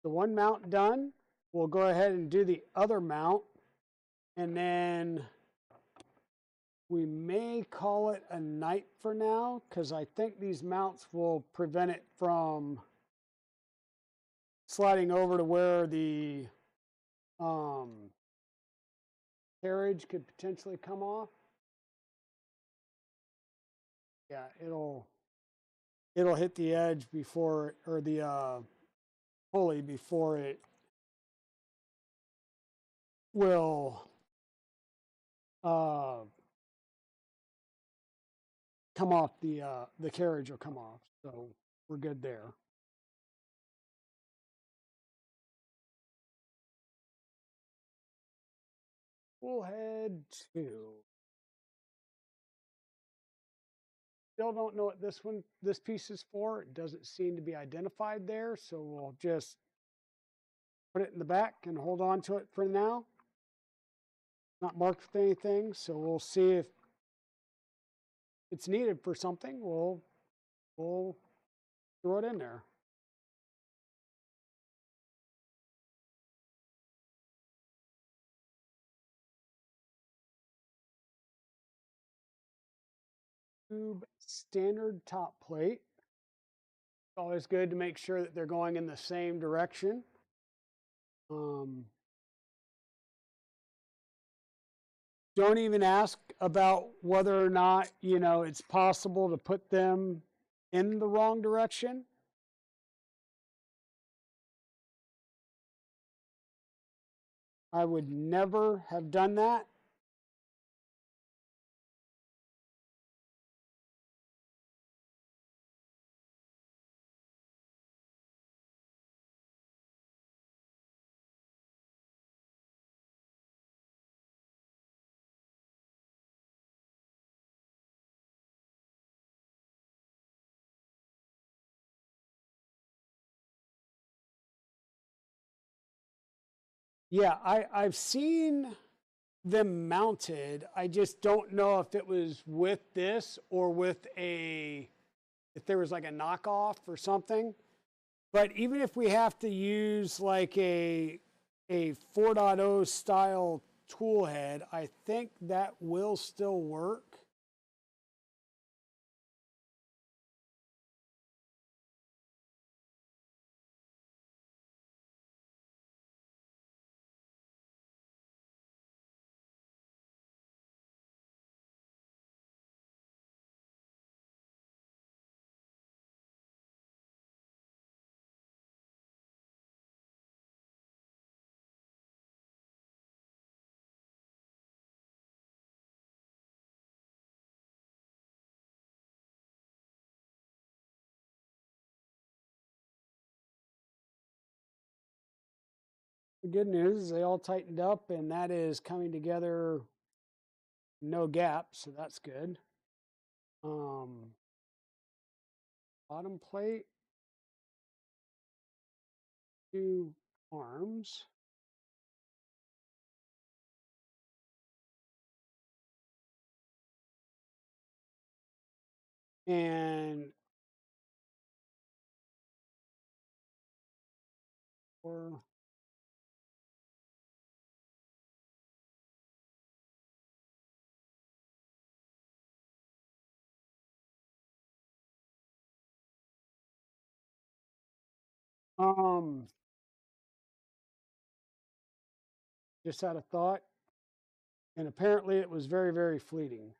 The one mount done, we'll go ahead and do the other mount, and then we may call it a night for now, because I think these mounts will prevent it from sliding over to where the carriage could potentially come off. Yeah, it'll hit the edge before, or the pulley before it will come off. The carriage will come off, so we're good there. We'll head to. Still don't know what this piece is for. It doesn't seem to be identified there, so we'll just put it in the back and hold on to it for now. Not marked with anything, so we'll see if it's needed for something. We'll throw it in there. Tube standard top plate. It's always good to make sure that they're going in the same direction. Don't even ask about whether or not, it's possible to put them in the wrong direction. I would never have done that. Yeah, I've seen them mounted. I just don't know if it was with this or with if there was like a knockoff or something. But even if we have to use like a 4.0 style tool head, I think that will still work. The good news is they all tightened up, and that is coming together no gaps, so that's good. Um, Bottom plate, two arms. And four. Um, just had a thought, and apparently it was very, very fleeting.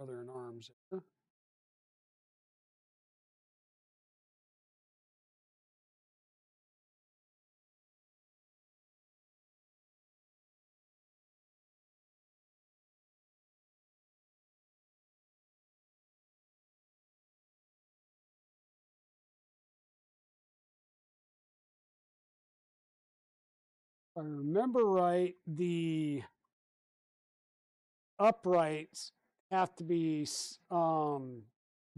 Other in arms. If I remember right, the uprights have to be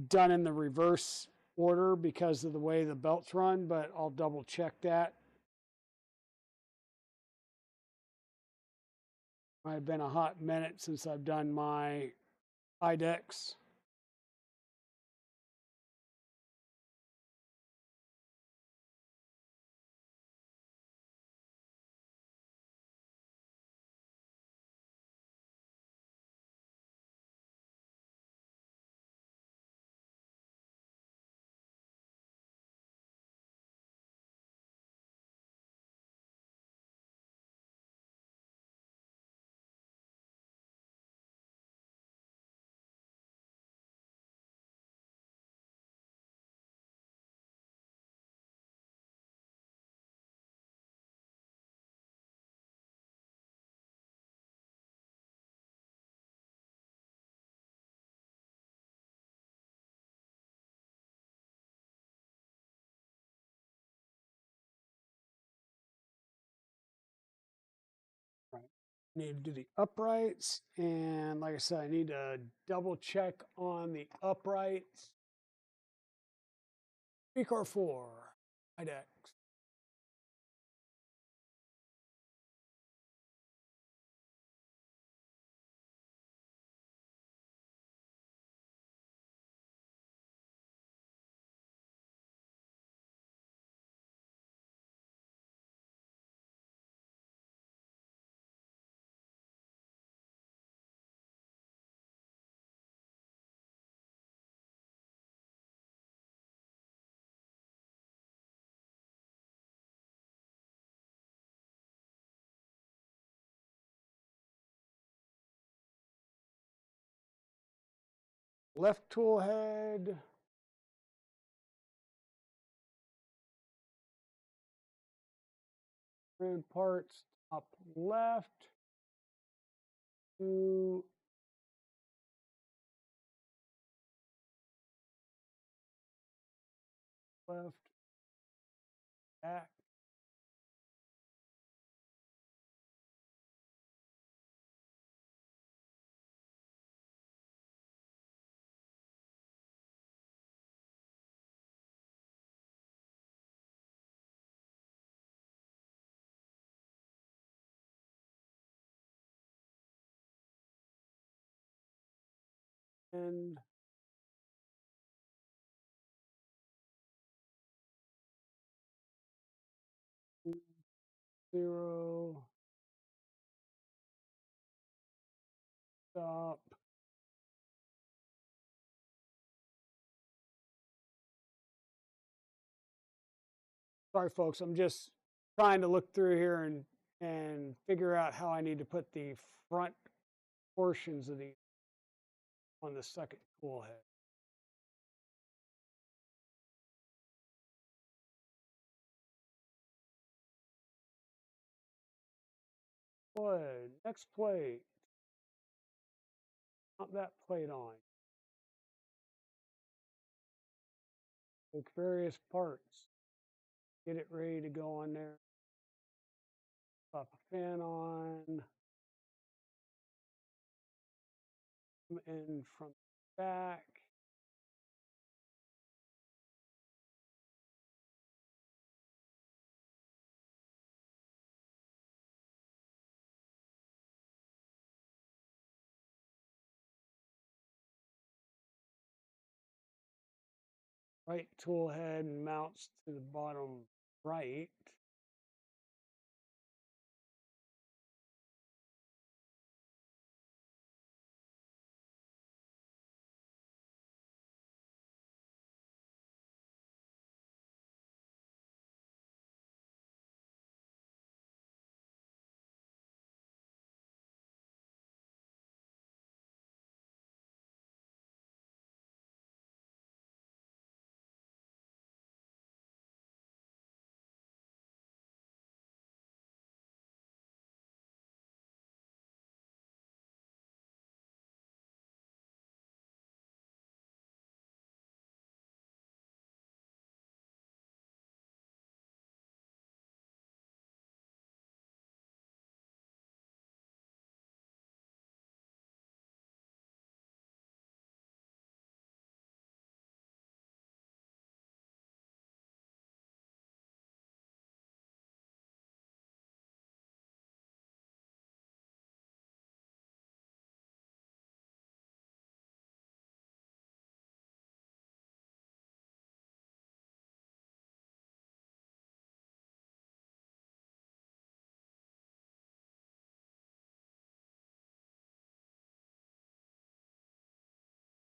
done in the reverse order because of the way the belts run, but I'll double check that. Might have been a hot minute since I've done my IDEX. Right. Need to do the uprights, and like I said, I need to double check on the uprights. V-Core 4, IDEX. Left tool head, printed parts, top left to left, back. And 0, stop. Sorry, folks. I'm just trying to look through here and figure out how I need to put the front portions of the on the second tool head. Play. Next plate. Put that plate on. Take various parts. Get it ready to go on there. Pop a fan on. Come in from the back. Right tool head mounts to the bottom right.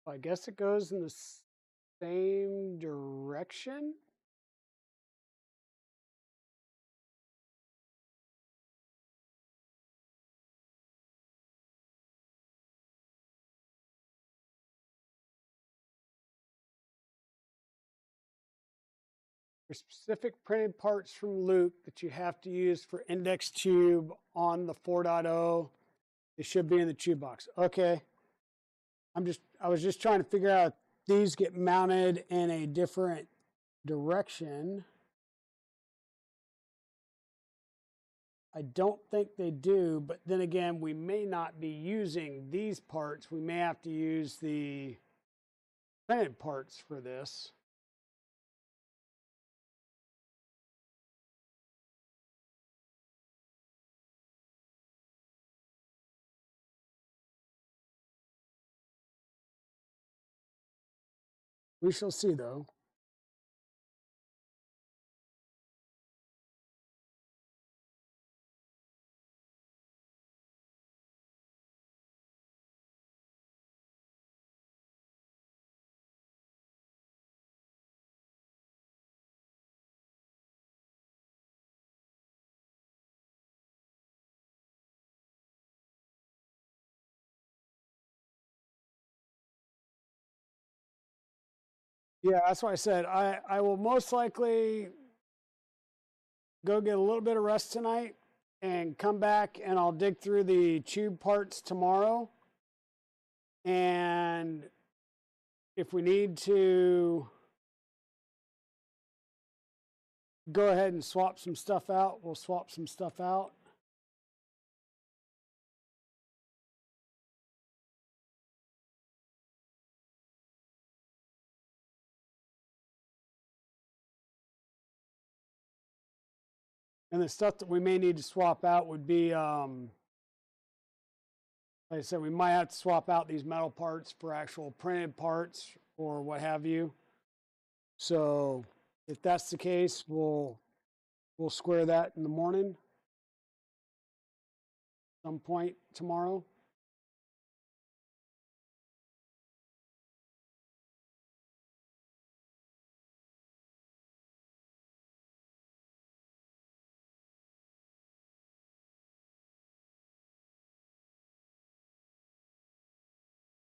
I guess it goes in the same direction. For specific printed parts from Luke that you have to use for index tube on the 4.0, it should be in the tube box. Okay. I was just trying to figure out if these get mounted in a different direction. I don't think they do, but then again, we may not be using these parts. We may have to use the printed parts for this. We shall see, though. Yeah, that's why I said I will most likely go get a little bit of rest tonight and come back, and I'll dig through the tube parts tomorrow. And if we need to go ahead and swap some stuff out, we'll swap some stuff out. And the stuff that we may need to swap out would be, like I said, we might have to swap out these metal parts for actual printed parts or what have you. So if that's the case, we'll square that in the morning, some point tomorrow.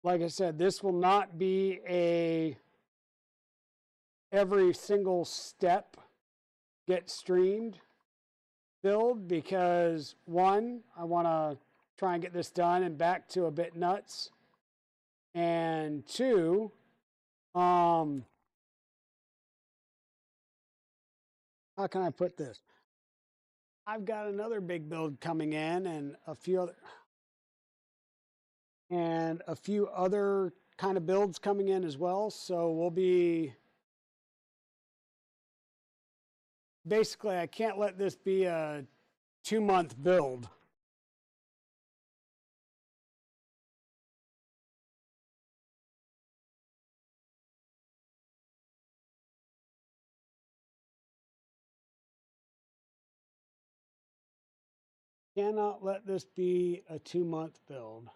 Like I said, this will not be a every single step get streamed build, because one, I want to try and get this done and back to Abitnutz, and two, how can I put this? I've got another big build coming in, and a few other kind of builds coming in as well. So we'll be basically, I can't let this be a 2-month build. Cannot let this be a 2-month build.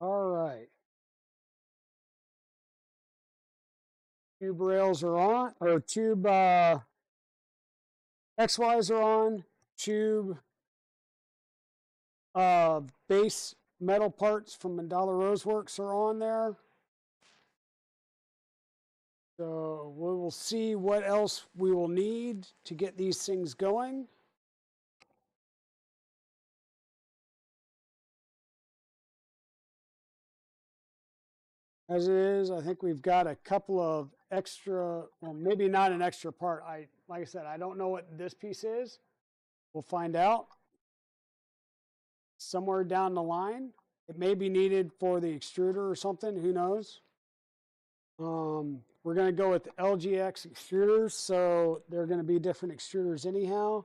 All right. Tube rails are on, or tube XYs are on. Tube base metal parts from Mandala Roseworks are on there. So we will see what else we will need to get these things going. As it is, I think we've got a couple of extra, well, maybe not an extra part. Like I said, I don't know what this piece is. We'll find out somewhere down the line. It may be needed for the extruder or something, who knows? We're going to go with the LGX extruders, so they're going to be different extruders anyhow.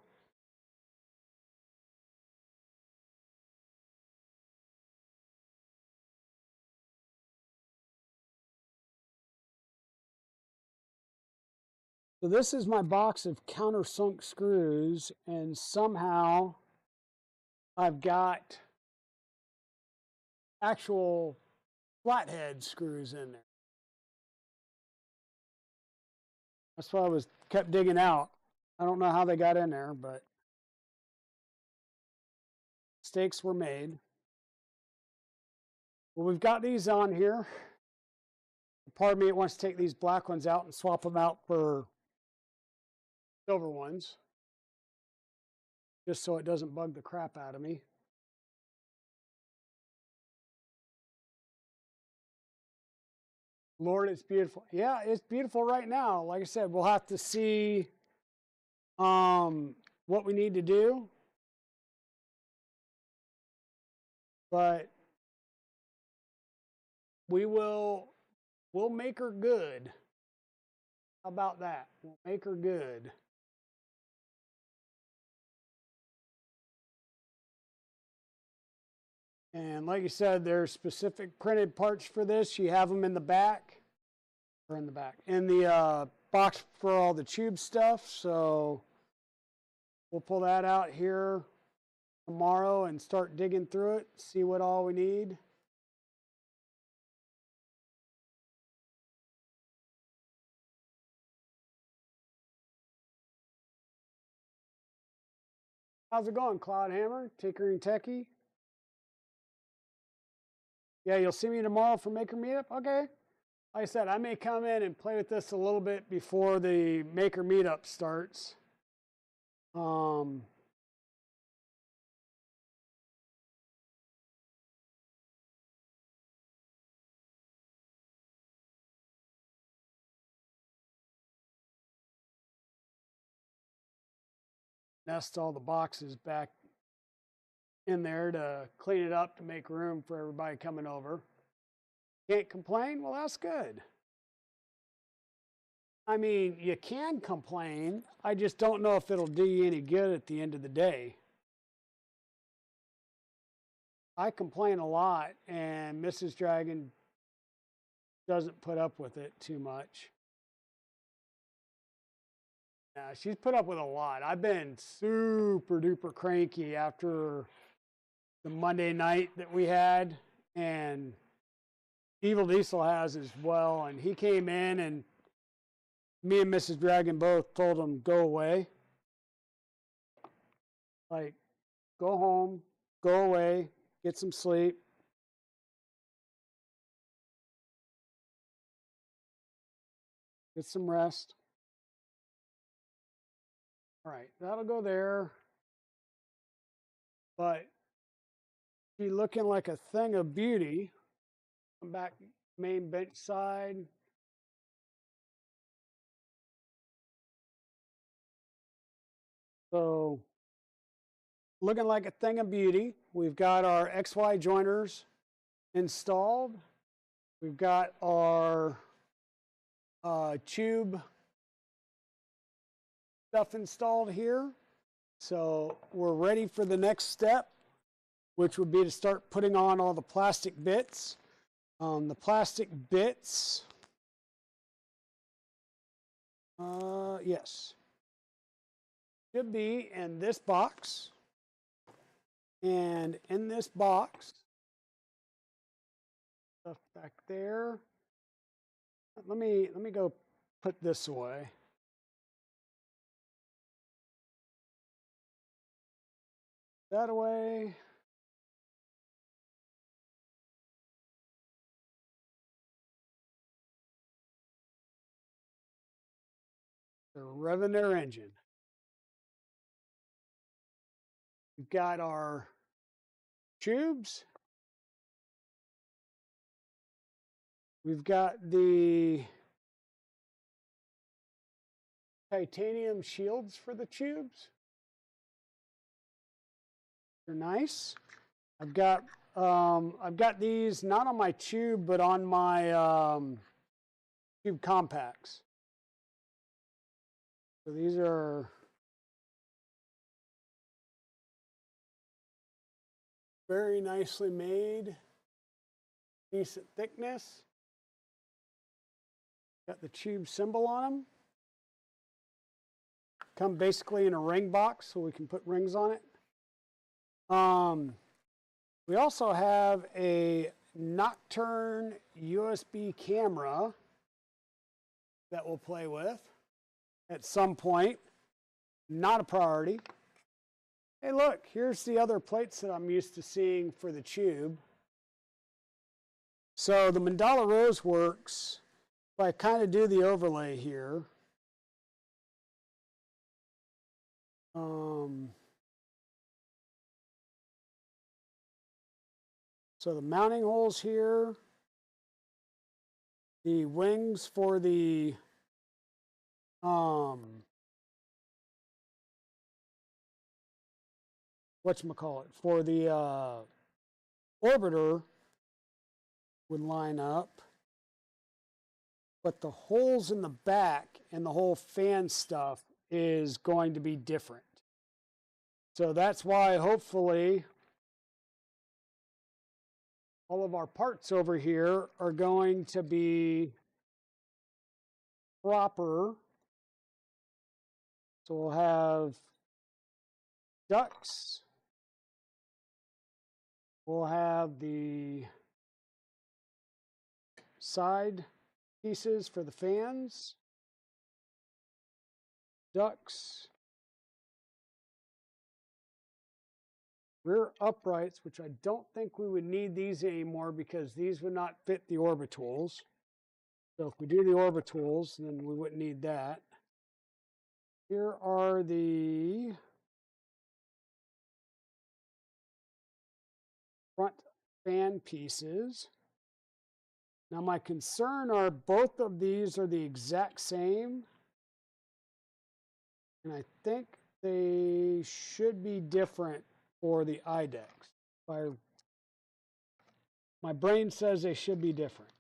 So this is my box of countersunk screws, and somehow I've got actual flathead screws in there. That's why I kept digging out. I don't know how they got in there, but mistakes were made. Well, we've got these on here. Part of me wants to take these black ones out and swap them out for silver ones, just so it doesn't bug the crap out of me. Lord, it's beautiful. Yeah, it's beautiful right now. Like I said, we'll have to see what we need to do. But we'll make her good. How about that? We'll make her good. And like you said, there's specific printed parts for this. You have them in the back, or in the box for all the tube stuff. So we'll pull that out here tomorrow and start digging through it, see what all we need. How's it going, Cloud Hammer, Tinker and Techie? Yeah, you'll see me tomorrow for Maker Meetup? Okay. Like I said, I may come in and play with this a little bit before the Maker Meetup starts. Nest all the boxes back in there to clean it up to make room for everybody coming over. Can't complain? Well, that's good. I mean, you can complain. I just don't know if it'll do you any good at the end of the day. I complain a lot, and Mrs. Dragon doesn't put up with it too much. Yeah, she's put up with a lot. I've been super duper cranky after the Monday night that we had, and Evil Diesel has as well. And he came in, and me and Mrs. Dragon both told him, go away. Like, go home, go away, get some sleep. Get some rest. All right, that'll go there. But be looking like a thing of beauty. Come back main bench side. So looking like a thing of beauty. We've got our XY joiners installed. We've got our tube stuff installed here. So we're ready for the next step, which would be to start putting on all the plastic bits. The plastic bits, yes, should be in this box. And in this box, stuff back there. Let me go put this away. That away. They're revving their engine. We've got our tubes. We've got the titanium shields for the tubes. They're nice. I've got these not on my tube, but on my tube compacts. So these are very nicely made, decent thickness. Got the tube symbol on them. Come basically in a ring box so we can put rings on it. We also have a Nocturne USB camera that we'll play with at some point. Not a priority. Hey, look, here's the other plates that I'm used to seeing for the tube. So the mandala rose works if I kind of do the overlay here. So the mounting holes here, the wings for the whatchamacallit, for the orbiter would line up, but the holes in the back and the whole fan stuff is going to be different. So that's why hopefully all of our parts over here are going to be proper. So we'll have ducts. We'll have the side pieces for the fans, ducts, rear uprights, which I don't think we would need these anymore because these would not fit the orbitals. So if we do the orbitals, then we wouldn't need that. Here are the front fan pieces. Now my concern are both of these are the exact same. And I think they should be different for the IDEX. My brain says they should be different.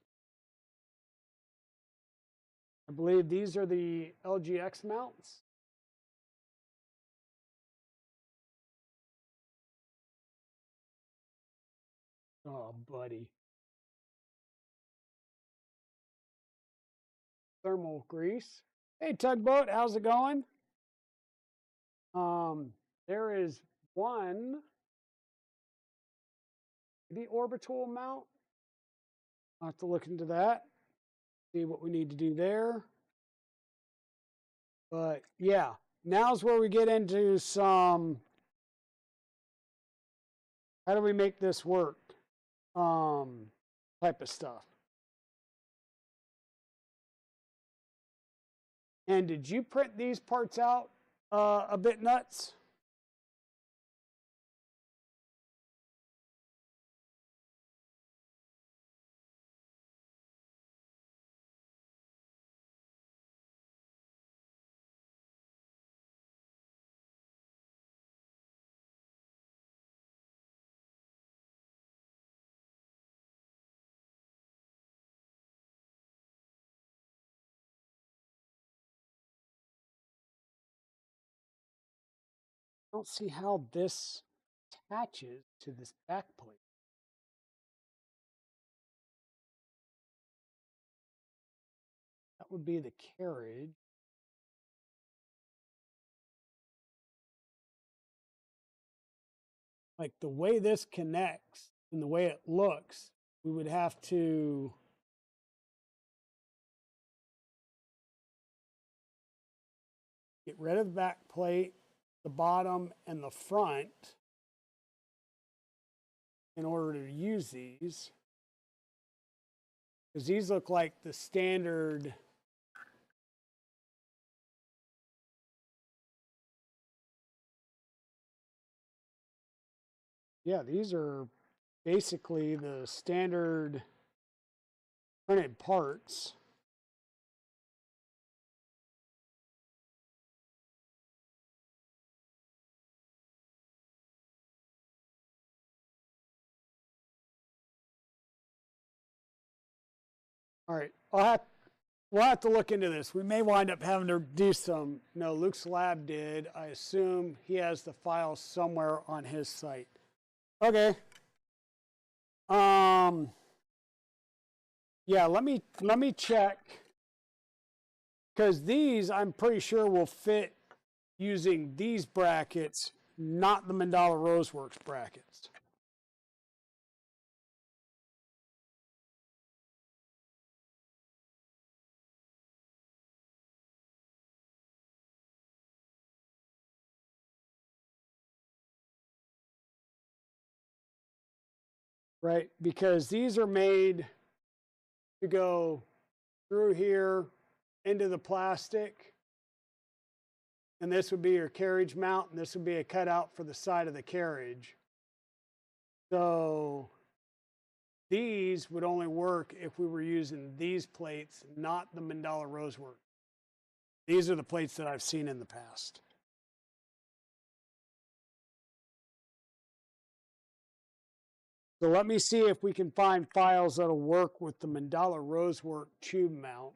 I believe these are the LGX mounts. Oh, buddy. Thermal grease. Hey, Tugboat, how's it going? There is one, the orbital mount. I'll have to look into that, see what we need to do there. But yeah, now's where we get into some, how do we make this work type of stuff. And did you print these parts out, Abitnutz? I don't see how this attaches to this back plate. That would be the carriage. Like the way this connects and the way it looks, we would have to get rid of the back plate, the bottom, and the front in order to use these. Because these look like the standard yeah, these are basically the standard printed parts. All right, we'll have to look into this. We may wind up having to do some, no, Luke's lab did. I assume he has the files somewhere on his site. Okay. Yeah, let me check. Because these, I'm pretty sure, will fit using these brackets, not the Mandala Roseworks brackets. Right, because these are made to go through here into the plastic. And this would be your carriage mount, and this would be a cutout for the side of the carriage. So these would only work if we were using these plates, not the Mandala Rosework. These are the plates that I've seen in the past. So let me see if we can find files that'll work with the Mandala Rosework tube mount.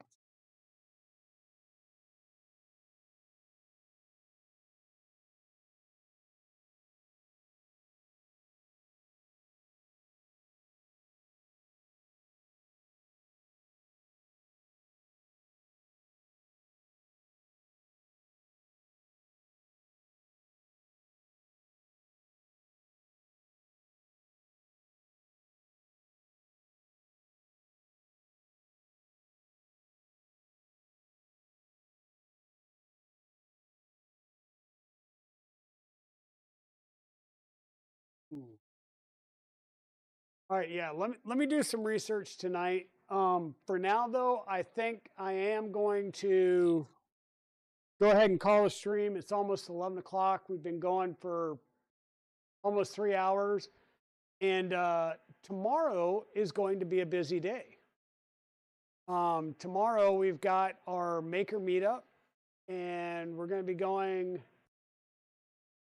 All right, yeah. Let me do some research tonight. For now, though, I think I am going to go ahead and call a stream. It's almost 11 o'clock. We've been going for almost 3 hours, and tomorrow is going to be a busy day. Tomorrow we've got our maker meetup, and we're going to be going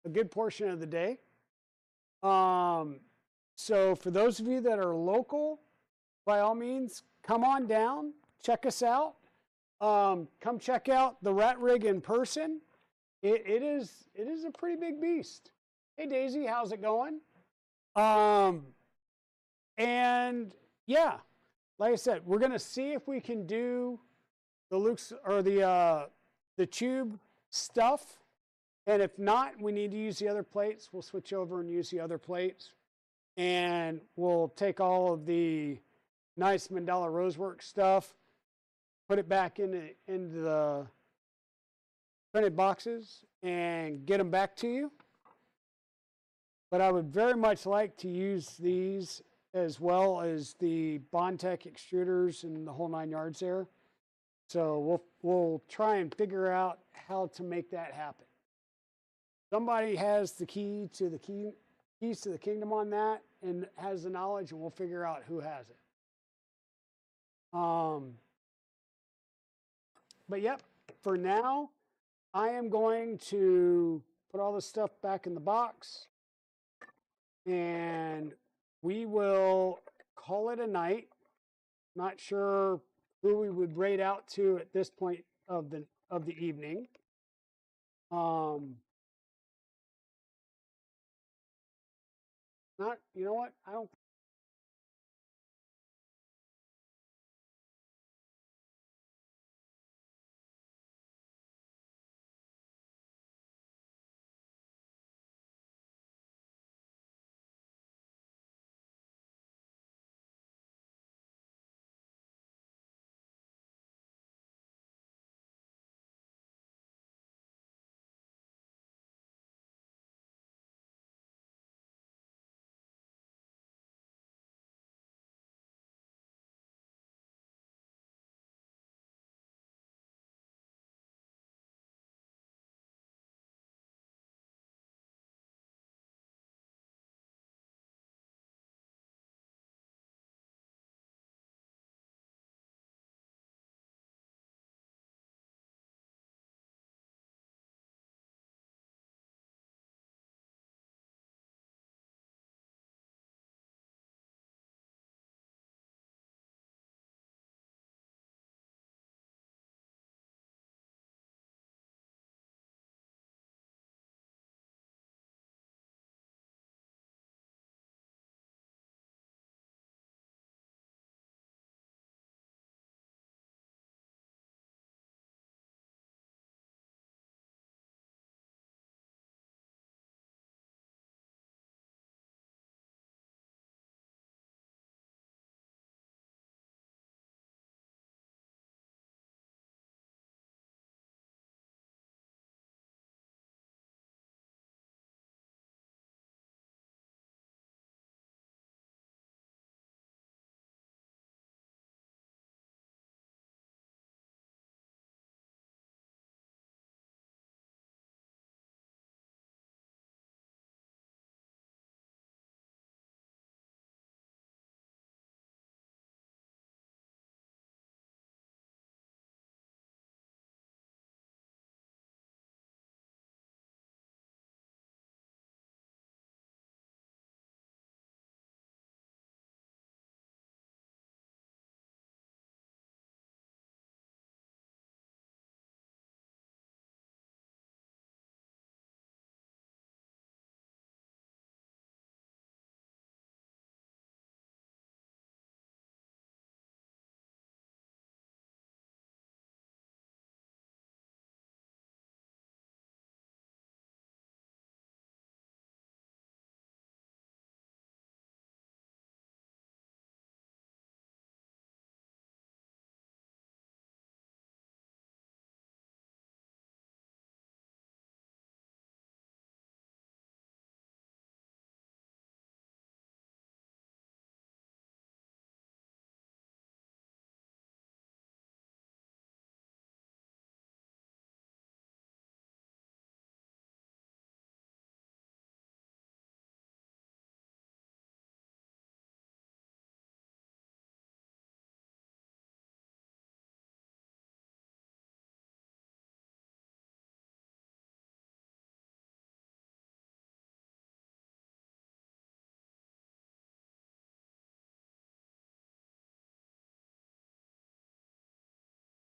a good portion of the day. So for those of you that are local, by all means, come on down, check us out. Come check out the RatRig in person. It is a pretty big beast. Hey Daisy, how's it going? And yeah, like I said, we're gonna see if we can do the Luke's or the tube stuff. And if not, we need to use the other plates. We'll switch over and use the other plates. And we'll take all of the nice mandala rosework stuff, put it back into the printed boxes and get them back to you. But I would very much like to use these as well as the Bondtech extruders and the whole 9 yards there. So we'll try and figure out how to make that happen. Somebody has the keys to the kingdom on that and has the knowledge, and we'll figure out who has it. But yep, for now, I am going to put all this stuff back in the box, and we will call it a night. Not sure who we would rate out to at this point of the evening. You know what? I don't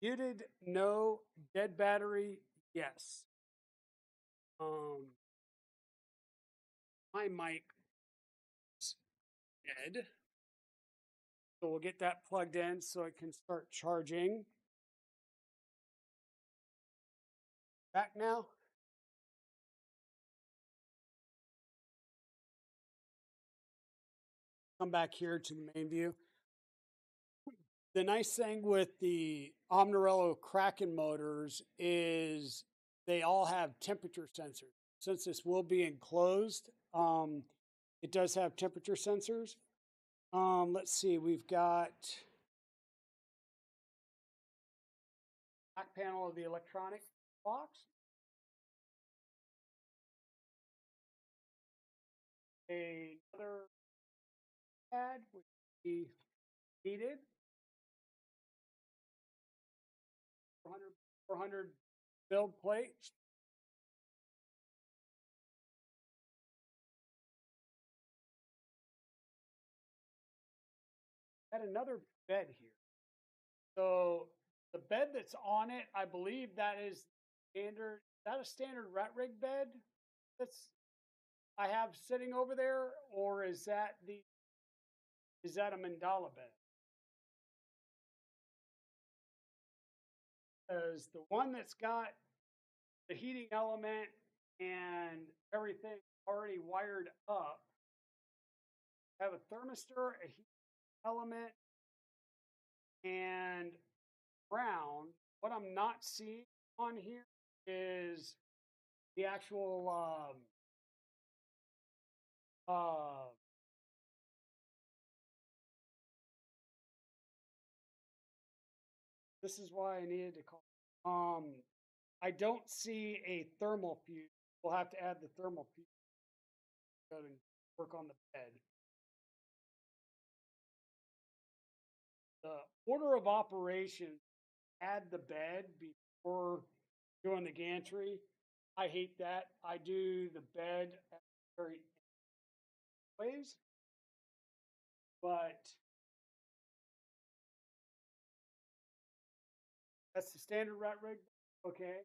Muted, no. Dead battery, yes. My mic is dead. So we'll get that plugged in so it can start charging. Back now. Come back here to the main view. The nice thing with the Omnirello Kraken motors is they all have temperature sensors. Since this will be enclosed, it does have temperature sensors. Let's see, we've got back panel of the electronic box. Another pad which we needed. 400 build plate. Had another bed here. So the bed that's on it, I believe that is standard. Is that a standard RatRig bed that's I have sitting over there, or is that a mandala bed? Because the one that's got the heating element and everything already wired up, have a thermistor, a heat element, and ground. What I'm not seeing on here is the actual this is why I needed to call. I don't see a thermal fuse. We'll have to add the thermal fuse and work on the bed. The order of operations, add the bed before doing the gantry. I hate that. I do the bed at the very ways, but that's the standard RatRig. Okay,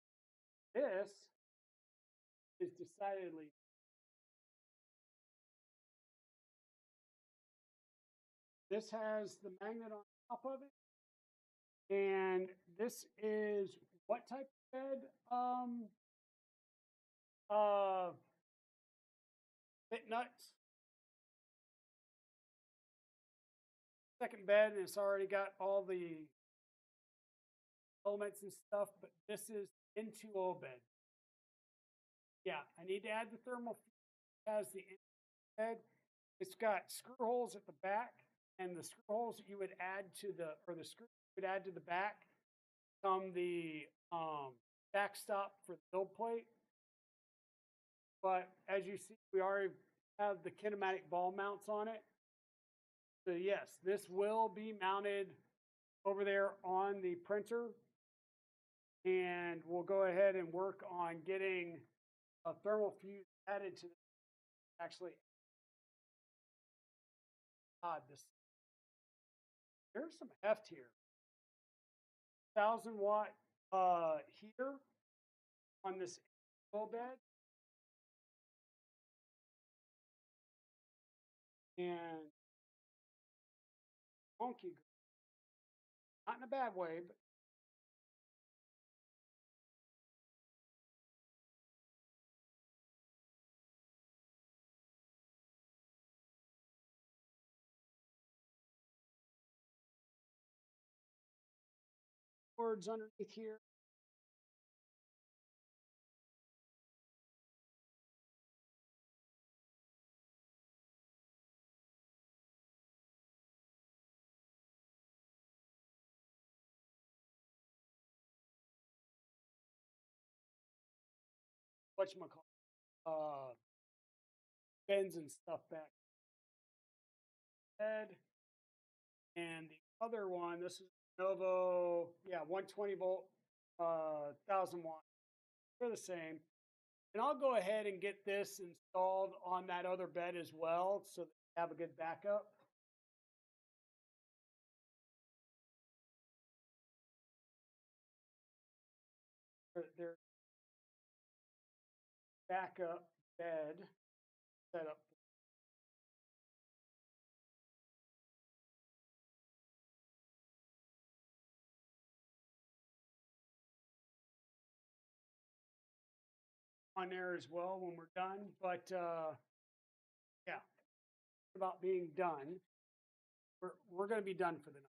this is decidedly. This has the magnet on top of it, and this is what type of bed? Abitnutz. Second bed, and it's already got all the elements and stuff, but this is N2O bed. Yeah, I need to add the thermal. It has the bed. It's got screw holes at the back, and the screw holes that you would add to the screw you would add to the back come the backstop for the build plate. But as you see, we already have the kinematic ball mounts on it. So yes, this will be mounted over there on the printer, and we'll go ahead and work on getting a thermal fuse added to actually. There's some heft here. 1,000-watt heater on this full bed, and funky, not in a bad way, but words underneath here. Whatchamacallit, bends and stuff back. Head. And the other one, this is Novo, yeah, 120 volt, 1,000 watt. They're the same. And I'll go ahead and get this installed on that other bed as well, so that we have a good backup. their backup bed setup. On there as well when we're done, but yeah, about being done. We're going to be done for the night.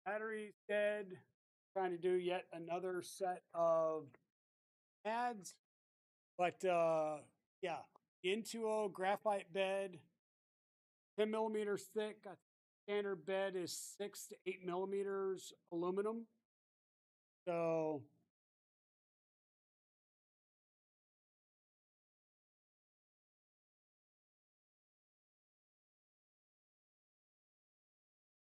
Battery's dead. Trying to do yet another set of ads, but yeah, Intuo graphite bed, 10 millimeters thick. I think standard bed is 6 to 8 millimeters aluminum. So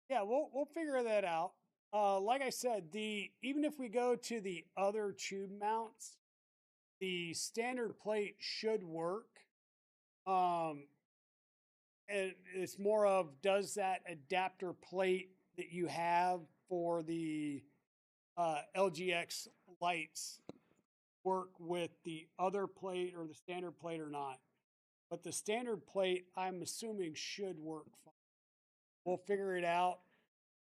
yeah, we'll figure that out. Like I said, even if we go to the other tube mounts, the standard plate should work. And it's more of, does that adapter plate that you have for the LGX lights work with the other plate or the standard plate or not? But the standard plate, I'm assuming, should work fine. We'll figure it out.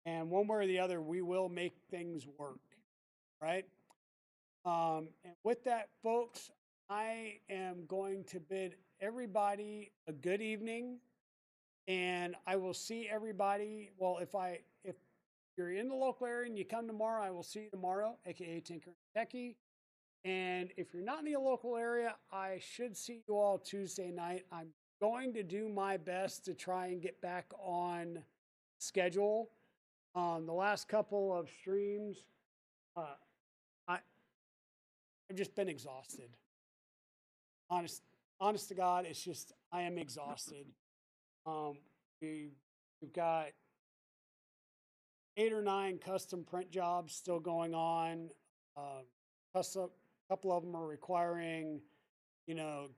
And one way or the other, we will make things work, right? And with that, folks, I am going to bid everybody a good evening, and I will see everybody. Well, if you're in the local area and you come tomorrow, I will see you tomorrow, aka Tinker and Techie. And if you're not in the local area, I should see you all Tuesday night. I'm going to do my best to try and get back on schedule. The last couple of streams, I've just been exhausted. Honest to God, it's just I am exhausted. We've got 8 or 9 custom print jobs still going on. A couple of them are requiring,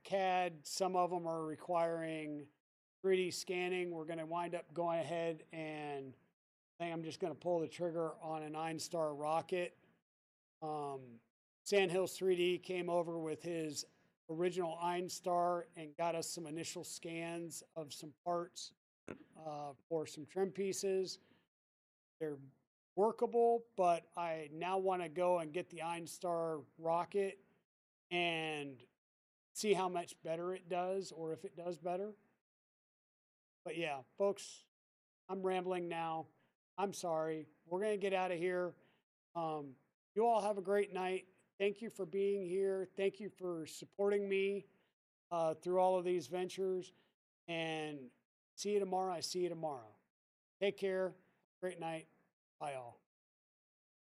CAD. Some of them are requiring 3D scanning. We're going to wind up going ahead and I think I'm just going to pull the trigger on an Einstar rocket. Sandhills 3D came over with his original Einstar and got us some initial scans of some parts for some trim pieces. They're workable, but I now want to go and get the Einstar rocket and see how much better it does, or if it does better. But yeah, folks, I'm rambling now. I'm sorry. We're going to get out of here. You all have a great night. Thank you for being here. Thank you for supporting me through all of these ventures. And see you tomorrow. I see you tomorrow. Take care. Great night. Bye, all.